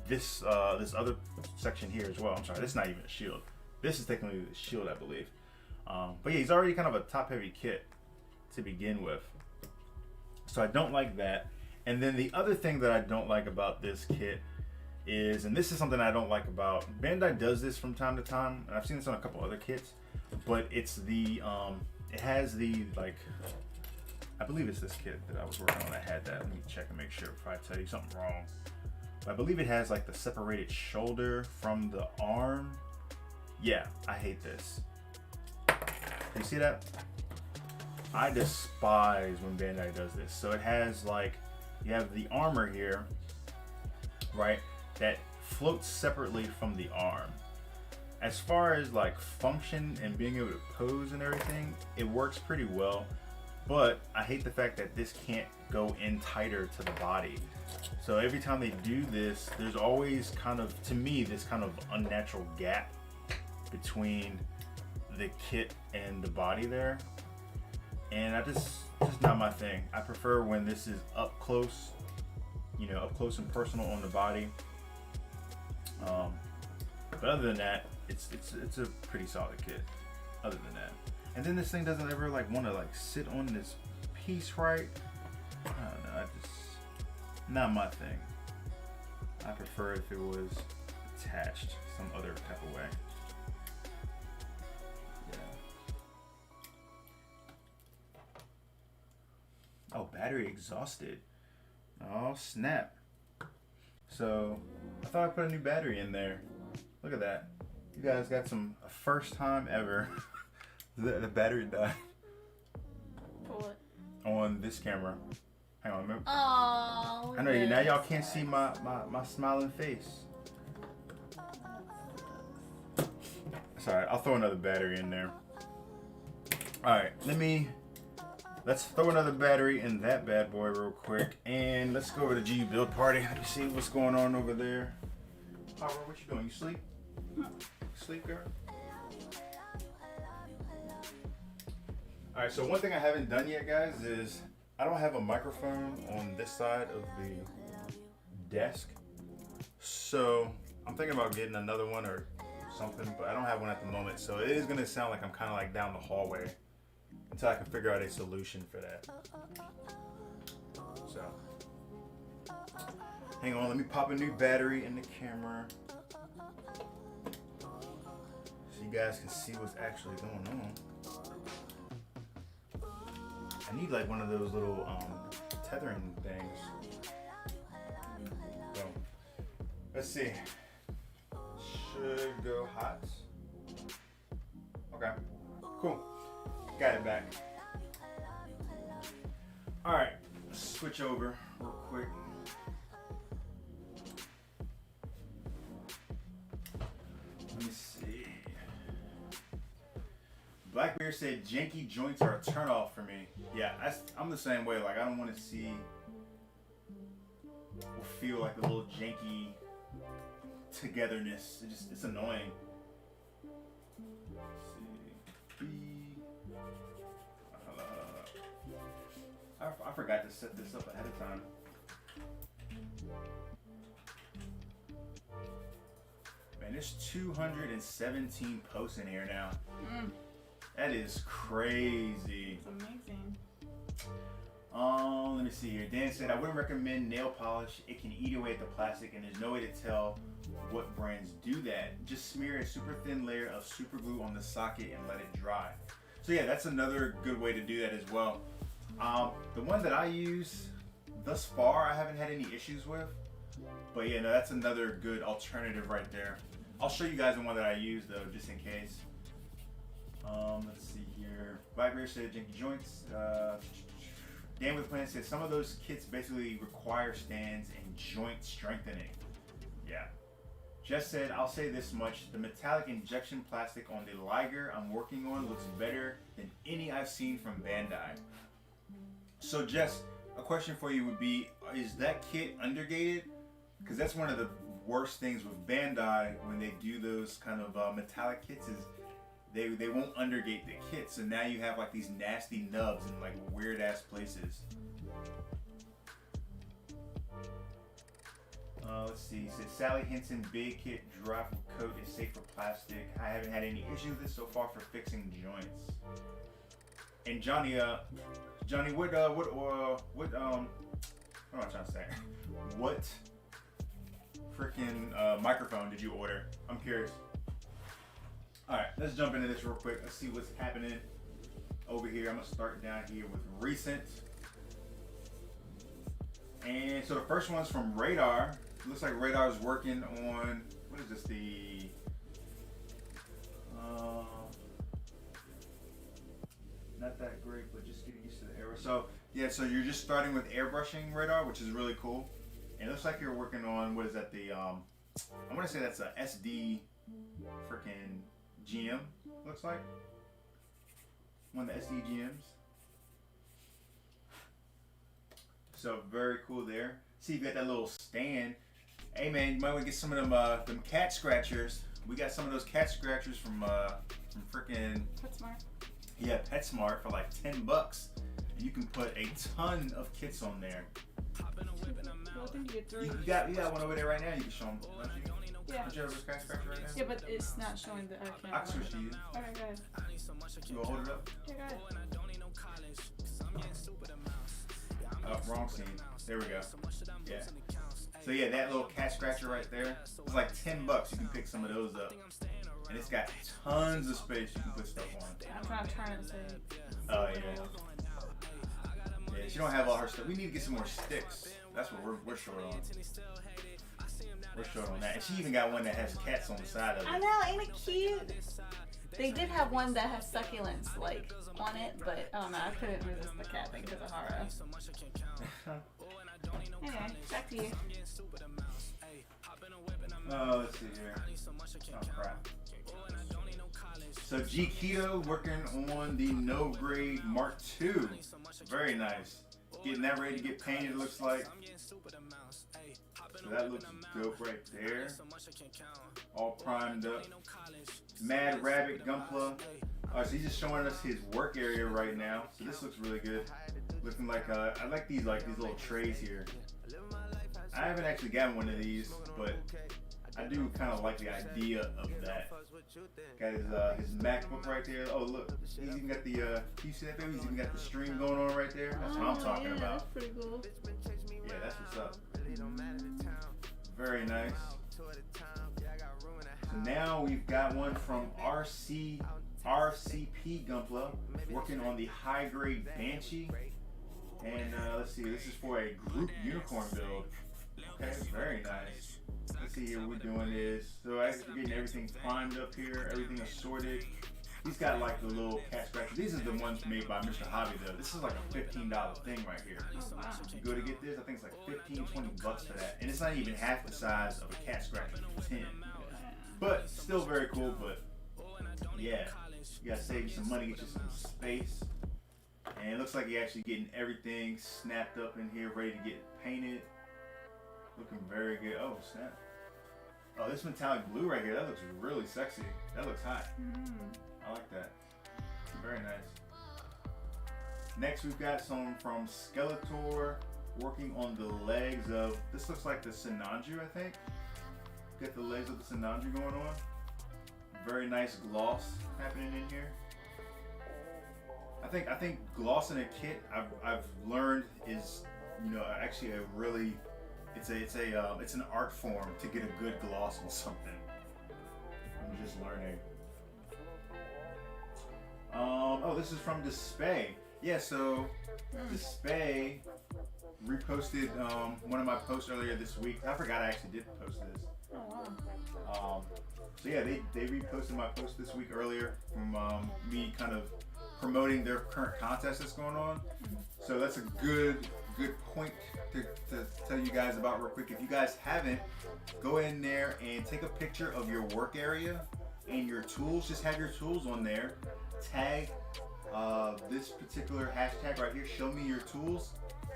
this this other section here as well. I'm sorry, this is not even a shield. This is technically the shield, I believe. But yeah, he's already kind of a top-heavy kit to begin with, so I don't like that. And then the other thing that I don't like about this kit is, and this is something I don't like about Bandai, does this from time to time, and I've seen this on a couple other kits, but it's the it has the, like, I believe it's this kit that I was working on that had that. Let me check and make sure before I tell you something wrong. But I believe it has like the separated shoulder from the arm. Yeah, I hate this. You see that? I despise when Bandai does this. So it has like, you have the armor here, right, that floats separately from the arm. As far as like function and being able to pose and everything, it works pretty well. But I hate the fact that this can't go in tighter to the body. So every time they do this, there's always kind of, to me, this kind of unnatural gap between the kit and the body there. And it's just not my thing. I prefer when this is up close, you know, up close and personal on the body. But other than that, it's a pretty solid kit. Other than that. And then this thing doesn't ever like want to like sit on this piece right. I don't know, not my thing. I prefer if it was attached some other type of way. Yeah. Oh, battery exhausted. Oh snap. So I thought I put a new battery in there. Look at that. You guys got some first time ever. The battery died. For what? On this camera. Hang on, remember? Oh. I know you now y'all can't see my smiling face. Sorry, I'll throw another battery in there. Alright, let's throw another battery in that bad boy real quick, and let's go over to G build party. Let me see what's going on over there. Howard, what you doing? You sleep? Sleep, girl? Alright, so one thing I haven't done yet, guys, is I don't have a microphone on this side of the desk. So I'm thinking about getting another one or something, but I don't have one at the moment. So it is going to sound like I'm kind of like down the hallway until I can figure out a solution for that. So hang on, let me pop a new battery in the camera so you you guys can see what's actually going on. I need like one of those little tethering things. So, let's see. Should go hot. Okay, cool. Got it back. All right, let's switch over real quick. Let me see. Blackbeard said janky joints are a turnoff for me. Yeah, I'm the same way. Like I don't want to see or feel like a little janky togetherness. It's annoying. Let's see. I forgot to set this up ahead of time. Man, there's 217 posts in here now. That is crazy. It's amazing. Let me see here. Dan said, I wouldn't recommend nail polish. It can eat away at the plastic and there's no way to tell what brands do that. Just smear a super thin layer of super glue on the socket and let it dry. So yeah, that's another good way to do that as well. The one that I use thus far, I haven't had any issues with. But yeah, no, that's another good alternative right there. I'll show you guys the one that I use though, just in case. Let's see here. Blackbeard said janky joints. Dan with Plan said some of those kits basically require stands and joint strengthening. Yeah. Jess said, I'll say this much. The metallic injection plastic on the Liger I'm working on looks better than any I've seen from Bandai. So Jess, a question for you would be, is that kit undergated? Because that's one of the worst things with Bandai when they do those kind of metallic kits is they won't undergate the kit. So now you have like these nasty nubs in like weird ass places. Let's see. It says Sally Hinton big kit dry coat is safe for plastic. I haven't had any issues with this so far for fixing joints. And Johnny, what am I trying to say? What freaking microphone did you order? I'm curious. All right, let's jump into this real quick. Let's see what's happening over here. I'm gonna start down here with recent. And so the first one's from Radar. It looks like Radar is working on, what is this, the, not that great, but just getting used to the air. So yeah, so you're just starting with airbrushing Radar, which is really cool. And it looks like you're working on, what is that, the, I want to say that's a SD freaking GM, looks like. One of the SD GMs. So very cool there. See, you got that little stand. Hey man, you might want to get some of them cat scratchers. We got some of those cat scratchers from freaking PetSmart. Yeah, PetSmart for like $10, and you can put a ton of kits on there. Well, I think you get 3. You got one over there right now. You can show them. Don't you? Yeah. Don't you have a cat scratcher right now? Yeah, but it's not showing the camera. I can switch to you. Okay, go ahead. You gonna hold it up? Yeah, go ahead. Oh, wrong scene. There we go. Yeah. So yeah, that little cat scratcher right there, it's like $10. You can pick some of those up. And it's got tons of space you can put stuff on. I'm trying to turn it so. Oh yeah. Yeah, she don't have all her stuff. We need to get some more sticks. That's what we're short on. We're short on that. And she even got one that has cats on the side of it. I know, ain't it cute? They did have one that has succulents like on it, but I don't know, I couldn't resist the cat thing because of horror. Anyway, back to you. Oh, let's see here. Oh crap. So G Keto working on the No Grade Mark II. Very nice. Getting that ready to get painted, it looks like. So that looks dope right there. All primed up. Mad Rabbit Gunpla. So he's just showing us his work area right now. So this looks really good. Looking like I like these little trays here. I haven't actually gotten one of these, but I do kind of like the idea of that. Got his MacBook right there. Oh look, he's even got the you see that baby? He's even got the stream going on right there. That's what I'm talking about. That's pretty cool. Yeah, that's what's up. Very nice. So Now we've got one from RCP Gunpla, working on the high grade Banshee. And let's see, this is for a group unicorn build. Okay, very nice. Let's see here, what we're doing is, so as we're getting everything primed up here, everything assorted. He's got like the little cat scratcher. These are the ones made by Mr. Hobby though. This is like a $15 thing right here. You go to get this, I think it's like 15, 20 bucks for that. And it's not even half the size of a cat scratcher for 10. But still very cool, but yeah. You gotta save you some money, get you some space. And it looks like you're actually getting everything snapped up in here, ready to get painted. Looking very good. Oh, snap. Oh, this metallic blue right here, that looks really sexy. That looks hot. I like that. Very nice. Next, we've got some from Skeletor, working on the legs of, this looks like the Sinanju, I think. Got the legs of the Sinanju going on. Very nice gloss happening in here. I think gloss in a kit, I've learned is, you know, actually a really, it's an art form to get a good gloss on something. I'm just learning. Oh, this is from Display. Yeah, so Display reposted one of my posts earlier this week. I forgot I actually did post this. Oh wow. So yeah, they reposted my post this week earlier from me kind of promoting their current contest that's going on. So that's a good point to tell you guys about real quick. If you guys haven't, go in there and take a picture of your work area and your tools. Just have your tools on there. Tag this particular hashtag right here, show me your tools,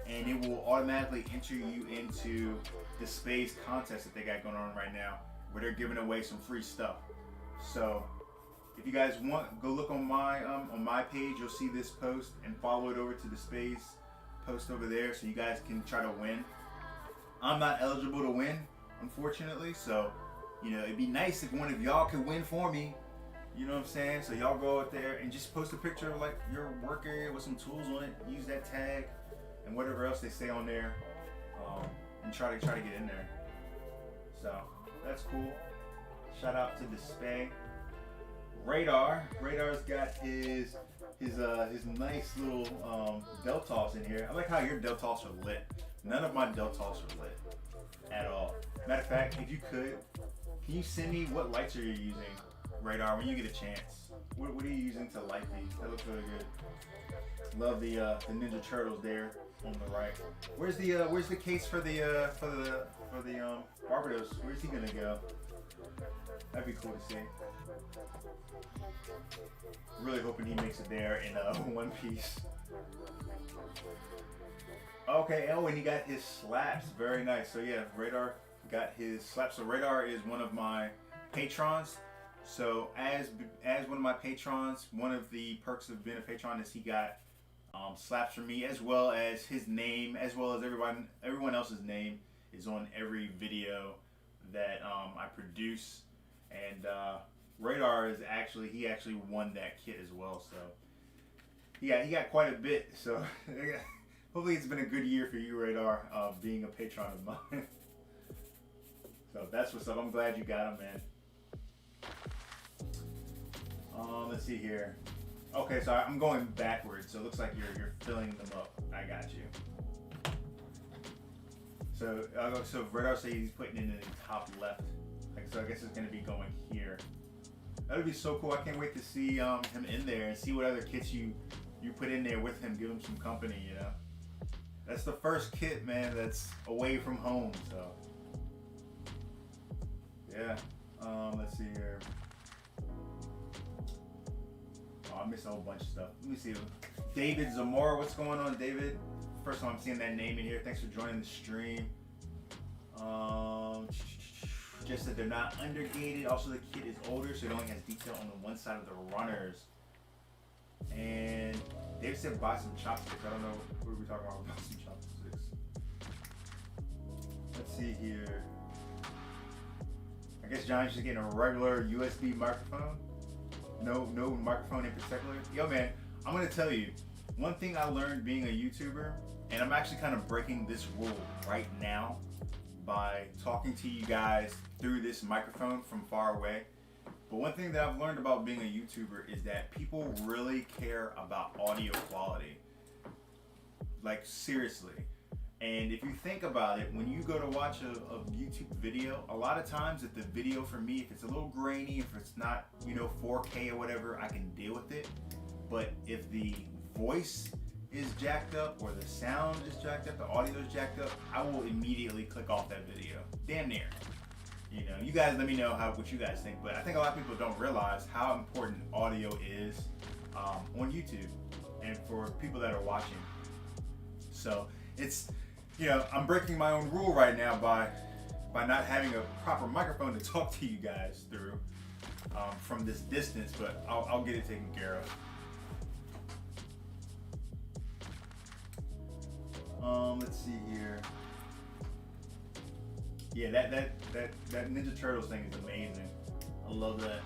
and it will automatically enter you into the space contest that they got going on right now, where they're giving away some free stuff. So if you guys want, go look on my page. You'll see this post and follow it over to the space post over there, so you guys can try to win. I'm not eligible to win, unfortunately, so you know it'd be nice if one of y'all could win for me. You know what I'm saying? So y'all go out there and just post a picture of like your work area with some tools on it. Use that tag and whatever else they say on there, and try to get in there. So that's cool. Shout out to Display. Radar's got his nice little Deltos in here. I like how your Deltos are lit. None of my Deltos are lit at all. Matter of fact, if you could, can you send me what lights are you using, Radar, when you get a chance? What are you using to light these? That looks really good. Love the Ninja Turtles there on the right. Where's the case for the Barbados? Where's he gonna go? That'd be cool to see. Really hoping he makes it there in one piece. Okay, oh, and he got his slaps. Very nice. So yeah, Radar got his slaps. So Radar is one of my patrons. So as one of my patrons, one of the perks of being a patron is he got slaps from me, as well as his name, as well as everyone else's name is on every video that I produce. And Radar is he actually won that kit as well. So yeah, he got quite a bit. So hopefully it's been a good year for you, Radar, being a patron of mine. So that's what's up. I'm glad you got him, man. Let's see here. Okay, so I'm going backwards. So it looks like you're filling them up. I got you. So Radar says he's putting it in the top left. So I guess it's gonna be going here. That would be so cool. I can't wait to see him in there and see what other kits you put in there with him. Give him some company, you know. That's the first kit, man, that's away from home. So yeah. Let's see here. Oh, I missed a whole bunch of stuff. Let me see. David Zamora, what's going on, David? First time I'm seeing that name in here. Thanks for joining the stream. Just that they're not undergated. Also, the kit is older, so it only has detail on the one side of the runners. And Dave said buy some chopsticks. I don't know what we're talking about some chopsticks. Let's see here. I guess John's just getting a regular USB microphone. No microphone in particular. Yo, man, I'm gonna tell you one thing I learned being a YouTuber, and I'm actually kind of breaking this rule right now. by talking to you guys through this microphone from far away. But one thing that I've learned about being a YouTuber is that people really care about audio quality. Like, seriously. And if you think about it, when you go to watch a YouTube video, a lot of times if the video, for me, if it's a little grainy, if it's not, 4K or whatever, I can deal with it. But if the voice is jacked up or the sound is jacked up, the audio is jacked up, I will immediately click off that video. Damn near. You guys let me know what you guys think, but I think a lot of people don't realize how important audio is on YouTube and for people that are watching. So it's, I'm breaking my own rule right now by not having a proper microphone to talk to you guys through from this distance, but I'll get it taken care of. Let's see here. Yeah, that Ninja Turtles thing is amazing. I love that.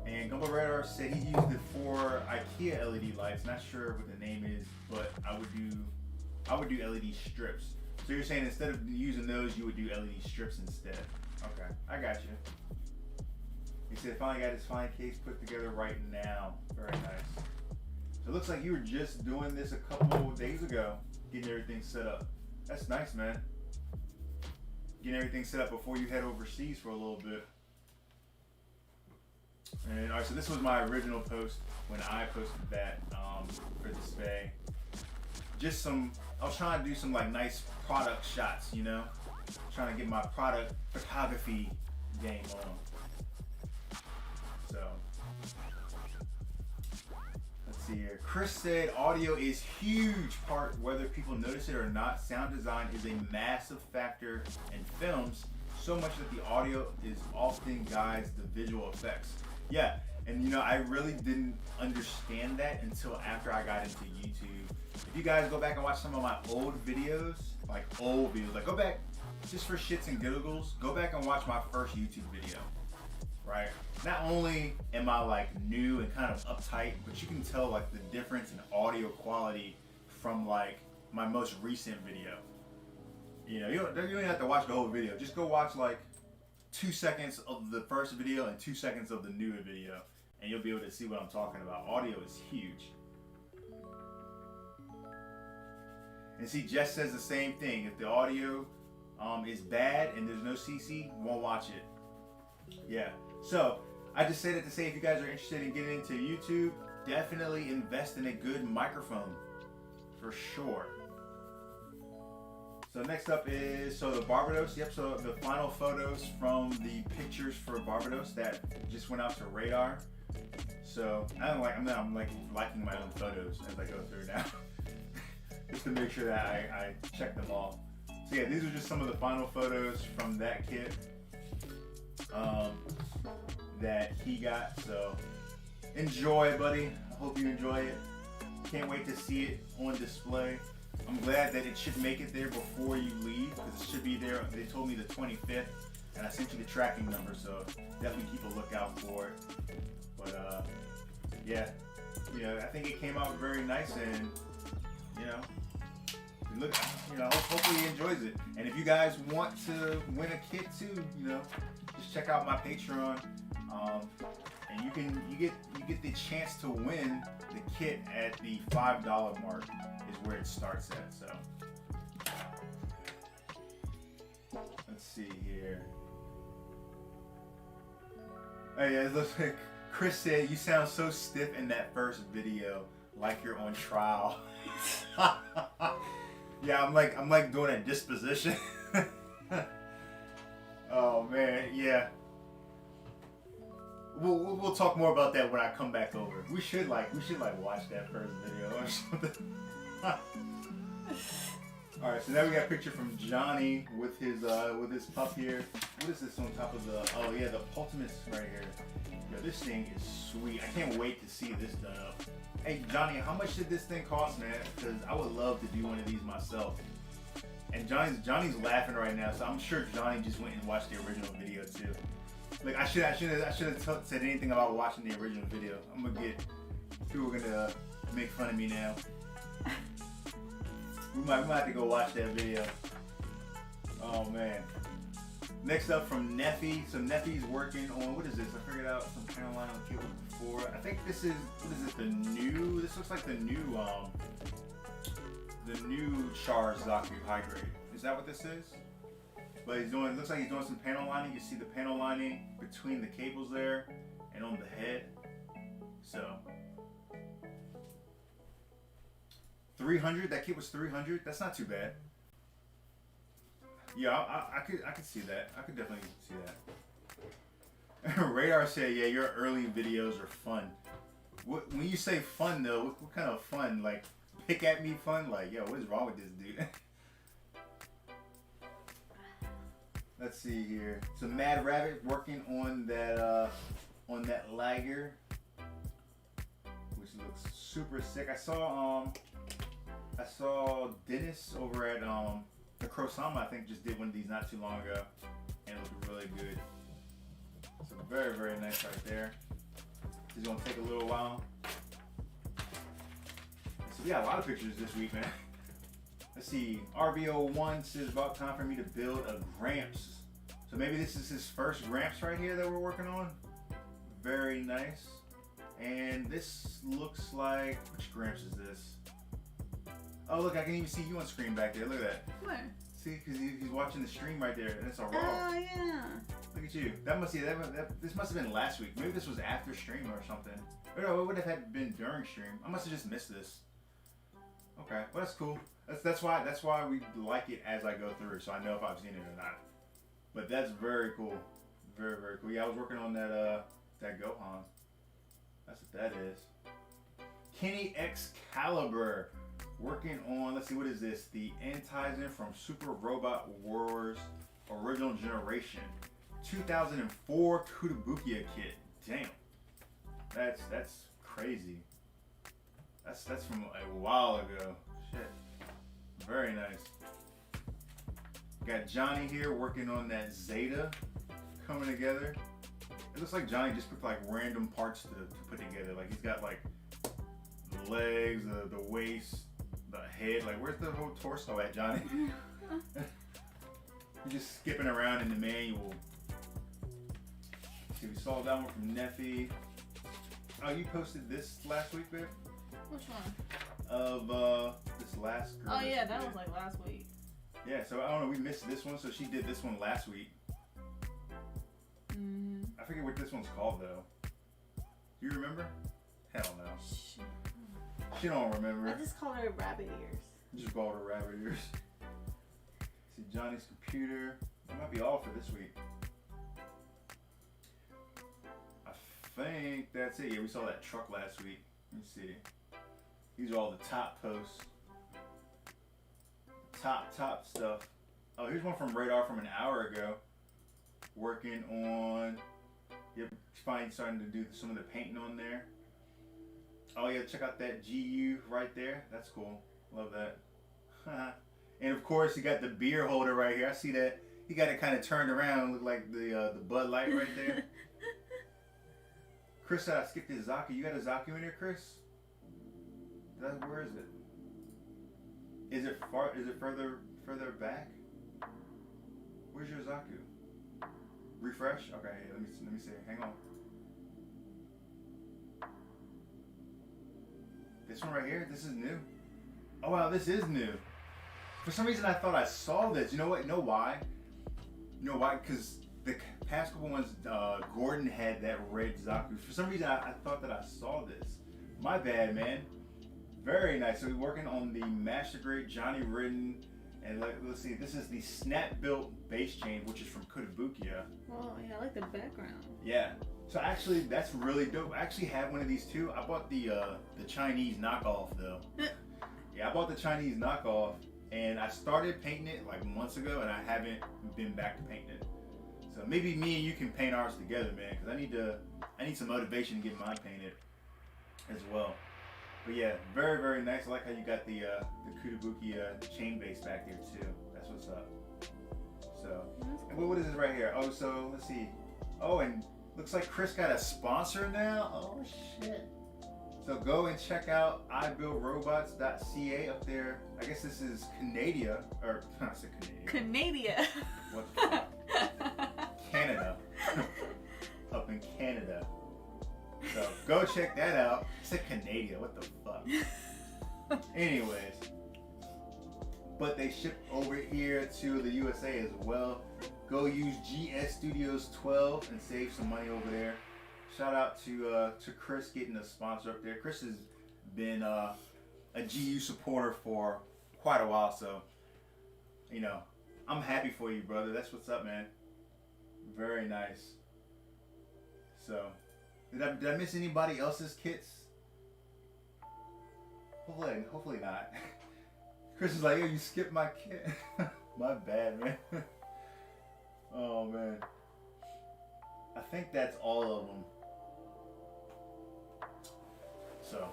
And Gumbo Radar said he used it for IKEA LED lights. Not sure what the name is, but I would do LED strips. So you're saying instead of using those, you would do LED strips instead. Okay, I got you. He said finally got his fine case put together right now. Very nice. So it looks like you were just doing this a couple of days ago, getting everything set up. That's nice, man. Getting everything set up before you head overseas for a little bit. And all right, so this was my original post when I posted that for this VA. I was trying to do some nice product shots, trying to get my product photography game on. So let's see here. Chris said audio is huge part, whether people notice it or not. Sound design is a massive factor in films, so much that the audio is often guides the visual effects. Yeah, and I really didn't understand that until after I got into YouTube. If you guys go back and watch some of my old videos, go back just for shits and giggles, go back and watch my first YouTube video, right? Not only am I new and kind of uptight, but you can tell the difference in audio quality from my most recent video. You don't have to watch the whole video. Just go watch 2 seconds of the first video and 2 seconds of the newer video, and you'll be able to see what I'm talking about. Audio is huge. And see, Jess says the same thing. If the audio is bad and there's no CC, won't watch it. Yeah. So I just say that to say, if you guys are interested in getting into YouTube, definitely invest in a good microphone, for sure. So next up is the Barbados. Yep. So the final photos from the pictures for Barbados that just went out to Radar. So I'm liking my own photos as I go through now, just to make sure that I check them all. So yeah, these are just some of the final photos from that kit that he got. So enjoy, buddy. I hope you enjoy it. Can't wait to see it on display. I'm glad that it should make it there before you leave, because it should be there. They told me the 25th, and I sent you the tracking number, so definitely keep a lookout for it. But yeah, I think it came out very nice, and hopefully he enjoys it. And if you guys want to win a kit too, just check out my Patreon, and you get the chance to win the kit at the $5 mark. Is where it starts at. So let's see here. Oh yeah, it looks like Chris said you sound so stiff in that first video, like you're on trial. Yeah, I'm like doing a disposition. Oh man, yeah. We'll talk more about that when I come back over. We should watch that first video or something. All right, so now we got a picture from Johnny with his pup here. What is this on top of the? Oh yeah, the Ultimates right here. Yo, this thing is sweet. I can't wait to see this done up. Hey Johnny, how much did this thing cost, man? Because I would love to do one of these myself. And Johnny's laughing right now, so I'm sure Johnny just went and watched the original video too. Like I should have said anything about watching the original video. People are gonna make fun of me now. We might have to go watch that video. Oh man. Next up from Neffy. So Neffy's working on, what is this? I figured out some Carolina kit before. I think this is, what is this, the new, this looks like the new Char Zaku high grade. Is that what this is? But he's doing, looks like he's doing some panel lining. You see the panel lining between the cables there and on the head. So 300, that kit was 300. That's not too bad. Yeah, I could see that. I could definitely see that. Radar said, yeah, your early videos are fun. When you say fun though, what kind of fun? Like pick at me fun? Like, yo, what is wrong with this dude? Let's see here. So Mad Rabbit working on that lagger, which looks super sick. I saw Dennis over at the Krosama, I think, just did one of these not too long ago, and it looked really good. So very, very nice right there. This is gonna take a little while. So we got a lot of pictures this week, man. Let's see. RBO1 says about time for me to build a Gramps. So maybe this is his first Gramps right here that we're working on. Very nice. And this looks like, which Gramps is this? Oh look, I can even see you on screen back there. Look at that. Where? See, because he's watching the stream right there, and it's a raw. Oh yeah. Look at you. That must this must have been last week. Maybe this was after stream or something. Or no, it would have had been during stream. I must have just missed this. Okay, well that's cool. That's why we like it as I go through, so I know if I've seen it or not. But that's very cool. Very, very cool. Yeah, I was working on that Gohan. That's what that is. Kenny Excalibur. Working on, let's see, what is this? The Antizen from Super Robot Wars Original Generation. 2004 Kutabukiya kit. Damn. That's crazy. That's from a while ago. Shit. Very nice. Got Johnny here working on that Zeta coming together. It looks like Johnny just picked like random parts to put together. Like he's got like the legs, the waist, the head. Like where's the whole torso at, Johnny? You're just skipping around in the manual. See, we saw that one from Neffy. Oh, you posted this last week, babe? Which one? Of this last girl. Oh yeah, that was like last week. Yeah, so I don't know, we missed this one, so she did this one last week. Mm-hmm. I forget what this one's called though. Do you remember? Hell no. Shit. She don't remember. I just called her rabbit ears. Just called her rabbit ears. See Johnny's computer. That might be all for this week. I think that's it. Yeah, we saw that truck last week. Let me see. These are all the top posts. Top stuff. Oh, here's one from Radar from an hour ago. Working on, yep, finally starting to do some of the painting on there. Oh yeah, check out that GU right there. That's cool. Love that. And of course, you got the beer holder right here. I see that. You got it kind of turned around, look like the Bud Light right there. Chris said I skipped his Zaku. You got a Zaku in there, Chris? Where is it? Is it far? Is it further back? Where's your Zaku? Refresh. Okay, let me see. Hang on. This one right here. This is new. Oh wow, this is new. For some reason, I thought I saw this. You know what? You know why? You know why? Because the past couple ones, Gordon had that red Zaku. For some reason, I thought that I saw this. My bad, man. Very nice. So we're working on the Master Grade Johnny Ridden, and let's see. This is the Snap Built Base Chain, which is from Kutabukiya. Oh yeah, I like the background. Yeah. So actually, that's really dope. I actually have one of these too. I bought the Chinese knockoff though. Yeah, I bought the Chinese knockoff, and I started painting it like months ago, and I haven't been back to painting it. So maybe me and you can paint ours together, man, because I need some motivation to get mine painted as well. But yeah, very, very nice. I like how you got the Kutabukiya chain base back there too. That's what's up. So, and what is this right here? Oh, so let's see. Oh, and looks like Chris got a sponsor now. Oh shit. So go and check out ibuildrobots.ca up there. I guess this is Canada, or I said Canadian. Canada. What the fuck? Canada. Up in Canada. So go check that out. I said Canada. What the fuck? Anyways. But they ship over here to the USA as well. Go use GS Studios 12 and save some money over there. Shout out to Chris getting a sponsor up there. Chris has been a GU supporter for quite a while, so you know, I'm happy for you, brother. That's what's up, man. Very nice. So, did I miss anybody else's kits? Hopefully not. Chris is like, yo, you skipped my kit. My bad, man. Oh man. I think that's all of them. So,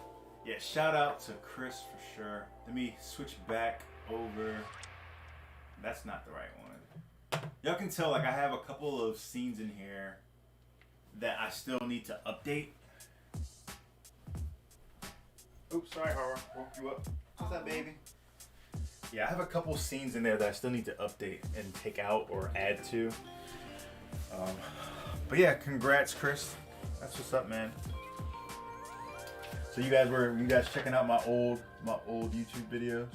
yeah, shout out to Chris for sure. Let me switch back over. That's not the right one. Y'all can tell, like, I have a couple of scenes in here that I still need to update. Oops, sorry, Hara. Woke you up. What's up, baby? Yeah, I have a couple scenes in there that I still need to update and take out or add to. But yeah, congrats, Chris. That's what's up, man. So you guys checking out my old YouTube videos?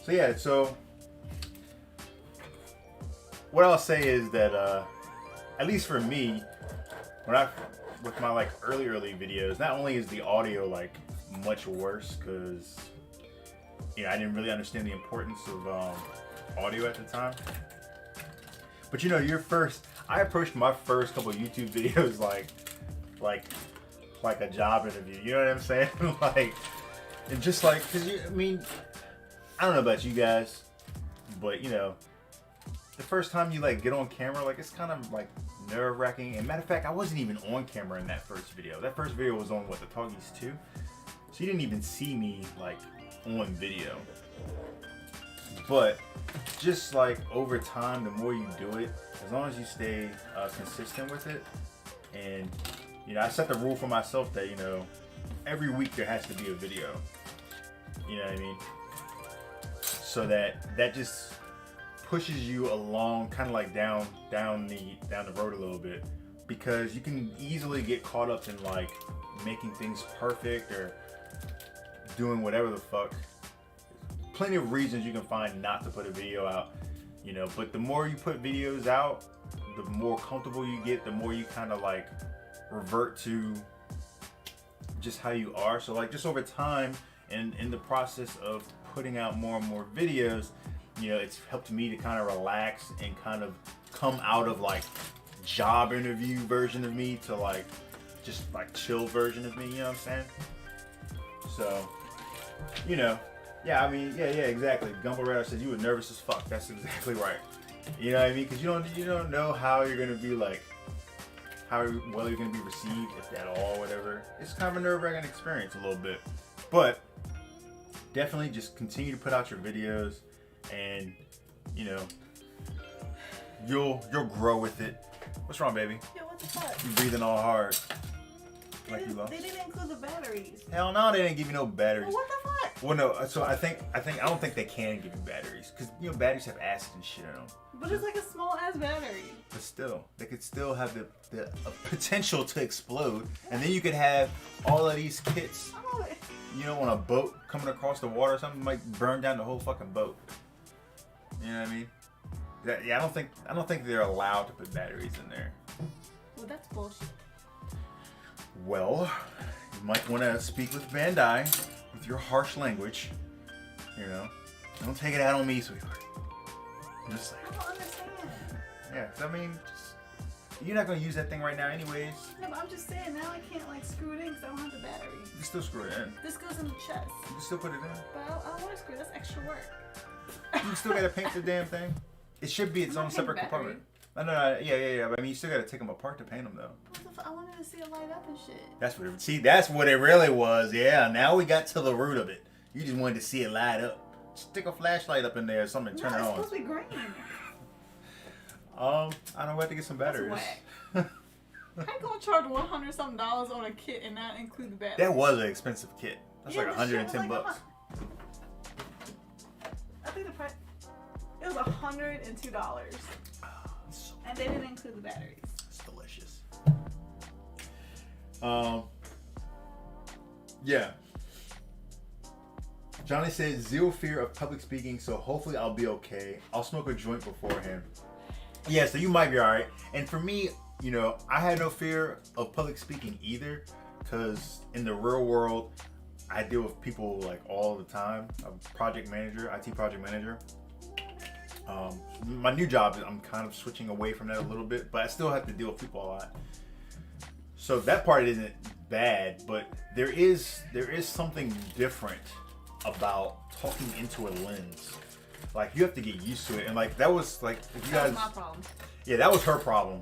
So yeah, so what I'll say is that at least for me, with my like early videos, not only is the audio like much worse because you know I didn't really understand the importance of audio at the time, but you know I approached my first couple YouTube videos like a job interview, you know what I'm saying? Like, and just like, cause I mean, I don't know about you guys, but you know, the first time you like get on camera, like it's kind of like nerve-wracking. And matter of fact, I wasn't even on camera in that first video. That first video was on what, the Talkies 2? So you didn't even see me like on video. But just like over time, the more you do it, as long as you stay consistent with it, and you know, I set the rule for myself that, you know, every week there has to be a video. You know what I mean? So that just pushes you along, kind of like down the road a little bit, because you can easily get caught up in like making things perfect or doing whatever the fuck. Plenty of reasons you can find not to put a video out, you know. But the more you put videos out, the more comfortable you get, the more you kind of like revert to just how you are. So like just over time and in the process of putting out more and more videos, you know, it's helped me to kind of relax and kind of come out of like job interview version of me to like just like chill version of me, you know what I'm saying? So, you know, yeah, I mean, yeah, exactly. Gumbo Radar said you were nervous as fuck. That's exactly right. You know what I mean? Because you don't know how you're gonna be like, how well you're gonna be received, if at all, whatever. It's kind of a nerve-wracking experience a little bit, but definitely just continue to put out your videos, and you know, you'll grow with it. What's wrong, baby? Yo, what the fuck? You breathing all hard. Like you lost. They didn't include the batteries. Hell no, they didn't give you no batteries. Well, what the fuck? Well, no. So I don't think they can give you batteries, because you know batteries have acid and shit in them. But it's like a small ass battery. But still, they could still have the potential to explode, and then you could have all of these kits. You know, on a boat coming across the water or something, might burn down the whole fucking boat. You know what I mean? Yeah, I don't think they're allowed to put batteries in there. Well, that's bullshit. Well, you might want to speak with Bandai with your harsh language. You know, don't take it out on me, sweetheart. I'm just saying. I don't understand. Yeah, so I mean, you're not gonna use that thing right now, anyways. No, but I'm just saying now I can't like screw it in because I don't have the battery. You can still screw it in. This goes in the chest. You can still put it in. But I don't want to screw. That's extra work. You still gotta paint the damn thing. It should be its own separate compartment. No, yeah. But I mean, you still gotta take them apart to paint them, though. What the fuck? I wanted to see it light up and shit. That's what it really was. Yeah, now we got to the root of it. You just wanted to see it light up. Stick a flashlight up in there or something, turn it on. It's supposed to be green. I don't know, we have to get some batteries. That's How you gonna charge $100 something on a kit and not include the batteries? That was an expensive kit. That's like the shit was $110 bucks. I think the price, it was $102. And they didn't include the batteries. It's delicious. Yeah. Johnny said, zero fear of public speaking, so hopefully I'll be okay. I'll smoke a joint beforehand. Yeah, so you might be alright. And for me, you know, I had no fear of public speaking either, because in the real world, I deal with people like all the time. I'm a project manager, IT project manager. My new job, I'm kind of switching away from that a little bit, but I still have to deal with people a lot. So that part isn't bad, but there is something different about talking into a lens. Like, you have to get used to it, and like that was like, if you guys, that was my problem. Yeah, that was her problem.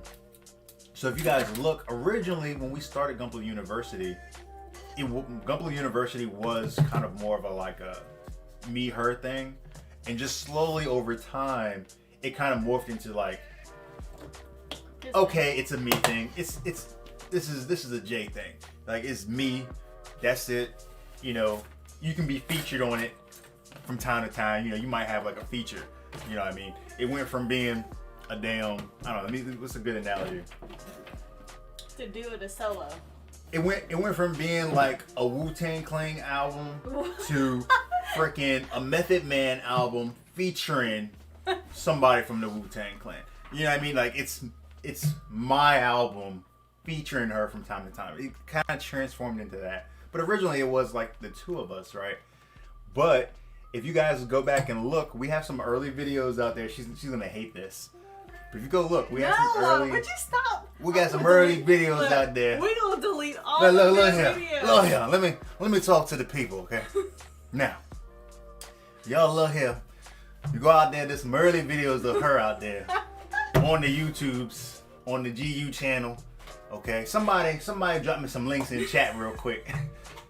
So if you guys look, originally when we started Gumpel University, Gumpel University was kind of more of a like a me-her thing, and just slowly over time, it kind of morphed into like, okay, it's a me thing. This is a J thing. Like, it's me. That's it. You know, you can be featured on it from time to time. You know, you might have like a feature. You know what I mean? It went from being a damn, I don't know, what's a good analogy? To do it a solo. It went from being like a Wu-Tang Clan album to freaking a Method Man album featuring somebody from the Wu-Tang Clan. You know what I mean? Like, it's my album featuring her from time to time. It kind of transformed into that. But originally it was like the two of us, right? But if you guys go back and look, we have some early videos out there. She's gonna hate this. But if you go look, we have some early. Would you stop? We got some early videos out there. We gonna delete all the videos. Look here. Let me talk to the people, okay? Now, y'all look here. You go out there. There's some early videos of her out there on the YouTubes, on the GU channel. Okay, somebody drop me some links in the chat real quick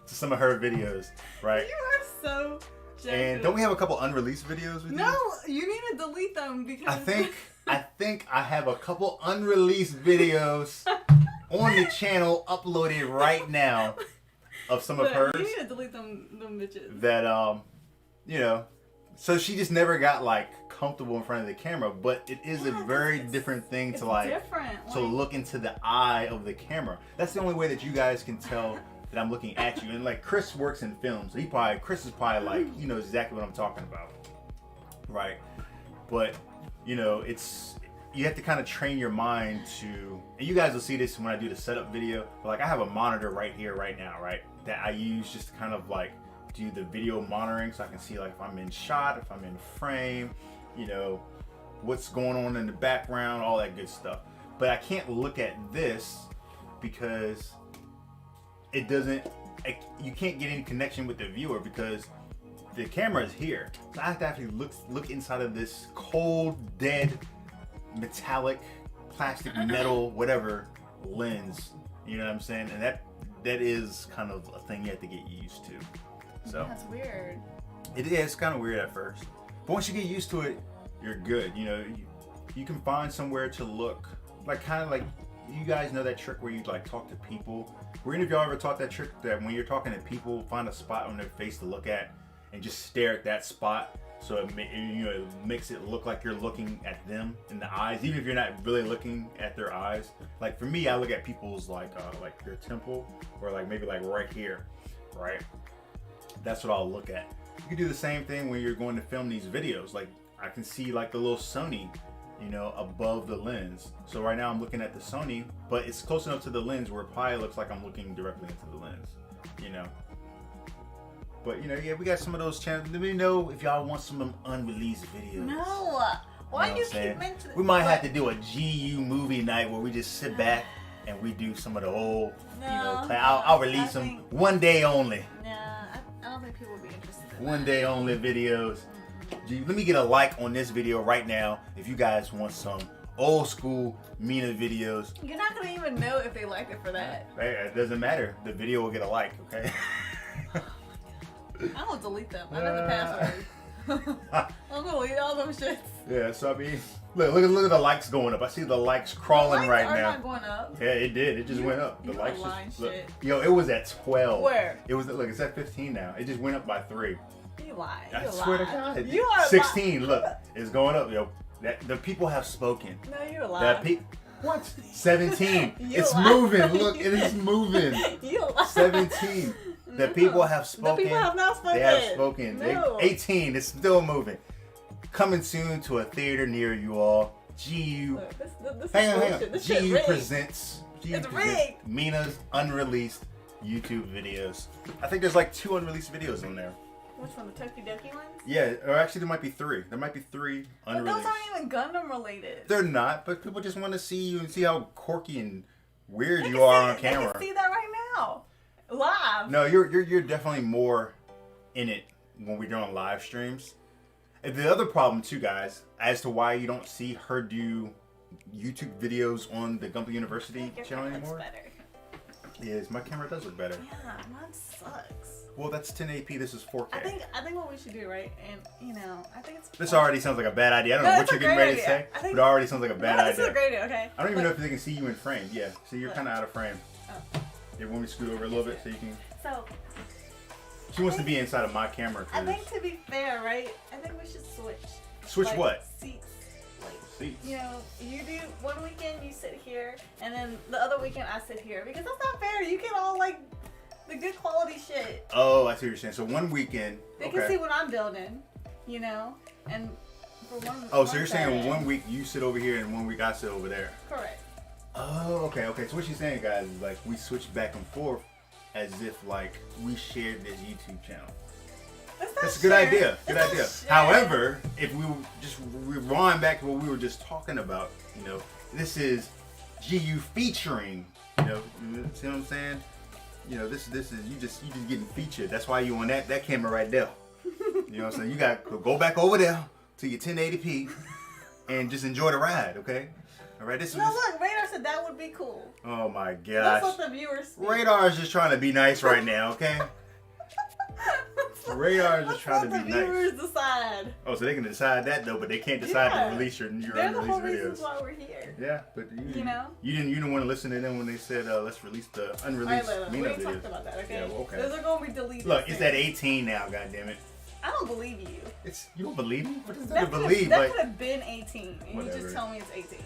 to some of her videos, right? You are so jealous. And don't we have a couple unreleased videos with you? No, you need to delete them because I think I have a couple unreleased videos on the channel uploaded right now of some of hers. You need to delete them bitches. That you know, so she just never got like comfortable in front of the camera, but it is a very different thing to like to look into the eye of the camera. That's the only way that you guys can tell that I'm looking at you. And like, Chris works in film, so Chris is probably like, he knows exactly what I'm talking about, right? But you know, you have to kind of train your mind to, and you guys will see this when I do the setup video, but like I have a monitor right here right now, right, that I use just to kind of like do the video monitoring, so I can see like if I'm in shot, if I'm in frame, you know, what's going on in the background, all that good stuff. But I can't look at this because it doesn't, you can't get any connection with the viewer because the camera is here. So I have to actually look inside of this cold, dead, metallic, plastic, metal, whatever lens. You know what I'm saying? And that is kind of a thing you have to get used to. So that's weird. It is kind of weird at first, but once you get used to it, you're good. You know, you can find somewhere to look, like kind of like, you guys know that trick where you like talk to people. Were any of y'all ever taught that trick that when you're talking to people, find a spot on their face to look at and just stare at that spot, so it makes it look like you're looking at them in the eyes, even if you're not really looking at their eyes. Like for me, I look at people's like their temple, or like maybe like right here, right? That's what I'll look at. You can do the same thing when you're going to film these videos. Like I can see like the little Sony, you know, above the lens. So right now I'm looking at the Sony, but it's close enough to the lens where it probably looks like I'm looking directly into the lens, you know. But you know, yeah, we got some of those channels. Let me know if y'all want some of them unreleased videos. No, why you keep mentioning? We might have to do a GU movie night where we just sit back and we do some of the old, I'll release them one day only. I don't think people will be interested in one day only videos. Let me get a like on this video right now if you guys want some old school Mina videos. You're not gonna even know if they like it for that. Hey, it doesn't matter. The video will get a like, okay? I'm gonna delete them. I know the password. I'm gonna delete all them shits. Yeah, so I mean, look at the likes going up. I see the likes crawling the likes right are now. Not going up. Yeah, it did. It just went up. The you likes lying just look. shit. Yo, it was at 12. Where? It was look. It's at 15 now. It just went up by 3. You lie. I swear to God. You are 16. Look, it's going up. Yo, the people have spoken. No, you're lying. What? 17. It's lie. moving. Look, it is moving. You lie. 17. The people have spoken. The people have not spoken. They have spoken. No. 18. It's still moving. Coming soon to a theater near you all. GU. Look, this Hang on. This shit GU rigged. presents. It's rigged. Mina's unreleased YouTube videos. I think there's like 2 unreleased videos on there. Which one? The Toki Doki ones? Yeah, or actually there might be 3. There might be 3 But unreleased. those aren't even Gundam related. They're not, but people just want to see you and see how quirky and weird you are on camera. They can see that right now. Live. No, you're definitely more in it when we're doing live streams. And the other problem too, guys, as to why you don't see her do YouTube videos on the Gumball University channel anymore, is my camera does look better. Yeah, mine sucks. Well, that's 1080p. This is 4K. I think what we should do, right? And I think it's. This already sounds like a bad idea. I don't know what you're getting ready to say, but it already sounds like a bad idea. This is a great idea. Okay. I don't even know if they can see you in frame. Yeah, see, you're kind of out of frame. Oh. Yeah, want me to scoot over a little bit so you can. So. She wants to be inside of my camera. I think to be fair, right? I think we should switch. Switch what? Seats. Seats. You know, you do one weekend, you sit here, and then the other weekend I sit here because that's not fair. You get all like the good quality shit. Oh, I see what you're saying. So one weekend. They can see what I'm building, you know, and for one. Oh, so you're saying 1 week you sit over here and 1 week I sit over there. Correct. Oh, okay. So what she's saying, guys, is like we switch back and forth as if like we shared this YouTube channel. That's a good idea. Good idea. However, if we just rewind back to what we were just talking about, you know, this is GU featuring, you see what I'm saying? You know, this is you just getting featured. That's why you on that camera right there. You know what I'm saying? You got to go back over there to your 1080p and just enjoy the ride, okay? All right, look, Radar said that would be cool. Oh my gosh. That's what the viewers speak. Radar is just trying to be nice right now, okay? Radar is just trying to be nice. The viewers decide. Oh, so they can decide that though, but they can't decide to release your They're unreleased the whole videos. reasons why we're here. Yeah, but you know, you didn't want to listen to them when they said let's release the unreleased Mina we videos. talked about that, okay? Yeah, well, okay. Those are going to be deleted. Look, it's at 18 now. goddammit. I don't believe you. You don't believe me? What is there That to believe? That could have been 18, and whatever. you just tell me it's 18.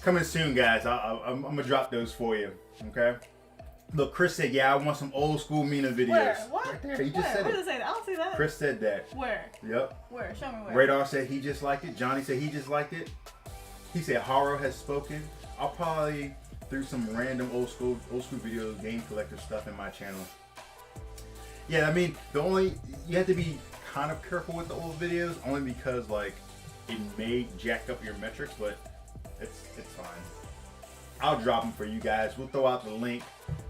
Coming soon, guys. I'm gonna drop those for you. Okay. Look, Chris said, "Yeah, I want some old school Mina videos." Where? What? Right there. He just said Where it. does it say that? I don't see that. Chris said that. Where? Yep. Where? Show me where. Radar said he just liked it. Johnny said he just liked it. He said Haro has spoken. I'll probably do some random old school videos, game collector stuff in my channel. Yeah, I mean, you have to be kind of careful with the old videos, only because like it may jack up your metrics, but it's fine. I'll drop them for you guys. We'll throw out the link.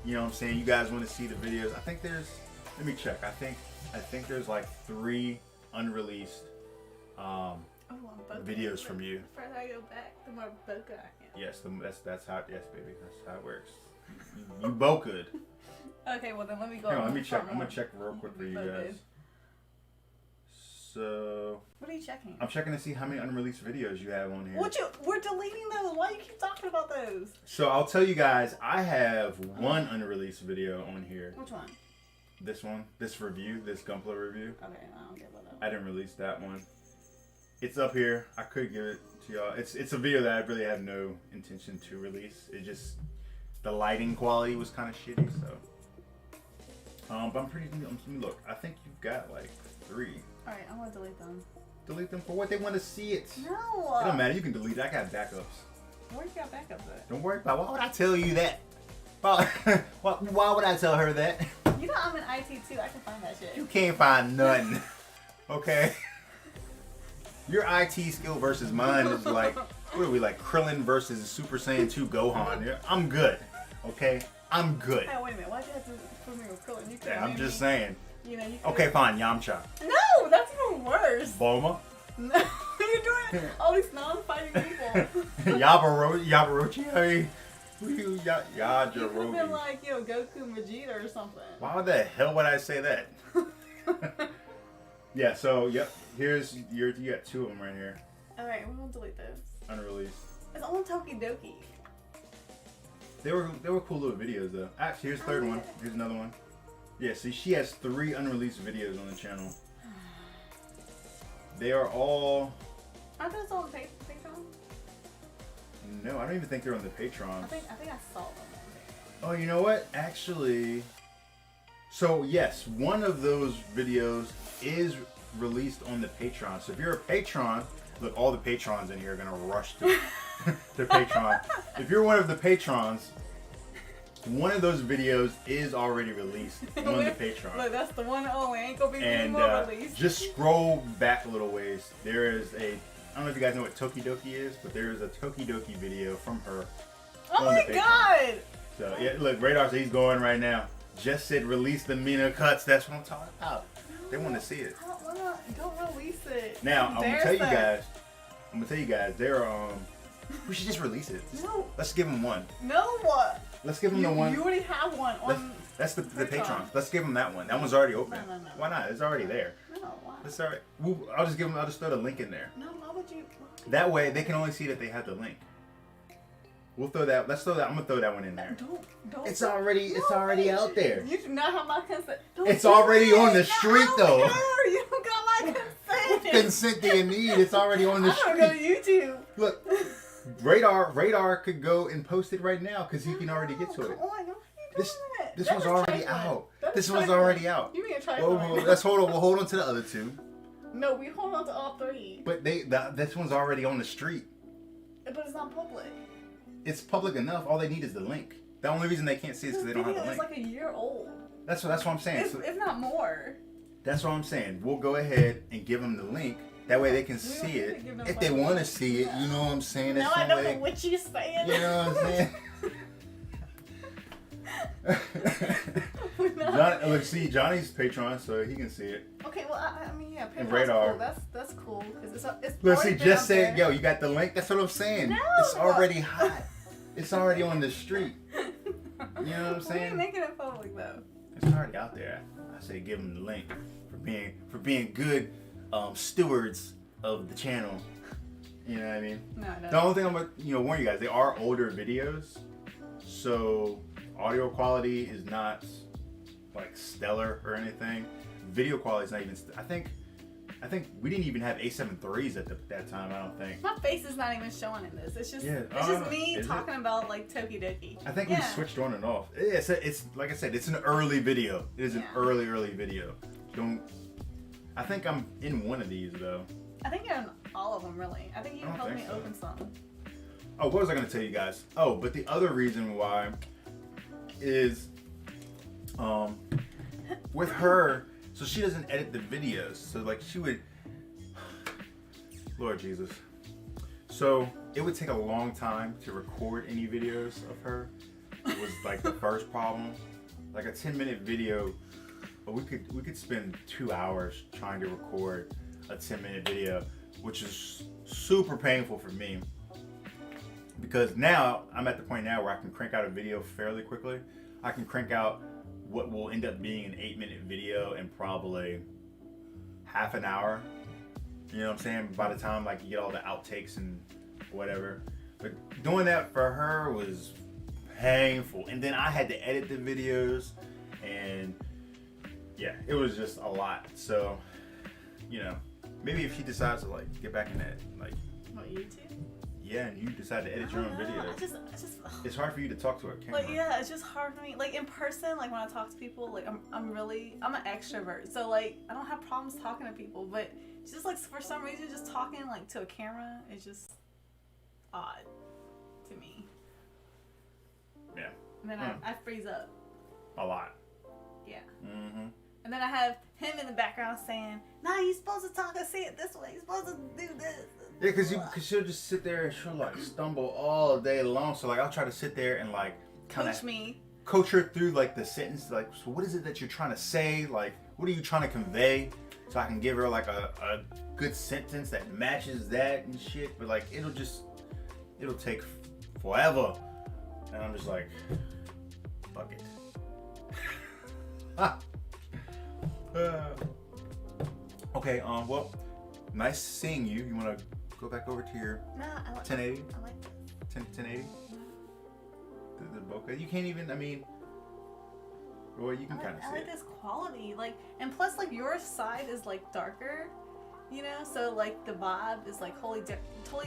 You know what I'm saying? You guys want to see the videos? I think there's. Let me check. I think there's like 3 unreleased videos from you. The further I go back, the more bokeh I am. Yes, that's how. Yes, baby, that's how it works. You bokeh. Okay, well then let me go. Hang on, let me check. I'm gonna check real quick for you guys. So. What are you checking? I'm checking to see how many unreleased videos you have on here. We're deleting those. Why do you keep talking about those? So I'll tell you guys, I have 1 unreleased video on here. Which one? This one, this review, this Gunpla review. Okay, I don't get that. I didn't release that one. It's up here. I could give it to y'all. It's a video that I really have no intention to release. It just the lighting quality was kind of shitty, so. But I'm pretty. Look, I think you've got like 3. All right, I'm gonna delete them. Delete them for what? They want to see it. No. It don't matter. You can delete it. I got backups. Where you got backups at? Don't worry about. Why would I tell you that? Why would I tell her that? You know I'm in IT too. I can find that shit. You can't find nothing. Okay. Your IT skill versus mine is like, what are we like? Krillin versus Super Saiyan 2 Gohan. Yeah, I'm good. Okay, I'm good. Hey, wait a minute. Why'd you have to put me with Krillin? You Yeah, I'm just saying. You know, you okay, fine, Yamcha. No, that's even worse. Bulma. No, you're doing all these non-fighting people. Yabarochi. Hey, You could have been like, Goku Vegeta or something. Why the hell would I say that? Yeah. So, yep. You got 2 of them right here. Alright, we're gonna delete this. Unreleased. It's on Tokidoki. They were cool little videos though. Actually, here's the third one. Here's another one. Yeah, see, she has 3 unreleased videos on the channel. They are all. Aren't those on Patreon? No, I don't even think they're on the Patreon. I think I saw them on Oh, you know what? Actually, so yes, one of those videos is released on the Patreon. So if you're a patron, look, all the patrons in here are gonna rush to the Patreon. If you're one of the patrons, one of those videos is already released on the Patreon. Look, that's the one only. Ain't gonna be And more released. just scroll back a little ways. There is a, I don't know if you guys know what Tokidoki is, but there is a Tokidoki video from her. Oh my god! So yeah, look, Radar says he's going right now. Just said release the Mina cuts. That's what I'm talking about. They want to see it. Don't release it. Now I'm gonna tell you guys. They're we should just release it. No. Let's give them one. No what? Let's give them the one. You already have one on. That's the Patreon. Let's give them that one. That one's already open. No. Why not? It's already there. No, why? It's alright. I'll just throw the link in there. No, why would you? That way they can only see that they have the link. We'll throw that. Let's throw that. I'm gonna throw that one in there. Don't. It's already out there. You do not have my consent. It's already on the street though. You don't got my consent. What consent do you need? It's already on the street. I'm gonna go to YouTube. Look, Radar could go and post it right now because he can already get to it. Come on, This one's already out. This one's already out. You mean try Let's hold on. We'll hold on to the other 2. No, we hold on to all 3. But this one's already on the street. But it's not public. It's public enough. All they need is the link. The only reason they can't see it is because they don't have the link. It's like a year old. That's what I'm saying. If not more. That's what I'm saying. We'll go ahead and give them the link. That way they can see it. If they want to see it, you know what I'm saying? No, I don't know what you're saying. You know what I'm saying? Look, see, Johnny's Patreon, so he can see it. Okay, well, I mean, yeah, And Patreon's Radar. cool. That's cool because it's. Look, see, just say, yo. yo, you got the link? That's what I'm saying. No. It's already hot. It's already on the street. You know what I'm saying? Why are you making it public though? It's already out there. I say give them the link for being good stewards of the channel. You know what I mean? No. The only thing I'm gonna warn you guys, they are older videos, so audio quality is not like stellar or anything. Video quality is not even. I think we didn't even have A7 IIIs at that time. I don't think. My face is not even showing in this. It's just me Is talking about like Tokidoki. I think we switched on and off. It's like I said, it's an early video. It is an early video. I think I'm in one of these though. I think you're in all of them really. I think you helped me open some. Oh, what was I gonna tell you guys? Oh, but the other reason why is with her, so she doesn't edit the videos. So like she would, Lord Jesus. So it would take a long time to record any videos of her. It was like the first problem. Like a 10-minute video, we could spend 2 hours trying to record a 10-minute video, which is super painful for me. Because now I'm at the point now where I can crank out a video fairly quickly. I can crank out what will end up being an 8-minute video in probably half an hour. You know what I'm saying? By the time like you get all the outtakes and whatever. But doing that for her was painful. And then I had to edit the videos, and yeah, it was just a lot. So, you know, maybe if she decides to like get back in that, like, What, YouTube? Yeah, and you decide to edit your own videos. I just It's hard for you to talk to a camera. like, yeah, it's just hard for me. Like in person, like when I talk to people, like I'm an extrovert, so like I don't have problems talking to people. But just like for some reason, just talking like to a camera is just odd to me. Yeah. And then I freeze up. A lot. Yeah. Mm-hmm. And then I have him in the background saying, "Nah, you're supposed to talk and say it this way. You're supposed to do this." Yeah, cause she'll just sit there and she'll like stumble all day long. So like I'll try to sit there and like kind of coach her through like the sentence. Like, so what is it that you're trying to say? Like, what are you trying to convey? So I can give her like a good sentence that matches that and shit. But like it'll take forever. And I'm just like, fuck it. Okay, well, nice seeing you. You wanna Go back over to your No, I like 1080. I like this. 1080. The bokeh. You can't even. I mean, well, you can kind of see I like it. this quality, like, and plus, like, your side is like darker, you know, so like the vibe is like totally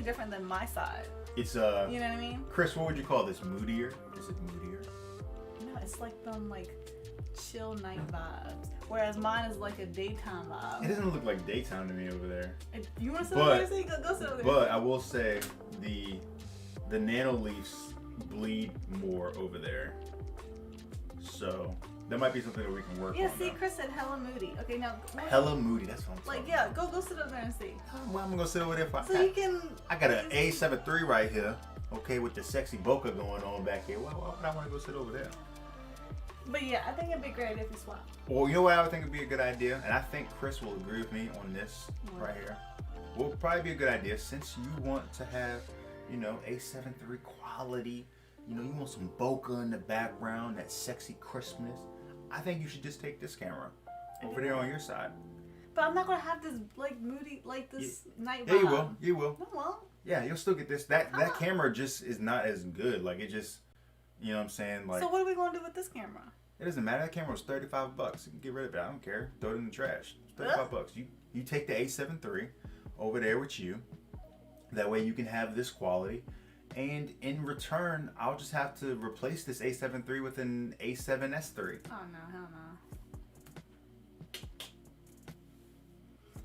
different than my side. It's You know what I mean? Chris, what would you call this? Moodier? Is it moodier? No, it's like them like chill night vibes, whereas mine is like a daytime vibe. It doesn't look like daytime to me over there. You want to sit over there? See? Go sit over there. But I will say the nano leaves bleed more over there, so that might be something that we can work on. Yeah, see, though. Chris said hella moody. Okay, now Hella moody. That's what I'm like, talking yeah, about. go sit over there and see. Well, I'm gonna sit over there for. So you can. I got an A7 III right here. Okay, with the sexy bokeh going on back here. Why would I want to go sit over there? But yeah, I think it'd be great if you swap. Well, you know what I would think would be a good idea, and I think Chris will agree with me on this right here. Will probably be a good idea since you want to have, you know, A7 III quality. You know, you want some bokeh in the background, that sexy crispness. I think you should just take this camera over there on your side. But I'm not gonna have this like moody, like this night vibe. Yeah, you will. You will. No, well. Yeah, you'll still get this. That camera just is not as good. Like it just, you know what I'm saying? Like. So what are we gonna do with this camera? It doesn't matter. That camera was $35. You can get rid of it. I don't care. Throw it in the trash. It's $35. You take the A7 III over there with you. That way you can have this quality. And in return, I'll just have to replace this A7 III with an A7S III. Oh no, hell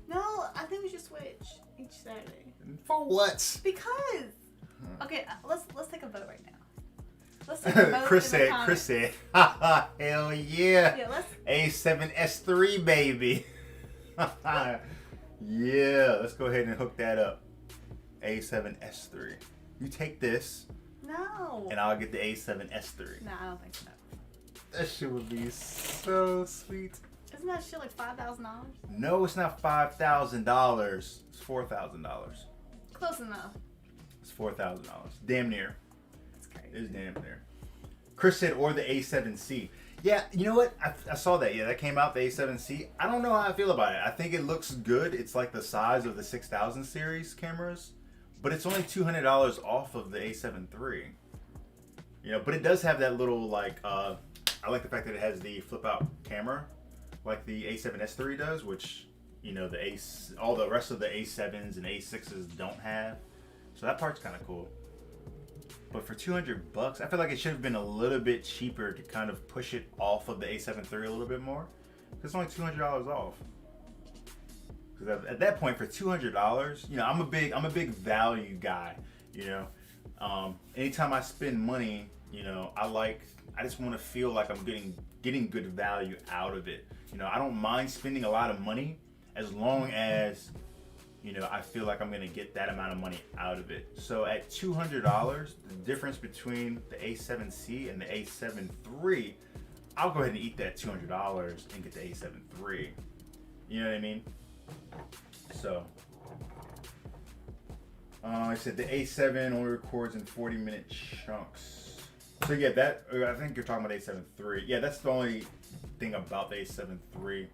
no. No, I think we should switch each Saturday. For what? Because. Okay, let's take a vote right now. Let's take a vote. Chris in the said, comments. haha, hell yeah. Yeah, let's. A7S III, baby. Yeah, let's go ahead and hook that up. A7S III. You take this, No. and I'll get the A7S III. No, I don't think so. That shit would be so sweet. Isn't that shit like $5,000? No, it's not $5,000. It's $4,000. Close enough. It's $4,000. Damn near. That's crazy. It's damn near. Chris said, or the A7C. Yeah, you know what? I saw that. Yeah, that came out, the A7C. I don't know how I feel about it. I think it looks good. It's like the size of the 6000 series cameras, but it's only $200 off of the A7 III. You know, but it does have that little like. I like the fact that it has the flip out camera, like the A7S III does, which you know all the rest of the A7s and A6s don't have. So that part's kind of cool. But for $200, I feel like it should have been a little bit cheaper to kind of push it off of the A7 III a little bit more. It's only $200 off. Because at that point, for $200, you know, I'm a big value guy. You know, anytime I spend money, you know, I just want to feel like I'm getting good value out of it. You know, I don't mind spending a lot of money as long as, you know, I feel like I'm going to get that amount of money out of it. So at $200, the difference between the A7C and the A7 III, I'll go ahead and eat that $200 and get the A7 III. You know what I mean? So, I said the A7 only records in 40-minute chunks. So yeah, I think you're talking about A7 III. Yeah, that's the only thing about the A7 III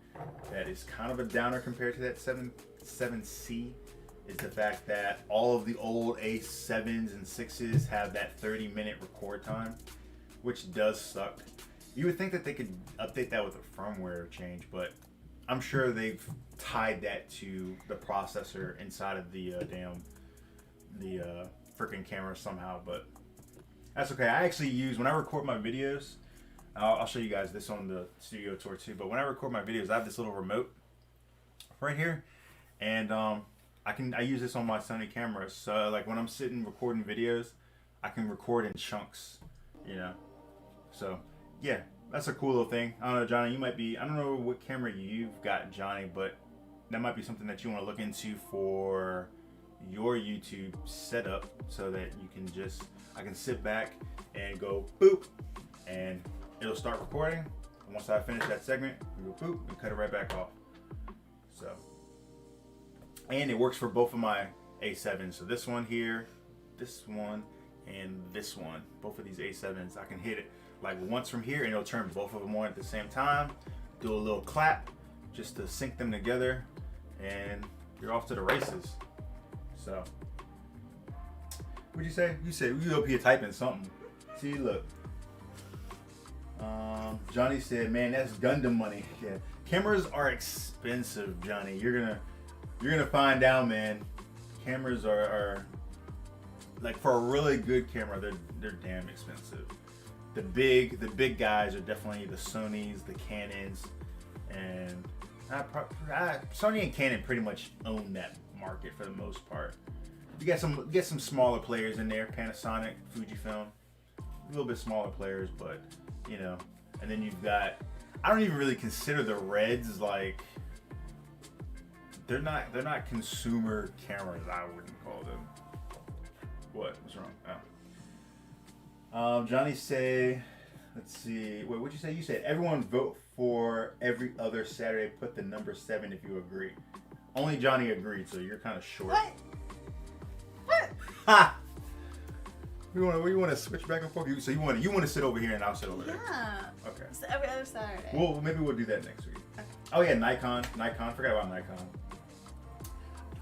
that is kind of a downer compared to that 7C, is the fact that all of the old A7s and 6s have that 30-minute record time, which does suck. You would think that they could update that with a firmware change, but I'm sure they've tied that to the processor inside of the freaking camera somehow, but that's okay. I actually use, when I record my videos, I'll show you guys this on the studio tour too, but when I record my videos, I have this little remote right here, and I use this on my Sony cameras. So like when I'm sitting recording videos, I can record in chunks, you know. So yeah, that's a cool little thing. I don't know, Johnny, I don't know what camera you've got, Johnny, but that might be something that you want to look into for your YouTube setup, so that you can I can sit back and go boop, and it'll start recording. And once I finish that segment, we go boop and cut it right back off. So, and it works for both of my A7s. So this one here, this one, and this one. Both of these A7s, I can hit it like once from here, and it'll turn both of them on at the same time. Do a little clap just to sync them together, and you're off to the races. So, what'd you say? You said you up here typing something. See, look. Johnny said, "Man, that's Gundam money." Yeah, cameras are expensive, Johnny. You're gonna find out, man. Cameras are like, for a really good camera, they're damn expensive. The big guys are definitely the Sonys, the Canons, and Sony and Canon pretty much own that market for the most part. You get some smaller players in there, Panasonic, Fujifilm, a little bit smaller players, but you know. And then you've got, I don't even really consider the Reds like, they're not consumer cameras. I wouldn't call them. What's wrong? Oh. Johnny say, let's see. Wait, what'd you say? You said everyone vote for every other Saturday. Put the number 7 if you agree. Only Johnny agreed, so you're kind of short. What? Ha! You want to switch back and forth? So you want to sit over here and I'll sit over there. Yeah. Okay. It's every other Saturday. Well, maybe we'll do that next week. Okay. Oh yeah, Nikon. Forgot about Nikon.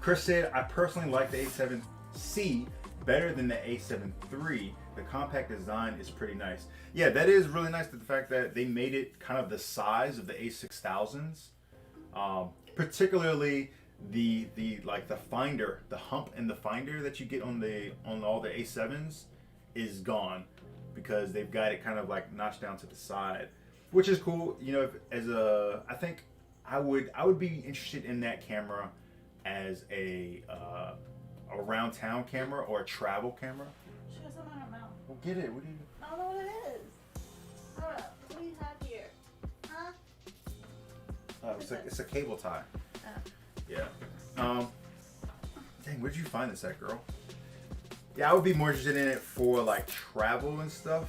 Chris said, "I personally like the A7C better than the A7 III. The compact design is pretty nice." Yeah, that is really nice. The fact that they made it kind of the size of the A6000s, particularly the finder, the hump and the finder that you get on all the A7s is gone because they've got it kind of like notched down to the side, which is cool. You know, I think I would be interested in that camera as a around town camera or a travel camera. She has something in her mouth. Well, get it. What do you? I don't know what it is. Hold up. What do you have here? Huh? It's a cable tie. Oh. Yeah. Dang, where'd you find this at, girl? Yeah, I would be more interested in it for like travel and stuff,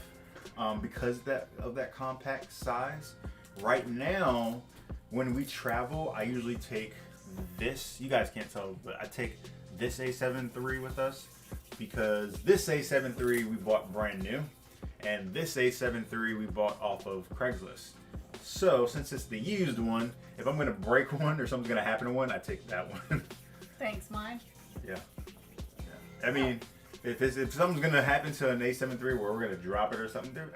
because of that compact size. Right now, when we travel, I usually take this. You guys can't tell, but I take this A7 III with us because this A7 III we bought brand new, and this A7 III we bought off of Craigslist. So since it's the used one, if I'm gonna break one or something's gonna happen to one, I take that one. Thanks, mine. Yeah. I mean, if something's gonna happen to an A7 III where we're gonna drop it or something, they're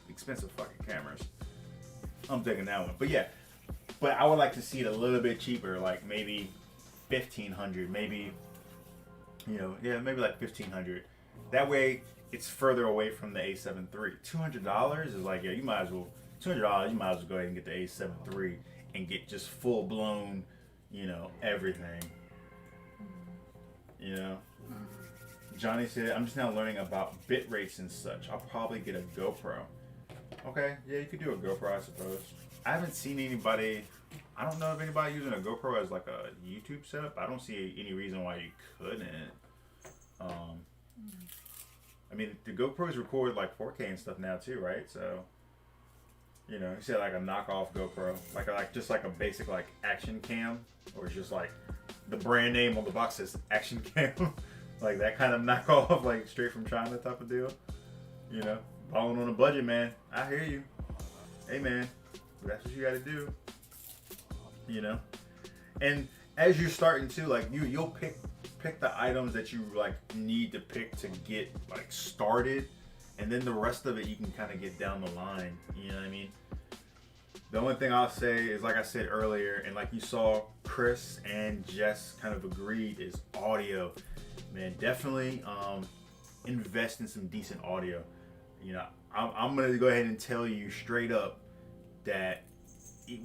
expensive fucking cameras. I'm taking that one. But yeah, but I would like to see it a little bit cheaper, like maybe $1,500, maybe, maybe like $1,500. That way, it's further away from the A7 III. $200 is like, yeah, you might as well go ahead and get the A7 III and get just full blown, everything. Johnny said, "I'm just now learning about bit rates and such. I'll probably get a GoPro." Okay, yeah, you could do a GoPro, I suppose. I haven't seen anybody. I don't know of anybody using a GoPro as like a YouTube setup. I don't see any reason why you couldn't. I mean, the GoPros record like 4K and stuff now too, right? So, you said like a knockoff GoPro, like just like a basic like action cam, or it's just like the brand name on the box says action cam, like that kind of knockoff, like straight from China type of deal. Balling on a budget, man. I hear you. Hey, man, that's what you got to do. And as you're starting to like, you'll pick the items that you like need to pick to get like started, and then the rest of it you can kind of get down the line. You know what I mean? The only thing I'll say is, like I said earlier, and like you saw Chris and Jess kind of agreed, is audio. Man, definitely invest in some decent audio. I'm gonna go ahead and tell you straight up that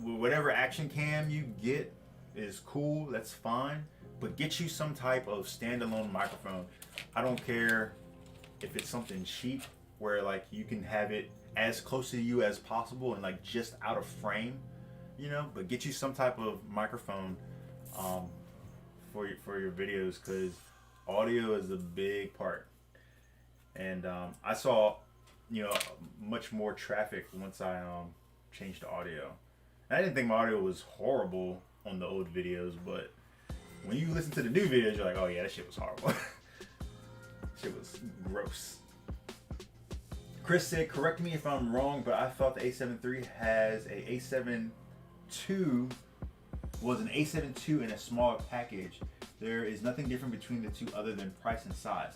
whatever action cam you get is cool, that's fine, but get you some type of standalone microphone. I don't care if it's something cheap where like you can have it as close to you as possible and like just out of frame, but get you some type of microphone for your videos, because audio is a big part. And I saw much more traffic once I changed to audio. And I didn't think my audio was horrible on the old videos, but when you listen to the new videos, you're like, oh yeah, that shit was horrible. Shit was gross. Chris said, "Correct me if I'm wrong, but I thought the A7 III has a A7 II was an A7 II in a smaller package. There is nothing different between the two other than price and size.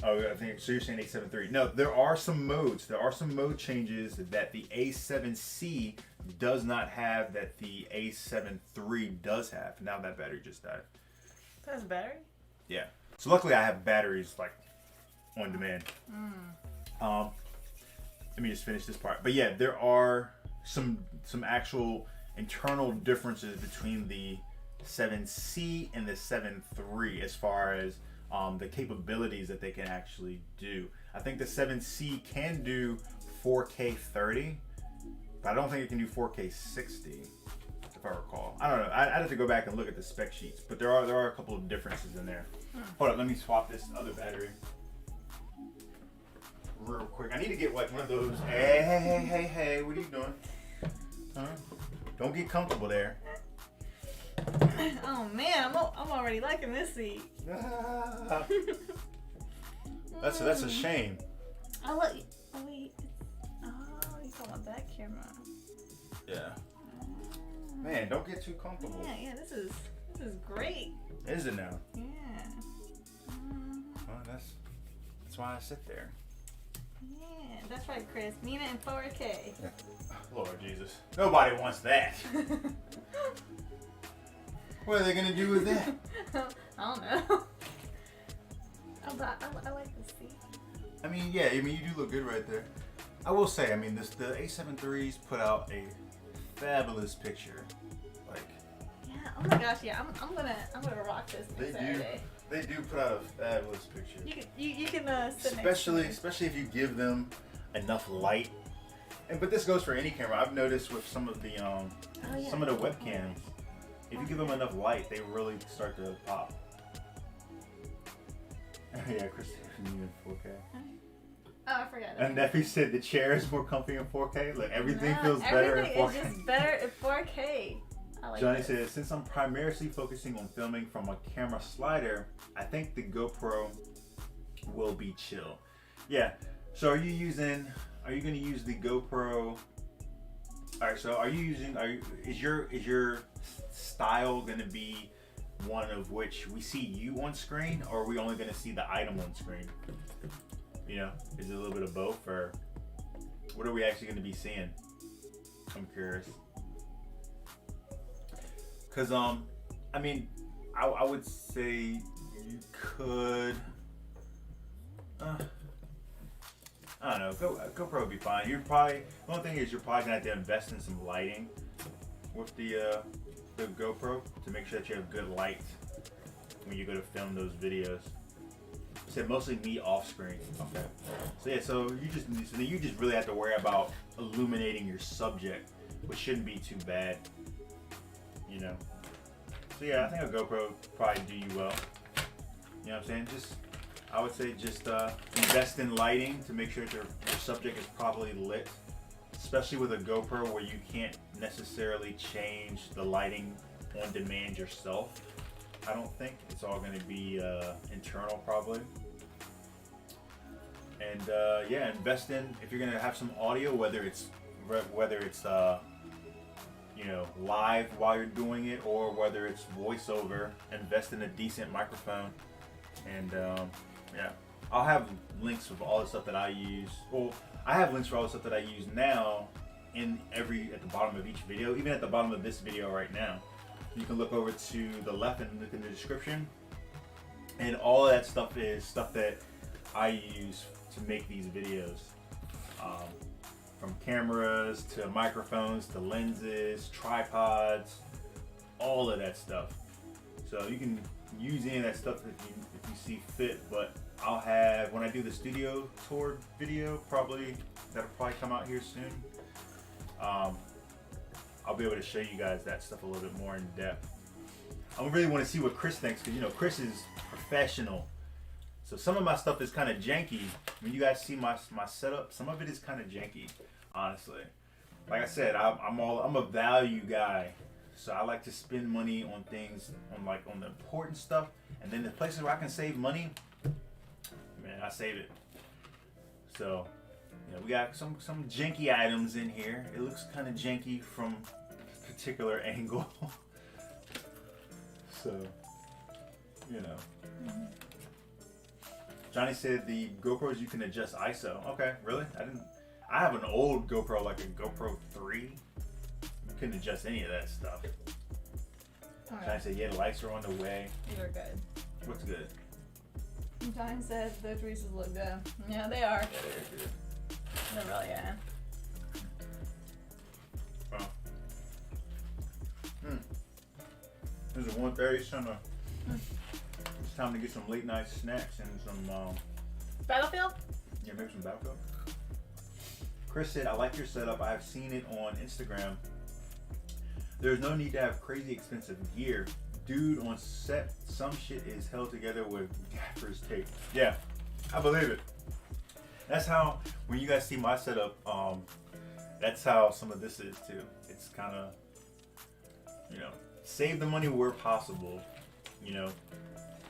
Oh, I think so. You're saying A7 III? No, there are some modes. There are some mode changes that the A7C does not have that the A7 III does have. Now that battery just died. That's battery? Yeah. So luckily I have batteries like on demand. Let me just finish this part. But yeah, there are some actual internal differences between the 7C and the 7 III as far as the capabilities that they can actually do. I think the 7C can do 4K 30, but I don't think it can do 4K 60, if I recall. I don't know. I'd have to go back and look at the spec sheets, but there are a couple of differences in there. Hold up, let me swap this other battery real quick. I need to get like one of those. Hey, what are you doing? Huh? Don't get comfortable there. Oh man, I'm already liking this seat. That's a shame. Oh wait, you talking about that camera? Yeah. Man, don't get too comfortable. Yeah, this is great. Is it now? Yeah. Well, that's why I sit there. Yeah, that's right, Chris. Nina in 4K. Lord Jesus, nobody wants that. What are they gonna do with that? I don't know. I like this seat. I mean, yeah, you do look good right there. I will say, I mean, the A7 III's put out a fabulous picture. Like, yeah. Oh my gosh, yeah. I'm gonna rock this next Saturday. They do put out a fabulous picture. You can sit especially next to if you give them enough light. But this goes for any camera. I've noticed with some of the some of the webcams, if you give them enough light, they really start to pop. Yeah, Chris, in 4K. Oh, I forgot. And Nephew said the chair is more comfy in 4K. Like everything feels better in 4K. Everything is just better in 4K. I like Johnny this. says, since I'm primarily focusing on filming from a camera slider, I think the GoPro will be chill. Yeah. So are you going to use the GoPro? All right. So is your style going to be one of which we see you on screen, or are we only going to see the item on screen? You know, is it a little bit of both, or what are we actually going to be seeing? I'm curious. Cause I mean, I would say you could. I don't know. GoPro would be fine. The only thing is you're probably gonna have to invest in some lighting with the GoPro to make sure that you have good light when you go to film those videos. I said mostly me off screen. Okay. So yeah, so you just really have to worry about illuminating your subject, which shouldn't be too bad. You know. So yeah, I think a GoPro would probably do you well. You know what I'm saying? I would say invest in lighting to make sure that your subject is properly lit. Especially with a GoPro where you can't necessarily change the lighting on demand yourself. I don't think it's all going to be internal probably. And yeah, invest in, if you're going to have some audio, whether it's you know, live while you're doing it, or whether it's voiceover, invest in a decent microphone. And yeah, I'll have links of all the stuff that I use. Well, I have links for all the stuff that I use now at the bottom of each video, even at the bottom of this video right now. You can look over to the left and look in the description. And all of that stuff is stuff that I use to make these videos. From cameras to microphones to lenses, tripods, all of that stuff. So you can use any of that stuff if you see fit. But I'll have, when I do the studio tour video, that'll probably come out here soon. I'll be able to show you guys that stuff a little bit more in depth. I really want to see what Chris thinks, because you know Chris is professional. So some of my stuff is kind of janky. When you guys see my setup, some of it is kind of janky, honestly. Like I said, I'm a value guy, so I like to spend money on things, on the important stuff, and then the places where I can save money, man, I save it. So, you know, we got some janky items in here. It looks kind of janky from a particular angle. So, you know. Johnny said the GoPros you can adjust ISO. Okay, really? I have an old GoPro, like a GoPro 3. You couldn't adjust any of that stuff. All right. Johnny said, yeah, the lights are on the way. You're good. What's good? Johnny said those Reese's look good. Yeah, they are. Yeah, they're good. They really are. Oh. This is 1:30, son. It's time to get some late night snacks and some, Battlefield? yeah, maybe some Battlefield. Chris said, I like your setup. I have seen it on Instagram. There's no need to have crazy expensive gear. Dude on set, some shit is held together with gaffer's tape. Yeah, I believe it. That's how, when you guys see my setup, that's how some of this is too. It's kind of, you know, save the money where possible, you know,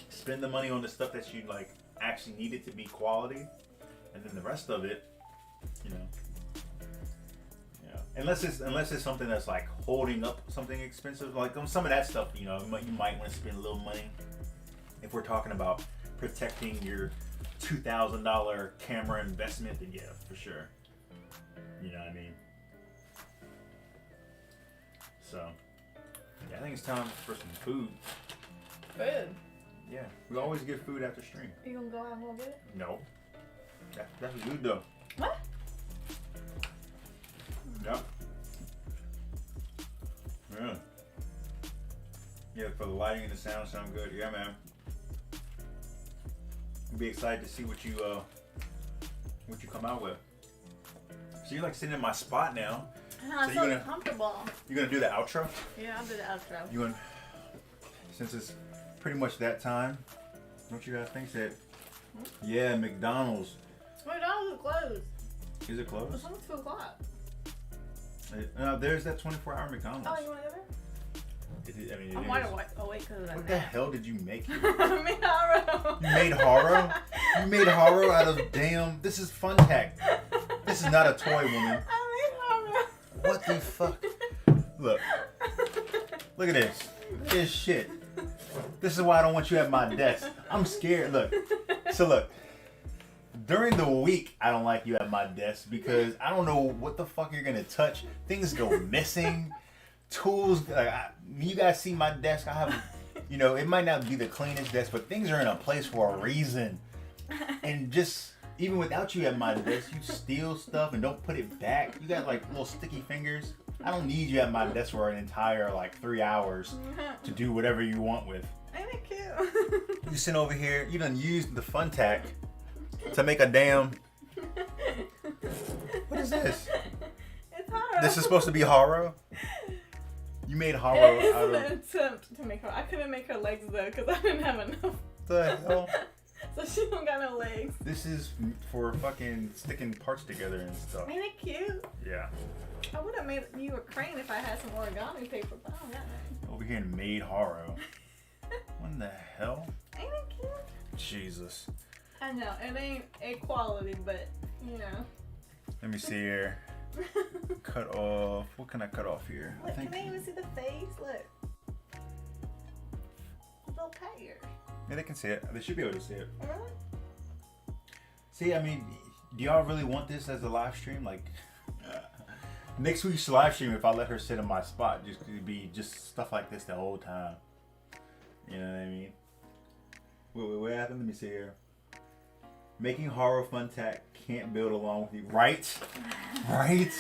spend the money on the stuff that you like actually need it to be quality, and then the rest of it, you know, yeah. Unless it's something that's like holding up something expensive, like some of that stuff, you know, you might want to spend a little money. If we're talking about protecting your $2,000 camera investment, then yeah, for sure. You know what I mean? So, yeah, I think it's time for some food. Food? Yeah, we always get food after stream. You gonna go out and go get it? No. That's good though. What? Yep. Yeah. Yeah, for the lighting and the sound good. Yeah, man. I'll be excited to see what you come out with. So you're like sitting in my spot now. I'm so comfortable. You're gonna do the outro? Yeah, I'll do the outro. You gonna, since it's pretty much that time, don't you guys think that? Yeah, McDonald's. McDonald's is closed. Is it closed? It's almost 2 o'clock. There's that 24-hour McDonald's. Oh, you wanna go there? I mean, I'm wide awake because of that. What the hell did you make? I made Haro. You made Haro? You made Haro out of damn. This is Fun Tech. This is not a toy, woman. I made Haro. What the fuck? Look. Look at this. This shit. This is why I don't want you at my desk. I'm scared. Look. So look. During the week, I don't like you at my desk because I don't know what the fuck you're gonna touch. Things go missing. Tools, like you guys see my desk. I have, you know, it might not be the cleanest desk, but things are in a place for a reason. And just even without you at my desk, you steal stuff and don't put it back. You got like little sticky fingers. I don't need you at my desk for an entire like 3 hours to do whatever you want with. Ain't it cute? You sit over here. You done used the Fun Tack to make a damn. What is this? It's Haro. This is supposed to be Haro. You made Haro It's out an of attempt to make her. I couldn't make her legs though because I didn't have enough. the hell. So she don't got no legs. This is for fucking sticking parts together and stuff. Ain't it cute? Yeah. I would have made you a crane if I had some origami paper, but I don't got none. Over here and made Haro. What in the hell? Ain't it cute? Jesus. I know it ain't equality, but you know. Let me see here. Cut off. What can I cut off here? Look, can they even see the face? Look. A little tired. Yeah, they can see it. They should be able to see it. Really? See, I mean, do y'all really want this as a live stream? Like, next week's live stream, if I let her sit in my spot, just could be just stuff like this the whole time. You know what I mean? Wait, what happened? Let me see here. Making Horror Fun Tack can't build along with you. Right? Right?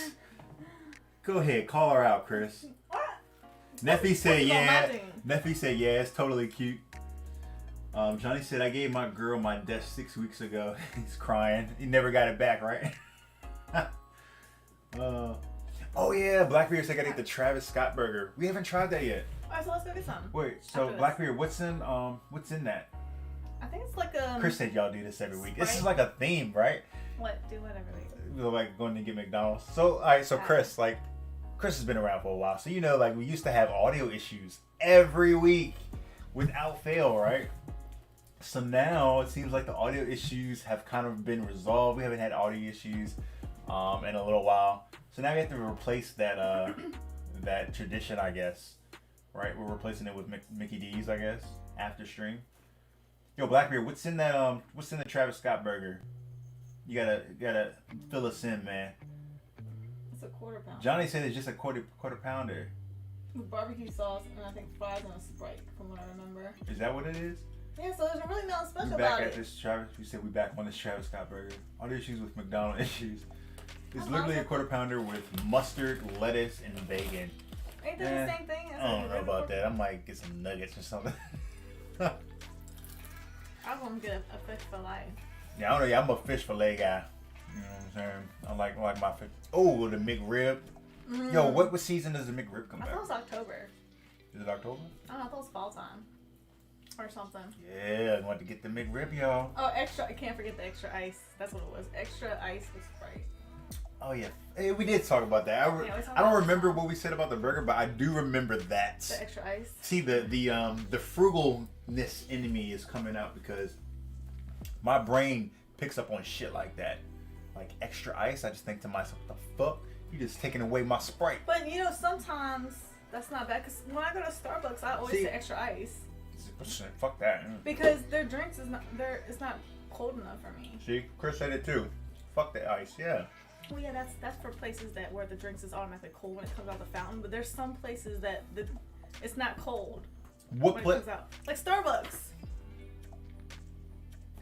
Go ahead, call her out, Chris. What? Neffy said yeah. Imagine. Neffy said yeah, it's totally cute. Johnny said I gave my girl my desk 6 weeks ago. He's crying. He never got it back, right? Oh yeah, Blackbeard said I gotta get the Travis Scott burger. We haven't tried that yet. Alright, so let's go get some. Wait, so Blackbeard, what's in that? I think it's like Chris said y'all do this every week. Sprite? This is like a theme, right? What? Do whatever. We're like going to get McDonald's. So alright, so Chris has been around for a while. So you know, like we used to have audio issues every week without fail, right? So now it seems like the audio issues have kind of been resolved. We haven't had audio issues in a little while. So now we have to replace that that tradition, I guess. right? We're replacing it with Mickey D's, I guess, after stream. Yo, Blackbeard, what's in that? What's in the Travis Scott burger? You gotta fill us in, man. It's a quarter pound. Johnny said it's just a quarter pounder. With barbecue sauce and I think fries and a Sprite, from what I remember. Is that what it is? Yeah, so there's really nothing special We about back it. at this Travis. We said we back on this Travis Scott burger. All the issues with McDonald's issues. It's I'm literally a also- quarter pounder with mustard, lettuce, and bacon. Ain't that the same thing? As I don't know regular about quarter- that. I might get some nuggets or something. I'm gonna get a fish fillet. Yeah, I don't know. Yeah, I'm a fish fillet guy. You know what I'm saying? I like my fish. Oh, the McRib. Mm. Yo, what season does the McRib come I back? thought it was October. Is it October? I don't know, I thought it was fall time. Or something. Yeah, I want to get the McRib, y'all. Oh, extra, I can't forget the extra ice. That's what it was. Extra ice with Sprite. Oh yeah, hey, we did talk about that. Yeah, we talked I don't about remember that. what we said about the burger, but I do remember that. The extra ice. See, the frugalness in me is coming out because my brain picks up on shit like that, like extra ice. I just think to myself, "The fuck, you just taking away my Sprite." But you know, sometimes that's not bad. Cause when I go to Starbucks, I always See- say extra ice Fuck that. because their drinks is not it's not cold enough for me. See, Chris said it too. Fuck the ice, yeah. Well, yeah, that's for places that where the drinks is automatically cold when it comes out the fountain. But there's some places that it's not cold What when it place? comes out, like Starbucks.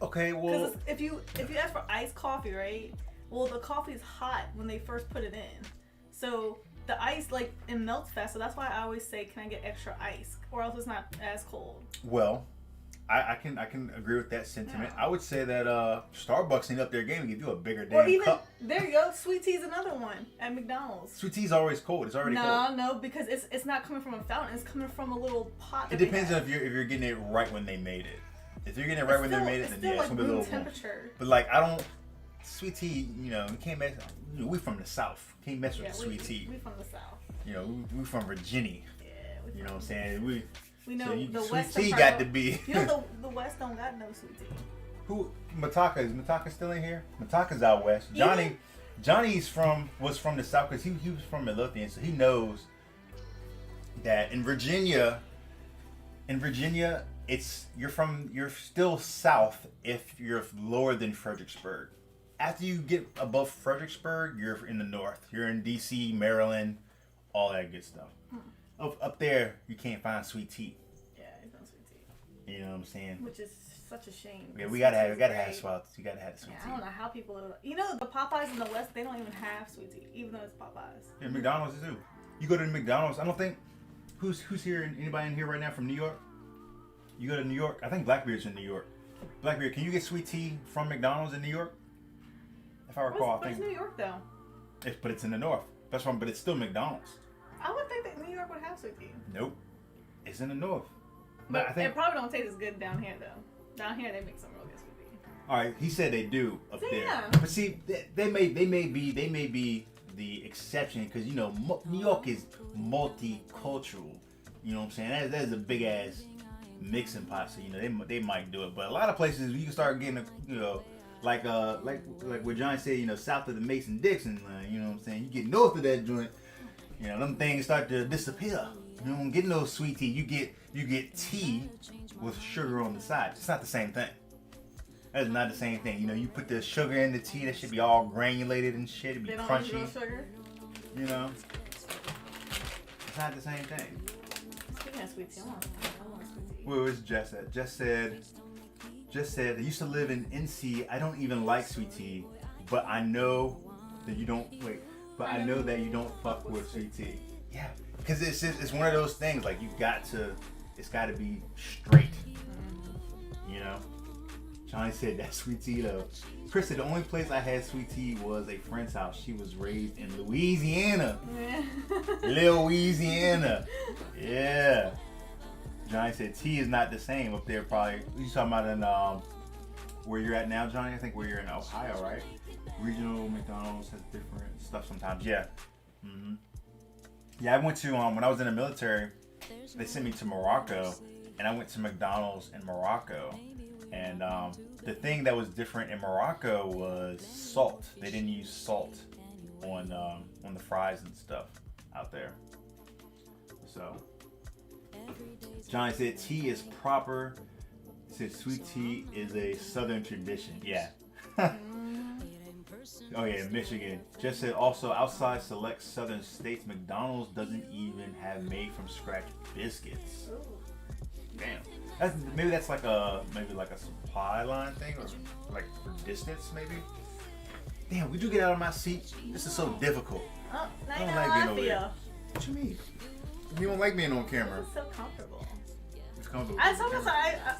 Okay, well, Because if you ask for iced coffee, right? Well, the coffee is hot when they first put it in, so the ice it melts fast. So that's why I always say, "Can I get extra ice?" Or else it's not as cold. well, I can agree with that sentiment. Yeah. I would say that Starbucks need up their game and give you a bigger Or damn even cup. there you go, sweet tea's another one at McDonald's. Sweet tea's always cold. It's already cold. No, because it's not coming from a fountain. It's coming from a little pot. It depends on if you're getting it right when they made it. If you're getting it right when they made it, then yeah, it's gonna be a room little warm. temperature. But like, I don't. Sweet tea, you know, you can't mess. You know, we from the South. Can't mess with Yeah, sweet tea. we from the South. You know, we from Virginia. Yeah, we You know what I'm from- saying? We know so the sweet Western tea part got of- to be. You know the West don't got no sweet tea. Who Mataka is Mataka still in here? Mataka's out west. Johnny's was from the South because he was from Midlothian, so he knows that in Virginia, you're still south if you're lower than Fredericksburg. After you get above Fredericksburg, you're in the north. You're in DC, Maryland, all that good stuff. Up there, you can't find sweet tea. Yeah, it's no sweet tea. You know what I'm saying? Which is such a shame. Yeah, because we gotta sweet have tea is great. you gotta have the sweet Yeah, tea. I don't know how people are. You know, the Popeyes in the West, they don't even have sweet tea, even though it's Popeyes. Yeah, McDonald's too. You go to McDonald's. I don't think who's here. Anybody in here right now from New York? You go to New York. I think Blackbeard's in New York. Blackbeard, can you get sweet tea from McDonald's in New York? If I recall, Where's I think. New York though? But it's in the north. That's wrong. But it's still McDonald's. I would think that New York would have sweet tea. Nope. It's in the north. But I think. it probably don't taste as good down here though. Down here they make some real good sweet tea. All right. He said they do up See, there. yeah. But see, they may be the exception because you know New York is multicultural. You know what I'm saying? That is a big ass mixing pot. So you know they might do it, but a lot of places you can start getting like what John said. You know, south of the Mason-Dixon line. You know what I'm saying? You get north of that joint. You know, them things start to disappear. You don't get no sweet tea. You get tea with sugar on the side. It's not the same thing. That's not the same thing. You know, you put the sugar in the tea, that should be all granulated and shit. It'd be They don't crunchy. use real sugar. You know, it's not the same thing. Speaking of sweet tea, I want sweet tea. Where was Jess at? Jess said, I used to live in NC. I don't even like sweet tea, but I know that you don't. Wait, but I know that you don't fuck with sweet tea. Yeah, because it's one of those things. Like it's got to be straight. You know. Johnny said that sweet tea though. Chris said the only place I had sweet tea was a friend's house. She was raised in Louisiana. Louisiana. Yeah. Johnny said tea is not the same up there probably. You talking about in where you're at now, Johnny? I think where you're in Ohio, right? Regional McDonald's has different stuff sometimes. Yeah. Mm-hmm. Yeah, I went to when I was in the military, they sent me to Morocco and I went to McDonald's in Morocco. And the thing that was different in Morocco was salt. They didn't use salt on the fries and stuff out there. So Johnny said tea is proper. He said sweet tea is a southern tradition. Yeah. Oh yeah, Michigan. Just said also outside select southern states, McDonald's doesn't even have made from scratch biscuits. Damn. Maybe that's like a supply line thing, or like for distance maybe. Damn, would you get out of my seat? This is so difficult. Oh, now I you don't know like how being I over feel. there. What you mean? You don't like being on camera. It's so comfortable. It's comfortable. Sometimes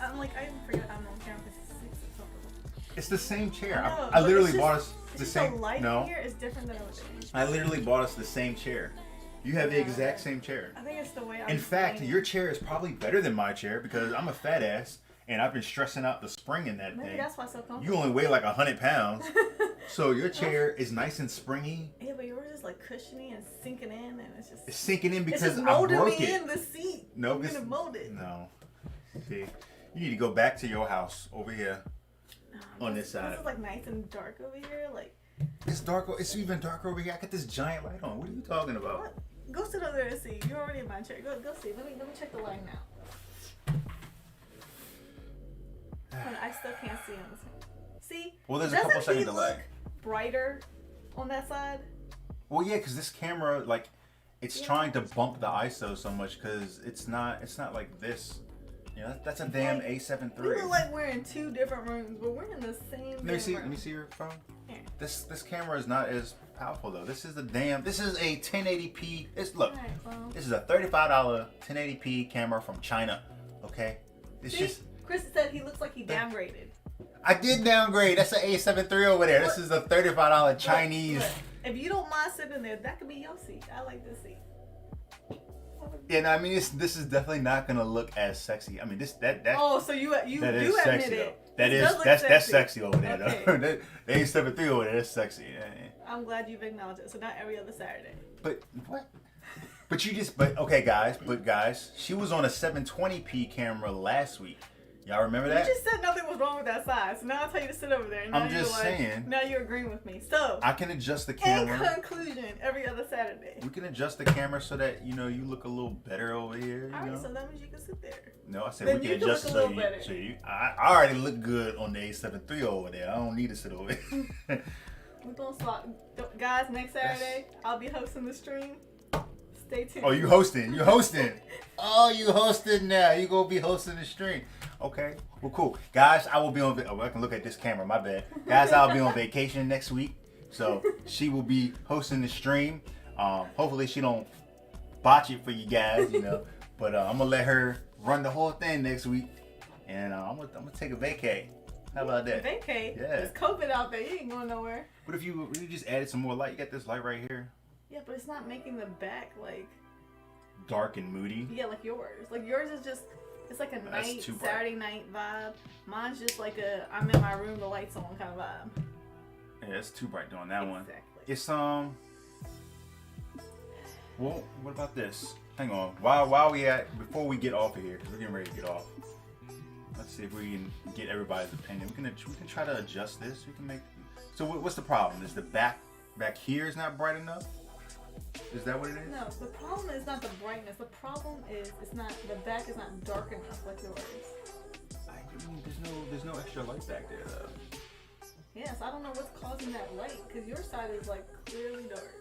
I'm like, I forget I'm on camera because it's so comfortable. It's the same chair. No, I literally it's just, bought us the it's same. The light No, here is different than over there. I literally bought us the same chair. You have the exact same chair. I think it's the way I'm In fact, your chair is probably better than my chair because I'm a fat ass and I've been stressing out the spring in that Maybe thing. that's why it's so comfortable. You only weigh like 100 pounds. So your chair is nice and springy. Yeah, but yours is like cushiony and sinking in, and it's just. It's sinking in because it's just I molding broke me it. in the seat. No, I'm gonna mold it. No. See, you need to go back to your house over here on this side. This is like nice and dark over here. Like. It's dark. It's even darker over here. I got this giant light on. What are you talking about? What? Go sit over there and see. You're already in my chair. Go see. Let me check the light now. I still can't see on this one. See? Well, there's a couple second delay. Look brighter on that side? Well, yeah, because this camera, like, it's trying to bump the ISO so much because it's not like this. You know, that's a damn A7 III. We look like we're in two different rooms, but we're in the same room. Let me see your phone. Here. This camera is not as powerful though. This is a 1080p. Look. Right, well. This is a $35 1080p camera from China. Okay? Chris said he looks like he downgraded. I did downgrade. That's an A7 III over there. This is a $35 Chinese. Look, if you don't mind sitting there, that could be your seat. I like this seat. Yeah, no, I mean this is definitely not gonna look as sexy. I mean that. Oh, so you that do is admit sexy, it. though. That's sexy over there Okay. though. The A7 III over there, that's sexy. Yeah. I'm glad you've acknowledged it. So not every other Saturday. But what? Guys, she was on a 720p camera last week. Y'all remember that? You just said nothing was wrong with that side, so now I tell you to sit over there. And now I'm just saying. Now you're agreeing with me. So I can adjust the camera. in conclusion, every other Saturday. We can adjust the camera so that you look a little better over here. All right, so that means you can sit there. No, I said Then we you can can adjust look a so little you. better. I already look good on the A7 III over there. I don't need to sit over here. We're gonna swap, guys. Next Saturday, I'll be hosting the stream. Stay tuned. Oh, you hosting? You hosting? Oh, you hosting now? You gonna be hosting the stream? Okay. Well, cool, guys. I will be on. I can look at this camera. My bad, guys. I'll be on vacation next week, so she will be hosting the stream. Hopefully, she don't botch it for you guys, But I'm gonna let her run the whole thing next week, and I'm gonna take a vacay. How about that? Vacay? Yeah. It's COVID out there. You ain't going nowhere. What if you really just added some more light? You got this light right here. Yeah, but it's not making the back like dark and moody. Yeah, like yours. Like yours is just. It's like a night, Saturday night vibe. Mine's just like I'm in my room, the lights on kind of vibe. Yeah, it's too bright doing that one. Exactly. It's well, what about this? Hang on. While before we get off of here, because we're getting ready to get off. Let's see if we can get everybody's opinion. We can try to adjust this. We can make. So what's the problem? Is the back here is not bright enough? Is that what it is? No, the problem is not the brightness. The problem is the back is not dark enough like yours. I mean, there's no extra light back there though. Yes, I don't know what's causing that light because your side is like clearly dark.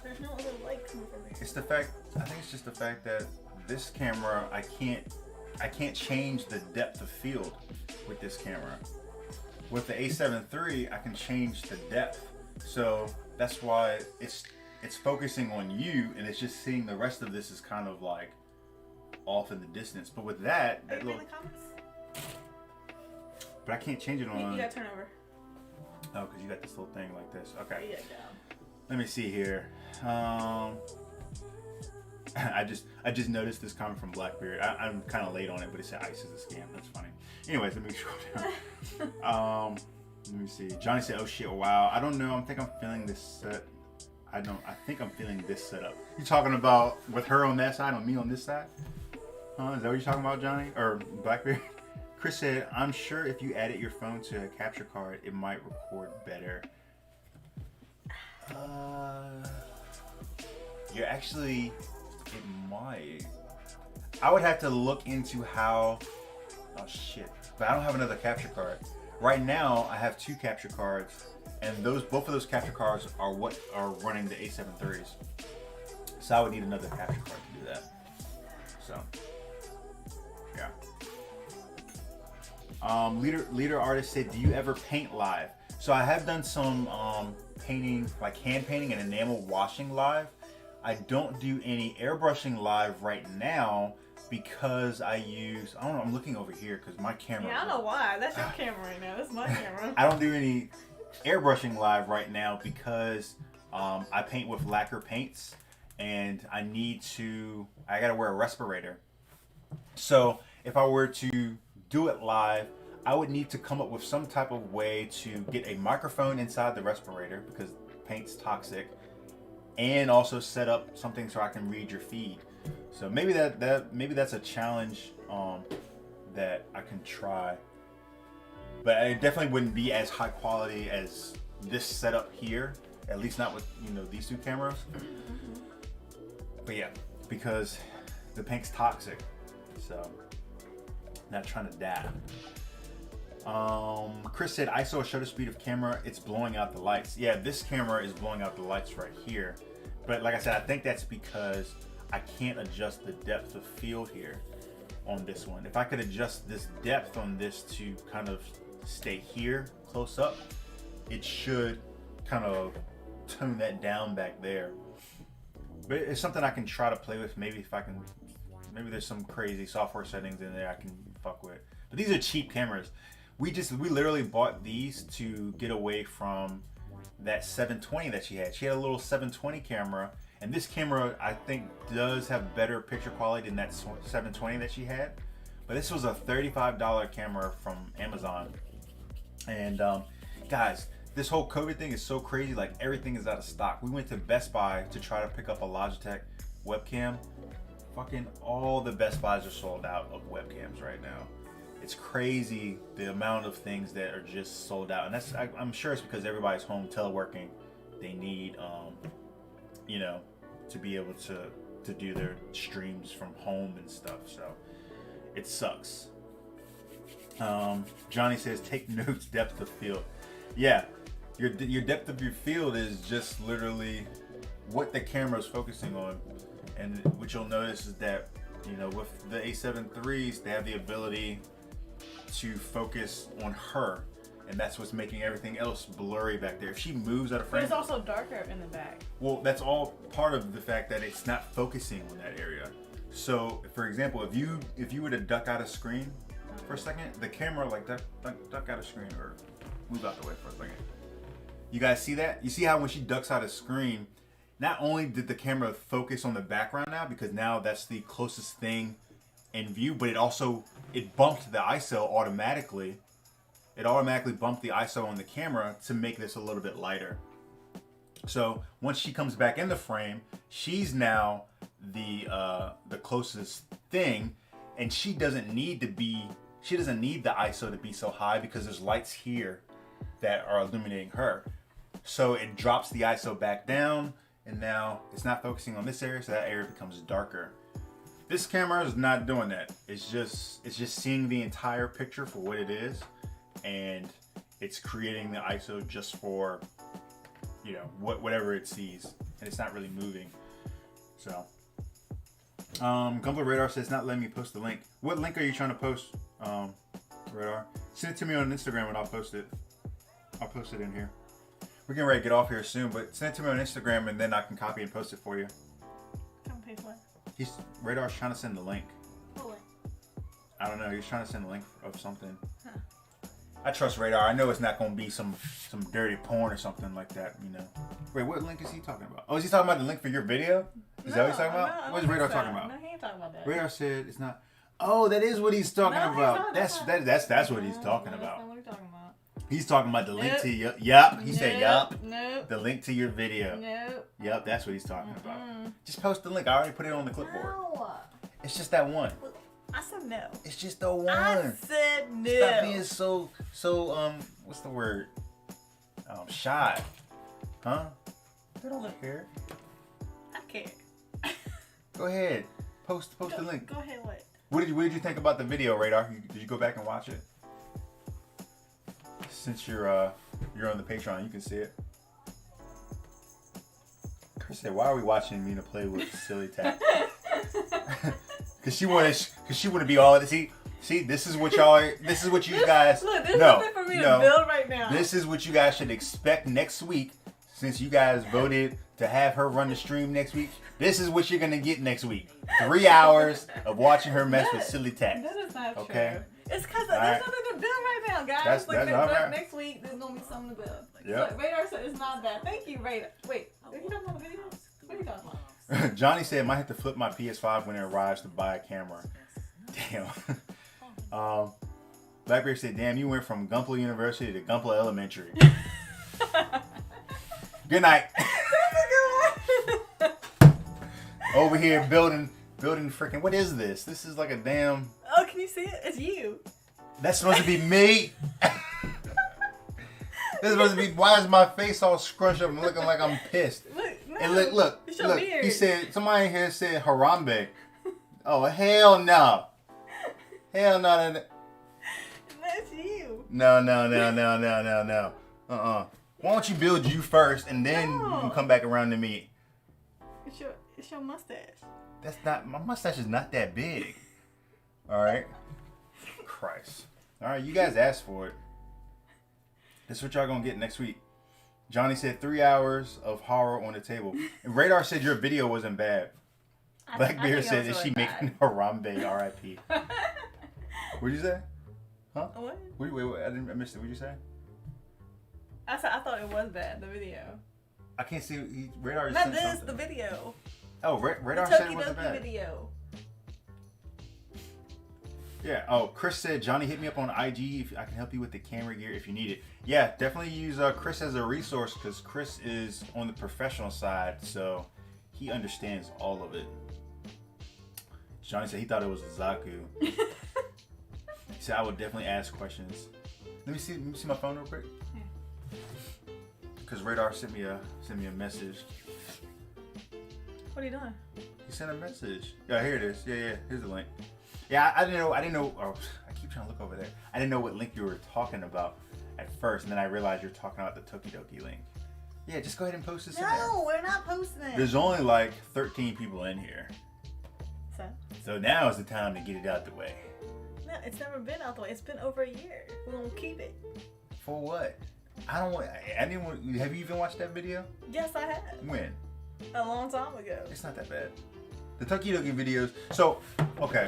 There's no other light coming from there. It's the fact. I think it's just the fact that this camera, I can't change the depth of field with this camera. With the A7 III, I can change the depth. So that's why it's focusing on you, and it's just seeing the rest of this is kind of like off in the distance. But with that little. Comments? But I can't change it on. You gotta turn over. Oh, because you got this little thing like this. Okay. Yeah, go. Let me see here. I just noticed this comment from Blackbeard. I'm kind of late on it, but it said ice is a scam. That's funny. Anyways, let me scroll down. Let me see. Johnny said, "Oh shit, wow. I don't know. I think I'm feeling this set. I think I'm feeling this setup. You talking about with her on that side, on me on this side? Huh? Is that what you're talking about, Johnny or Blackbeard?" Chris said, "I'm sure if you added your phone to a capture card, it might record better." You're actually. It might. I would have to look into how. Oh shit! But I don't have another capture card. Right now, I have 2 capture cards, and both of those capture cards are what are running the A7 IIIs. So I would need another capture card to do that. So, yeah. Leader artist said, "Do you ever paint live?" So I have done some painting, like hand painting and enamel washing live. I don't do any airbrushing live right now because I don't know, I'm looking over here because my camera. Yeah, I don't know why. That's your camera right now. That's my camera. I don't do any airbrushing live right now because I paint with lacquer paints and I gotta wear a respirator. So if I were to do it live, I would need to come up with some type of way to get a microphone inside the respirator because paint's toxic, and also set up something so I can read your feed. So maybe that's a challenge that I can try. But it definitely wouldn't be as high quality as this setup here, at least not with these 2 cameras. But yeah, because the paint's toxic, so not trying to dab. Chris said, ISO shutter speed of camera, it's blowing out the lights. Yeah, this camera is blowing out the lights right here. But like I said, I think that's because I can't adjust the depth of field here on this one. If I could adjust this depth on this to kind of stay here close up, it should kind of tone that down back there. But it's something I can try to play with. Maybe there's some crazy software settings in there I can fuck with. But these are cheap cameras. We literally bought these to get away from that 720 that she had. She had a little 720 camera, and this camera I think does have better picture quality than that 720 that she had. But this was a $35 camera from Amazon. And guys, this whole COVID thing is so crazy. Like, everything is out of stock. We went to Best Buy to try to pick up a Logitech webcam. Fucking all the Best Buys are sold out of webcams right now. It's crazy the amount of things that are just sold out, and I'm sure it's because everybody's home teleworking. They need to be able to do their streams from home and stuff. So it sucks. Johnny says, take notes, depth of field. Yeah, your depth of your field is just literally what the camera is focusing on, and what you'll notice is that with the A7 IIIs, they have the ability to focus on her, and that's what's making everything else blurry back there. If she moves out of frame, but it's also darker in the back. Well, that's all part of the fact that it's not focusing on that area. So, for example, if you were to duck out of screen for a second, the camera like duck out of screen or move out the way for a second. You guys see that? You see how when she ducks out of screen, not only did the camera focus on the background now, because now that's the closest thing in view, but it bumped the ISO automatically. It automatically bumped the ISO on the camera to make this a little bit lighter. So once she comes back in the frame, she's now the closest thing, and she doesn't need the ISO to be so high because there's lights here that are illuminating her. So it drops the ISO back down, and now it's not focusing on this area, so that area becomes darker. This camera is not doing that. It's just seeing the entire picture for what it is, and it's creating the ISO just for whatever it sees, and it's not really moving. So Gumbler Radar says it's not letting me post the link. What link are you trying to post, Radar? Send it to me on Instagram and I'll post it. I'll post it in here. We're getting ready to get off here soon, but send it to me on Instagram and then I can copy and post it for you. Come pay for it. Radar's trying to send the link. What link? I don't know. He's trying to send a link of something. Huh. I trust Radar. I know it's not going to be some dirty porn or something like that, Wait, what link is he talking about? Oh, is he talking about the link for your video? Is that what he's talking about? What is Radar talking about? No, he ain't talking about that. Radar said it's not. Oh, that is what he's talking about. That's what he's talking about. That's not what he's talking about. He's talking about the link to your. Yup. He said yup. Nope. The link to your video. Nope. Yup. That's what he's talking about. Just post the link. I already put it on the clipboard. No. It's just that one. I said no. It's just the one. I said no. Stop being so what's the word? Shy. Huh? They don't look here. I care. Go ahead. Post the link. Go ahead, what? What did you think about the video, Radar? Did you go back and watch it? Since you're on the Patreon, you can see it. Chris said, "Why are we watching Mina play with silly tack?" Cause she wanted to be all see. This is what you guys. Look, this is nothing for me to build right now. This is what you guys should expect next week. Since you guys voted to have her run the stream next week, this is what you're gonna get next week. 3 hours of watching her mess with silly tax. That is not okay? True. It's because there's nothing to build right now, guys. Next week there's gonna be something to build. Yep. Radar said it's not bad. Thank you, Radar. Wait, are you talking about the video? What are you talking about? Johnny said, "Might have to flip my PS5 when it arrives to buy a camera." Damn. Blackbeard said, "Damn, you went from Gumpla University to Gumpla Elementary." Good night. Over here building freaking. What is this? This is like a damn. Oh, can you see it? It's you. That's supposed to be me. This is supposed to be. Why is my face all scrunched up and looking like I'm pissed? Look, no. And look. It's your beard. He said. Somebody in here said Harambe. Oh hell no. Hell no. That's you. No. Why don't you build you first and then you can come back around to me? It's your mustache. That's not, my mustache is not that big. Alright? Christ. Alright, you guys asked for it. This is what y'all gonna get next week. Johnny said 3 hours of horror on the table. And Radar said your video wasn't bad. Blackbeard said, "Is she making Harambe R.I.P.?" What'd you say? Huh? What? Wait, I missed it. What'd you say? I said I thought it was bad, the video. I can't see. Radar not said this, something. the video. Oh, Radar said it wasn't bad. Video. Yeah. Oh, Chris said, "Johnny, hit me up on IG if I can help you with the camera gear if you need it." Yeah, definitely use Chris as a resource because Chris is on the professional side, so he understands all of it. Johnny said he thought it was a Zaku. He said, "I would definitely ask questions." Let me see my phone real quick. Because Radar sent me a message. What are you doing? He sent a message. Yeah, here it is. Yeah. Here's the link. Yeah, I didn't know. Oh, I keep trying to look over there. I didn't know what link you were talking about at first, and then I realized you're talking about the Tokidoki link. Yeah, just go ahead and post this in there. No, we're not posting it. There's only like 13 people in here. So now is the time to get it out the way. No, it's never been out the way. It's been over a year. We're gonna keep it. For what? I didn't want. Have you even watched that video? Yes, I have. When? A long time ago. It's not that bad. The Tokidoki videos. So, okay.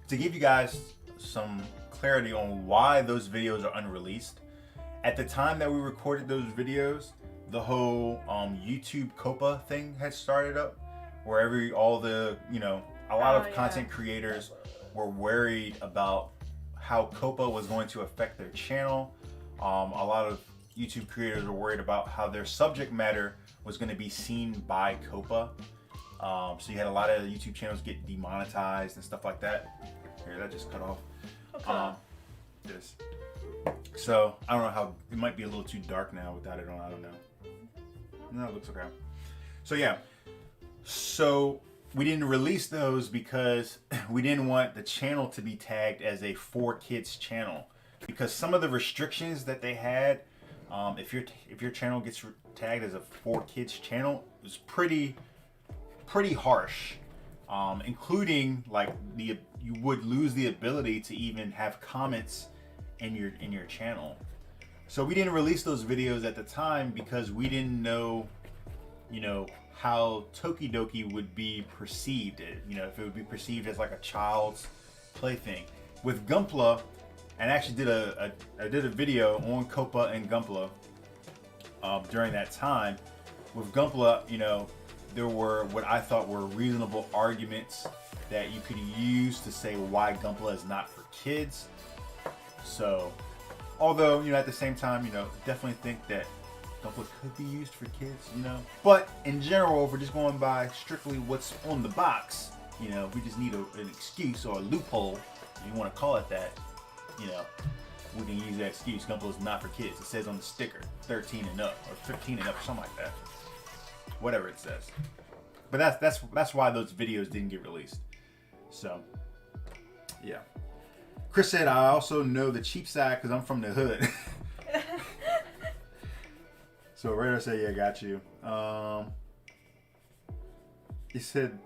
To give you guys some clarity on why those videos are unreleased, at the time that we recorded those videos, the whole YouTube Copa thing had started up, where a lot of content creators were worried about how Copa was going to affect their channel. A lot of YouTube creators were worried about how their subject matter was going to be seen by Copa. So you had a lot of YouTube channels get demonetized and stuff like that. Here, that just cut off. Okay. This. So I don't know how, it might be a little too dark now without it on. I don't know. No, it looks okay. So yeah. So we didn't release those because we didn't want the channel to be tagged as a 4Kids channel. Because some of the restrictions that they had, if your channel gets tagged as a 4Kids channel, is pretty harsh. Including like you would lose the ability to even have comments in your channel. So we didn't release those videos at the time because we didn't know, how Tokidoki would be perceived. If it would be perceived as like a child's plaything. With Gumpla, and actually I did a video on Copa and Gumpla during that time. With Gumpla, there were what I thought were reasonable arguments that you could use to say why Gumpla is not for kids. So, although, at the same time, definitely think that Gumpla could be used for kids, But in general, if we're just going by strictly what's on the box, we just need an excuse or a loophole, if you want to call it that, we can use that excuse. Gumpla is not for kids. It says on the sticker, 13 and up, or 15 and up, or something like that. Whatever it says. But that's why those videos didn't get released. So, yeah. Chris said, I also know the cheap side because I'm from the hood. So Radar said, yeah, got you. He said,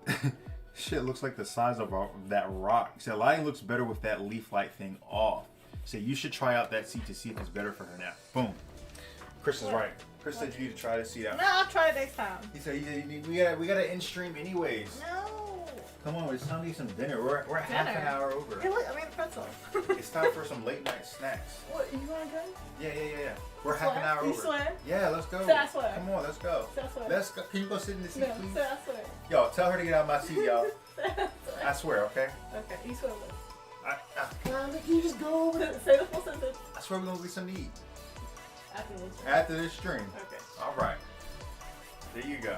shit looks like the size of that rock. He said, lighting looks better with that leaf light thing off. He said, you should try out that seat to see if it's better for her now. Boom. Chris is right. Chris said you need to try this seat out. No, I'll try it next time. He said, we gotta end stream anyways. No. Come on, it's time to eat some dinner. We're half an hour over. Hey, look, I made a pretzel. It's time for some late night snacks. What, you wanna go? Yeah. We're half an hour over. You swear? Yeah, let's go. Say I swear. Come on, let's go. Say I swear. Let's go. Can you go sit in the seat, No, please? say I swear. Yo, tell her to get out of my seat, y'all. Say I swear. I swear, okay? Okay, you swear with. Can you just go over there? Say the full sentence. I swear we're gonna get something to eat. After this. After this stream. Okay. All right. There you go.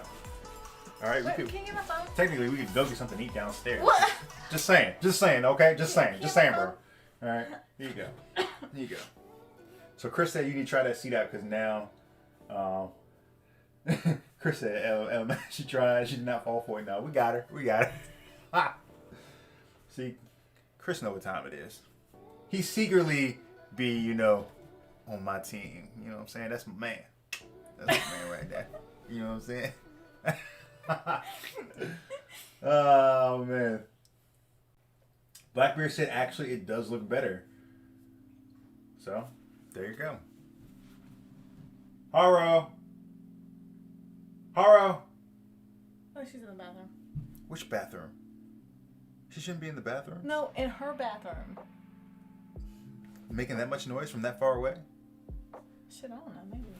All right. Wait, can you get my phone? Technically, we could go get something to eat downstairs. What? Just saying, okay? Just saying, bro. All right. Here you go. Here you go. So Chris said you need to try that seat out because now, Chris said, she tried, she did not fall for it. No, we got her. Ha. See, Chris know what time it is. He secretly be, on my team. You know what I'm saying? That's my man. That's my man right there. You know what I'm saying? Oh, man. Blackbeard said, actually, it does look better. So, there you go. Haro. Oh, she's in the bathroom. Which bathroom? She shouldn't be in the bathroom? No, in her bathroom. Making that much noise from that far away? Shit, I don't know, maybe.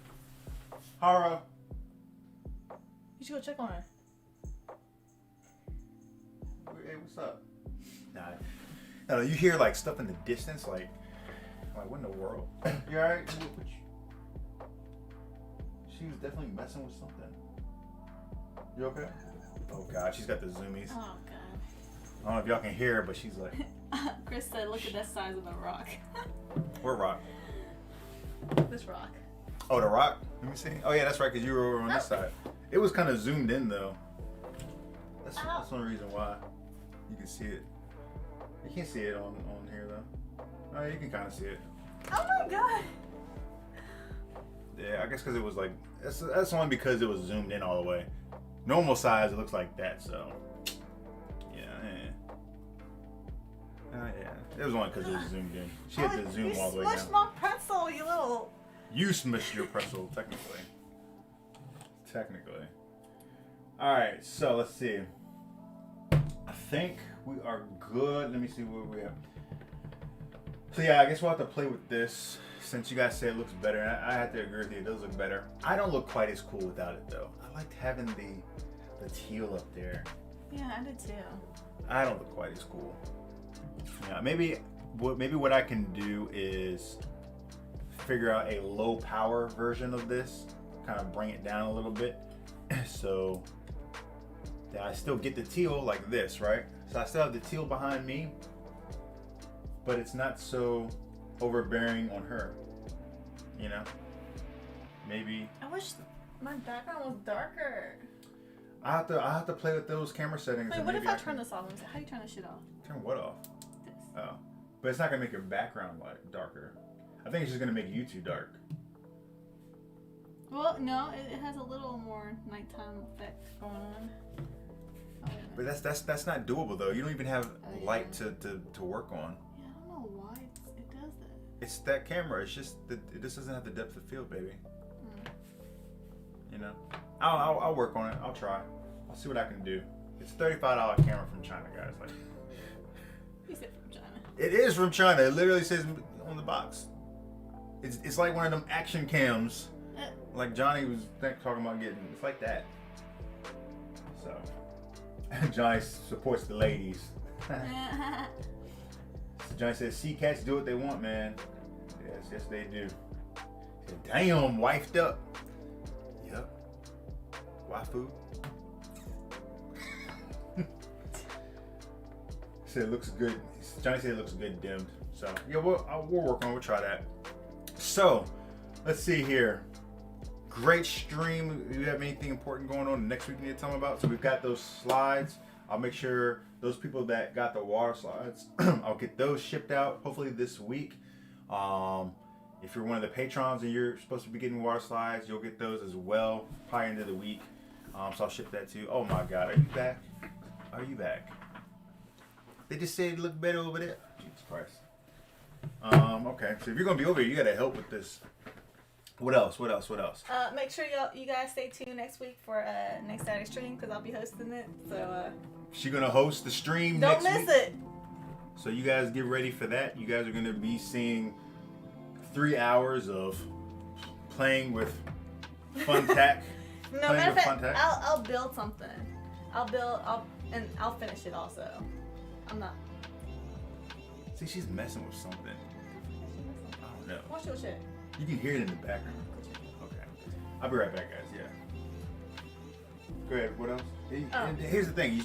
Haro. You should go check on her. Hey, what's up? Nah. No, you hear like stuff in the distance, like what in the world? You alright? She was definitely messing with something. You okay? Oh god, she's got the zoomies. Oh god. I don't know if y'all can hear her, but she's like. Chris said, look at that size of the rock. Where rock? This rock. Oh, the rock? Let me see. Oh yeah, that's right, because you were over on this side. It was kind of zoomed in though. That's one reason why. You can see it. You can't see it on here though. Oh, you can kind of see it. Oh my god. Yeah, I guess because it was like that's only because it was zoomed in all the way. Normal size, it looks like that. So yeah. It was only because it was zoomed in. She had to zoom all the way down. You smushed my pretzel, you little. You smushed your pretzel, technically. All right, so let's see. I think we are good. Let me see where we are. So yeah, I guess we'll have to play with this since you guys say it looks better. And I have to agree with you, it does look better. I don't look quite as cool without it though. I liked having the teal up there. Yeah, I did too. I don't look quite as cool. Yeah, maybe what I can do is figure out a low power version of this, kind of bring it down a little bit, so that I still get the teal like this, right? So I still have the teal behind me, but it's not so overbearing on her, Maybe. I wish my background was darker. I have to play with those camera settings. Wait, what if I turn this off? How do you turn this shit off? Turn what off? This. Oh, but it's not gonna make your background like darker. I think it's just gonna make you too dark. Well, no, it has a little more nighttime effect going on. Oh, but that's not doable though. You don't even have light to work on. Yeah, I don't know why it does that. It's that camera. It's just that it just doesn't have the depth of field, baby. I'll work on it. I'll try. I'll see what I can do. It's $35 camera from China, guys. Like, you said from China. It is from China. It literally says on the box. It's like one of them action cams, like Johnny was talking about getting. It's like that. So Johnny supports the ladies. So Johnny says, "Sea cats do what they want, man." Yes, they do. He said, "Damn, wifed up." Yep. Waifu. Said it looks good. Johnny said it looks good dimmed. So yeah, we'll work on it. We'll try that. So let's see here. great stream. Do you have anything important going on next week you need to tell me about? So we've got those slides. I'll make sure those people that got the water slides, I'll get those shipped out hopefully this week. If you're one of the patrons and you're supposed to be getting water slides, you'll get those as well, probably end of the week. So I'll ship that too. Oh my God, are you back? Are you back? They just said it looked better over there. Jesus Christ. Okay, so if you're gonna be over here, you gotta help with this. What else? Make sure you guys stay tuned next week for next Saturday stream because I'll be hosting it. So she's gonna host the stream don't next week. miss it. So you guys get ready for that. You guys are gonna be seeing 3 hours of playing with fun tack. No, matter of fact, I'll build something. I'll finish it also. I'm not. See, she's messing with something. I don't know. Watch your shit. You can hear it in the background. Okay. I'll be right back, guys. Yeah. Go ahead. What else? Here's the thing.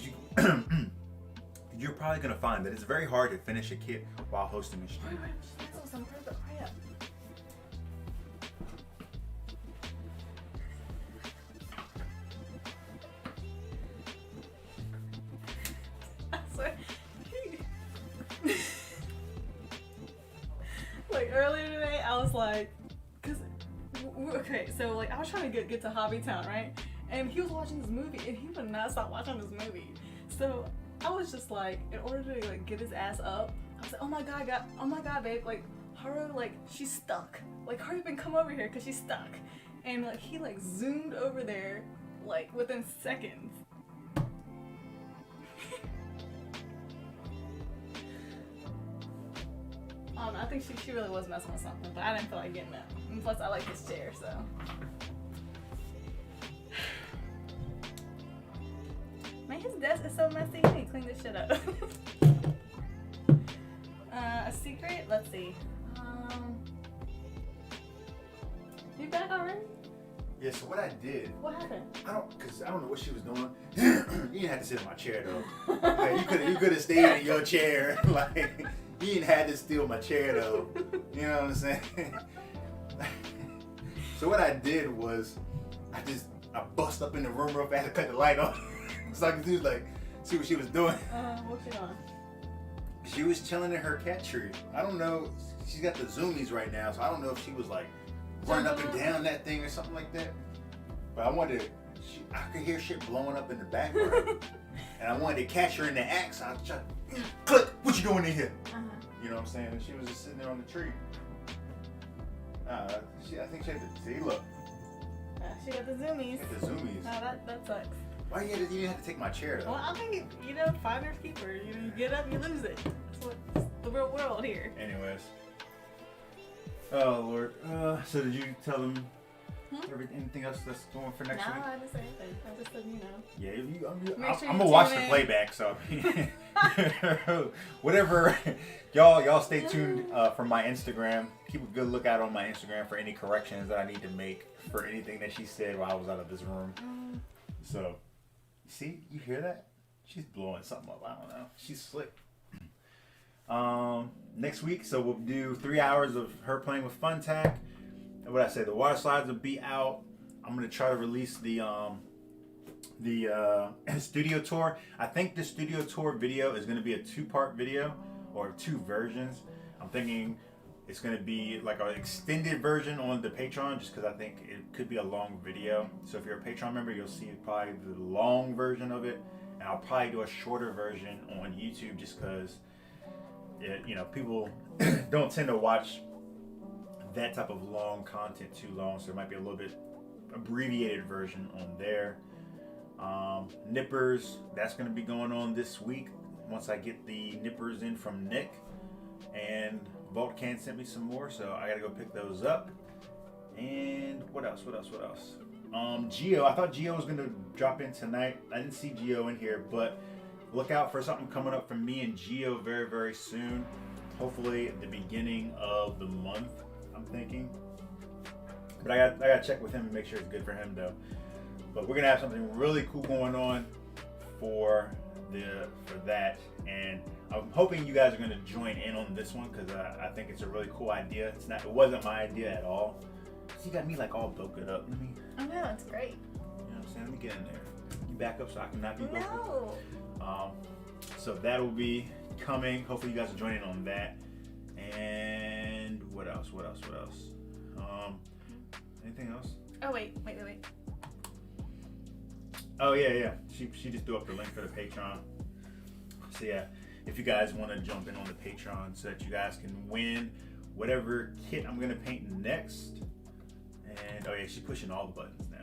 You're probably going to find that it's very hard to finish a kit while hosting a stream. Hurry up. I swear. Like earlier today, I was like, so like I was trying to get to Hobbytown, right? And he was watching this movie, and he would not stop watching this movie. So I was just like, in order to like get his ass up, I was like, oh my god, babe, like hurry, like she's stuck. Like hurry up and come over here, cause she's stuck. And like he like zoomed over there, like within seconds. I don't know, I think she really was messing with something, but I didn't feel like getting up. And plus, I like this chair, so. Man, his desk is so messy. You need to clean this shit up. A secret? Let's see. You back already? Yeah, so what I did. What happened? I don't know what she was doing. You didn't have to sit in my chair though. Like, you could have stayed in your chair. Like. You didn't have to steal my chair though. You know what I'm saying? So what I did was I bust up in the room real fast and cut the light on. So I could do like see what she was doing. What's she doing? She was chilling in her cat tree. I don't know. She's got the zoomies right now, so I don't know if she was like running up and down that thing or something like that. But I could hear shit blowing up in the background. And I wanted to catch her in the act, so I was trying to click, what you doing in here? You know what I'm saying? And she was just sitting there on the tree. I think she had to see, look. She got the zoomies. The zoomies. No, that sucks. Why you didn't have to take my chair though? Well, I think, finders keepers. You get up, you lose it. That's what's the real world here. Anyways. Oh, Lord. So did you tell them anything else that's going for next week? No, I didn't say anything. I just said, Yeah, I'm gonna watch the playback, so whatever. Y'all stay tuned for my Instagram. Keep a good lookout on my Instagram for any corrections that I need to make for anything that she said while I was out of this room. So, see, you hear that? She's blowing something up. I don't know. She's slick. Next week, so we'll do 3 hours of her playing with Fun Tack. What I say, the water slides will be out. I'm gonna try to release the studio tour. I think the studio tour video is gonna be a 2-part video or 2 versions. I'm thinking it's gonna be like an extended version on the Patreon, just because I think it could be a long video. So if you're a Patreon member, you'll see probably the long version of it, and I'll probably do a shorter version on YouTube, just because people don't tend to watch that type of long content too long, so there might be a little bit abbreviated version on there. Nippers, that's going to be going on this week once I get the nippers in from Nick, and Voltcan sent me some more, so I gotta go pick those up. And what else? Geo, I thought Geo was going to drop in tonight. I didn't see Geo in here, but look out for something coming up from me and Geo very, very soon. Hopefully at the beginning of the month, I'm thinking. But I got to check with him and make sure it's good for him though. But we're gonna have something really cool going on for that, and I'm hoping you guys are gonna join in on this one, because I think it's a really cool idea. It wasn't my idea at all. You got me like all bulked up. Let me. I know, it's great. You know what I'm saying? Let me get in there. You back up so I can not be bulked. No. So that'll be coming. Hopefully you guys are joining on that. And what else? Anything else? Oh wait. Oh yeah. She just threw up the link for the Patreon. So yeah, if you guys want to jump in on the Patreon so that you guys can win whatever kit I'm gonna paint next. And oh yeah, she's pushing all the buttons now.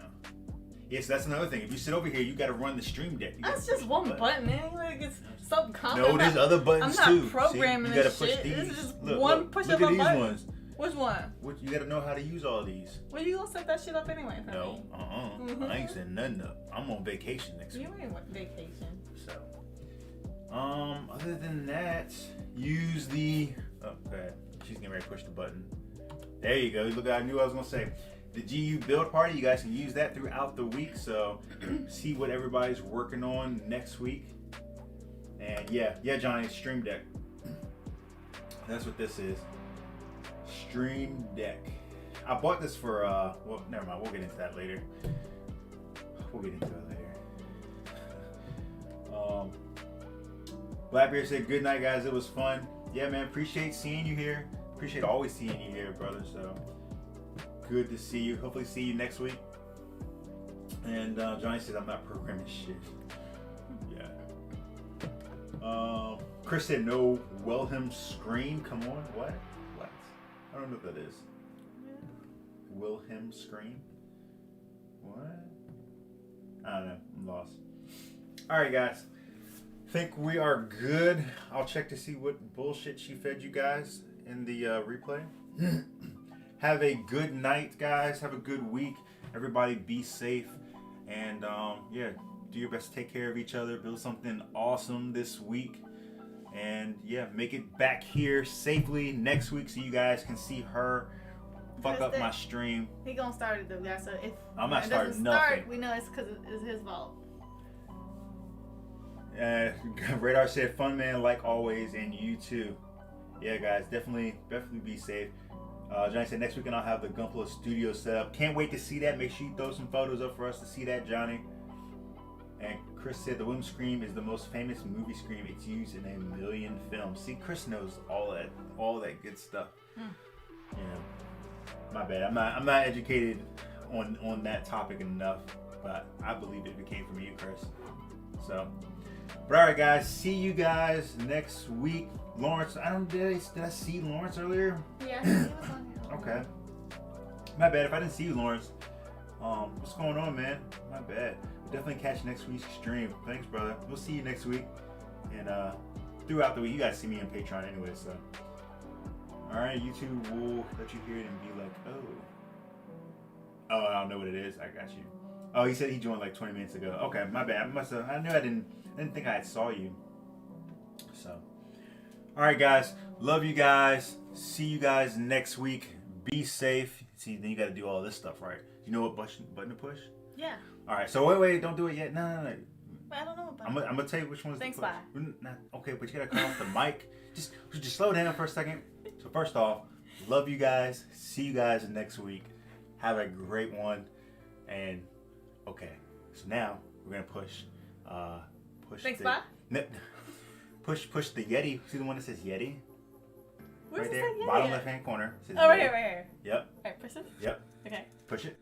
Yes, that's another thing. If you sit over here, you gotta run the stream deck. That's just one button, man. Like it's something common. No, there's other buttons too. I'm not programming See, you gotta this push shit. these. This is just look, one push look of a at these button. ones. Which one? You gotta know how to use all these. Well, you gonna set that shit up anyway for No, me. I ain't setting nothing up. I'm on vacation next week. You ain't on vacation. So, other than that, use the. Oh, okay. She's getting ready to push the button. There you go. Look, I knew what I was gonna say. The GU build party, you guys can use that throughout the week. So, see what everybody's working on next week. And yeah, Johnny, Stream Deck. That's what this is. Stream Deck. I bought this for well, never mind, we'll get into that later. Blackbeard said good night guys, it was fun. Yeah man, appreciate seeing you here. Appreciate always seeing you here, brother. So good to see you. Hopefully see you next week. And Johnny says I'm not programming shit. Yeah. Chris said no Wilhelm scream. Come on, what? I don't know what that is. Wilhelm scream? What? I don't know. I'm lost. Alright, guys. Think we are good. I'll check to see what bullshit she fed you guys in the replay. Have a good night, guys. Have a good week. Everybody be safe. And yeah, do your best to take care of each other. Build something awesome this week. And yeah, make it back here safely next week so you guys can see her fuck up my stream. He gonna start it though, guys. So if I'm not starting doesn't nothing. start, we know it's because it's his fault. Radar said, "Fun man like always," and you too. Yeah, guys, definitely be safe. Johnny said next weekend I'll have the Gunpla studio set up. Can't wait to see that. Make sure you throw some photos up for us to see that, Johnny. And Chris said the Wilhelm scream is the most famous movie scream. It's used in 1 million films. See, Chris knows all that good stuff. You know, my bad. I'm not educated on that topic enough, but I believe it came from you, Chris. So, but all right, guys. See you guys next week. Lawrence, did I see Lawrence earlier? Yeah, he was on here. Okay. My bad. If I didn't see you, Lawrence, what's going on, man? My bad. Definitely catch next week's stream. Thanks, brother. We'll see you next week. And throughout the week, you guys see me on Patreon anyway, so. Alright, YouTube will let you hear it and be like, oh. Oh, I don't know what it is. I got you. Oh, he said he joined like 20 minutes ago. Okay, my bad. I knew I didn't think I had saw you. So. Alright, guys. Love you guys. See you guys next week. Be safe. See, then you got to do all this stuff, right? You know what button to push? Yeah. All right, so wait, don't do it yet. No. Wait, I don't know about I'm gonna tell you which one's Thanks, the push. bye. Okay, but you gotta come off the mic. Just slow down for a second. So first off, love you guys. See you guys next week. Have a great one. And okay, so now we're gonna push. Thanks, the, bye. Push the Yeti. See the one that says Yeti? Where's right it there, say Yeti bottom at? left hand corner. Says Oh, right Yeti. here. Yep. Alright, push it. Yep. Okay. Push it.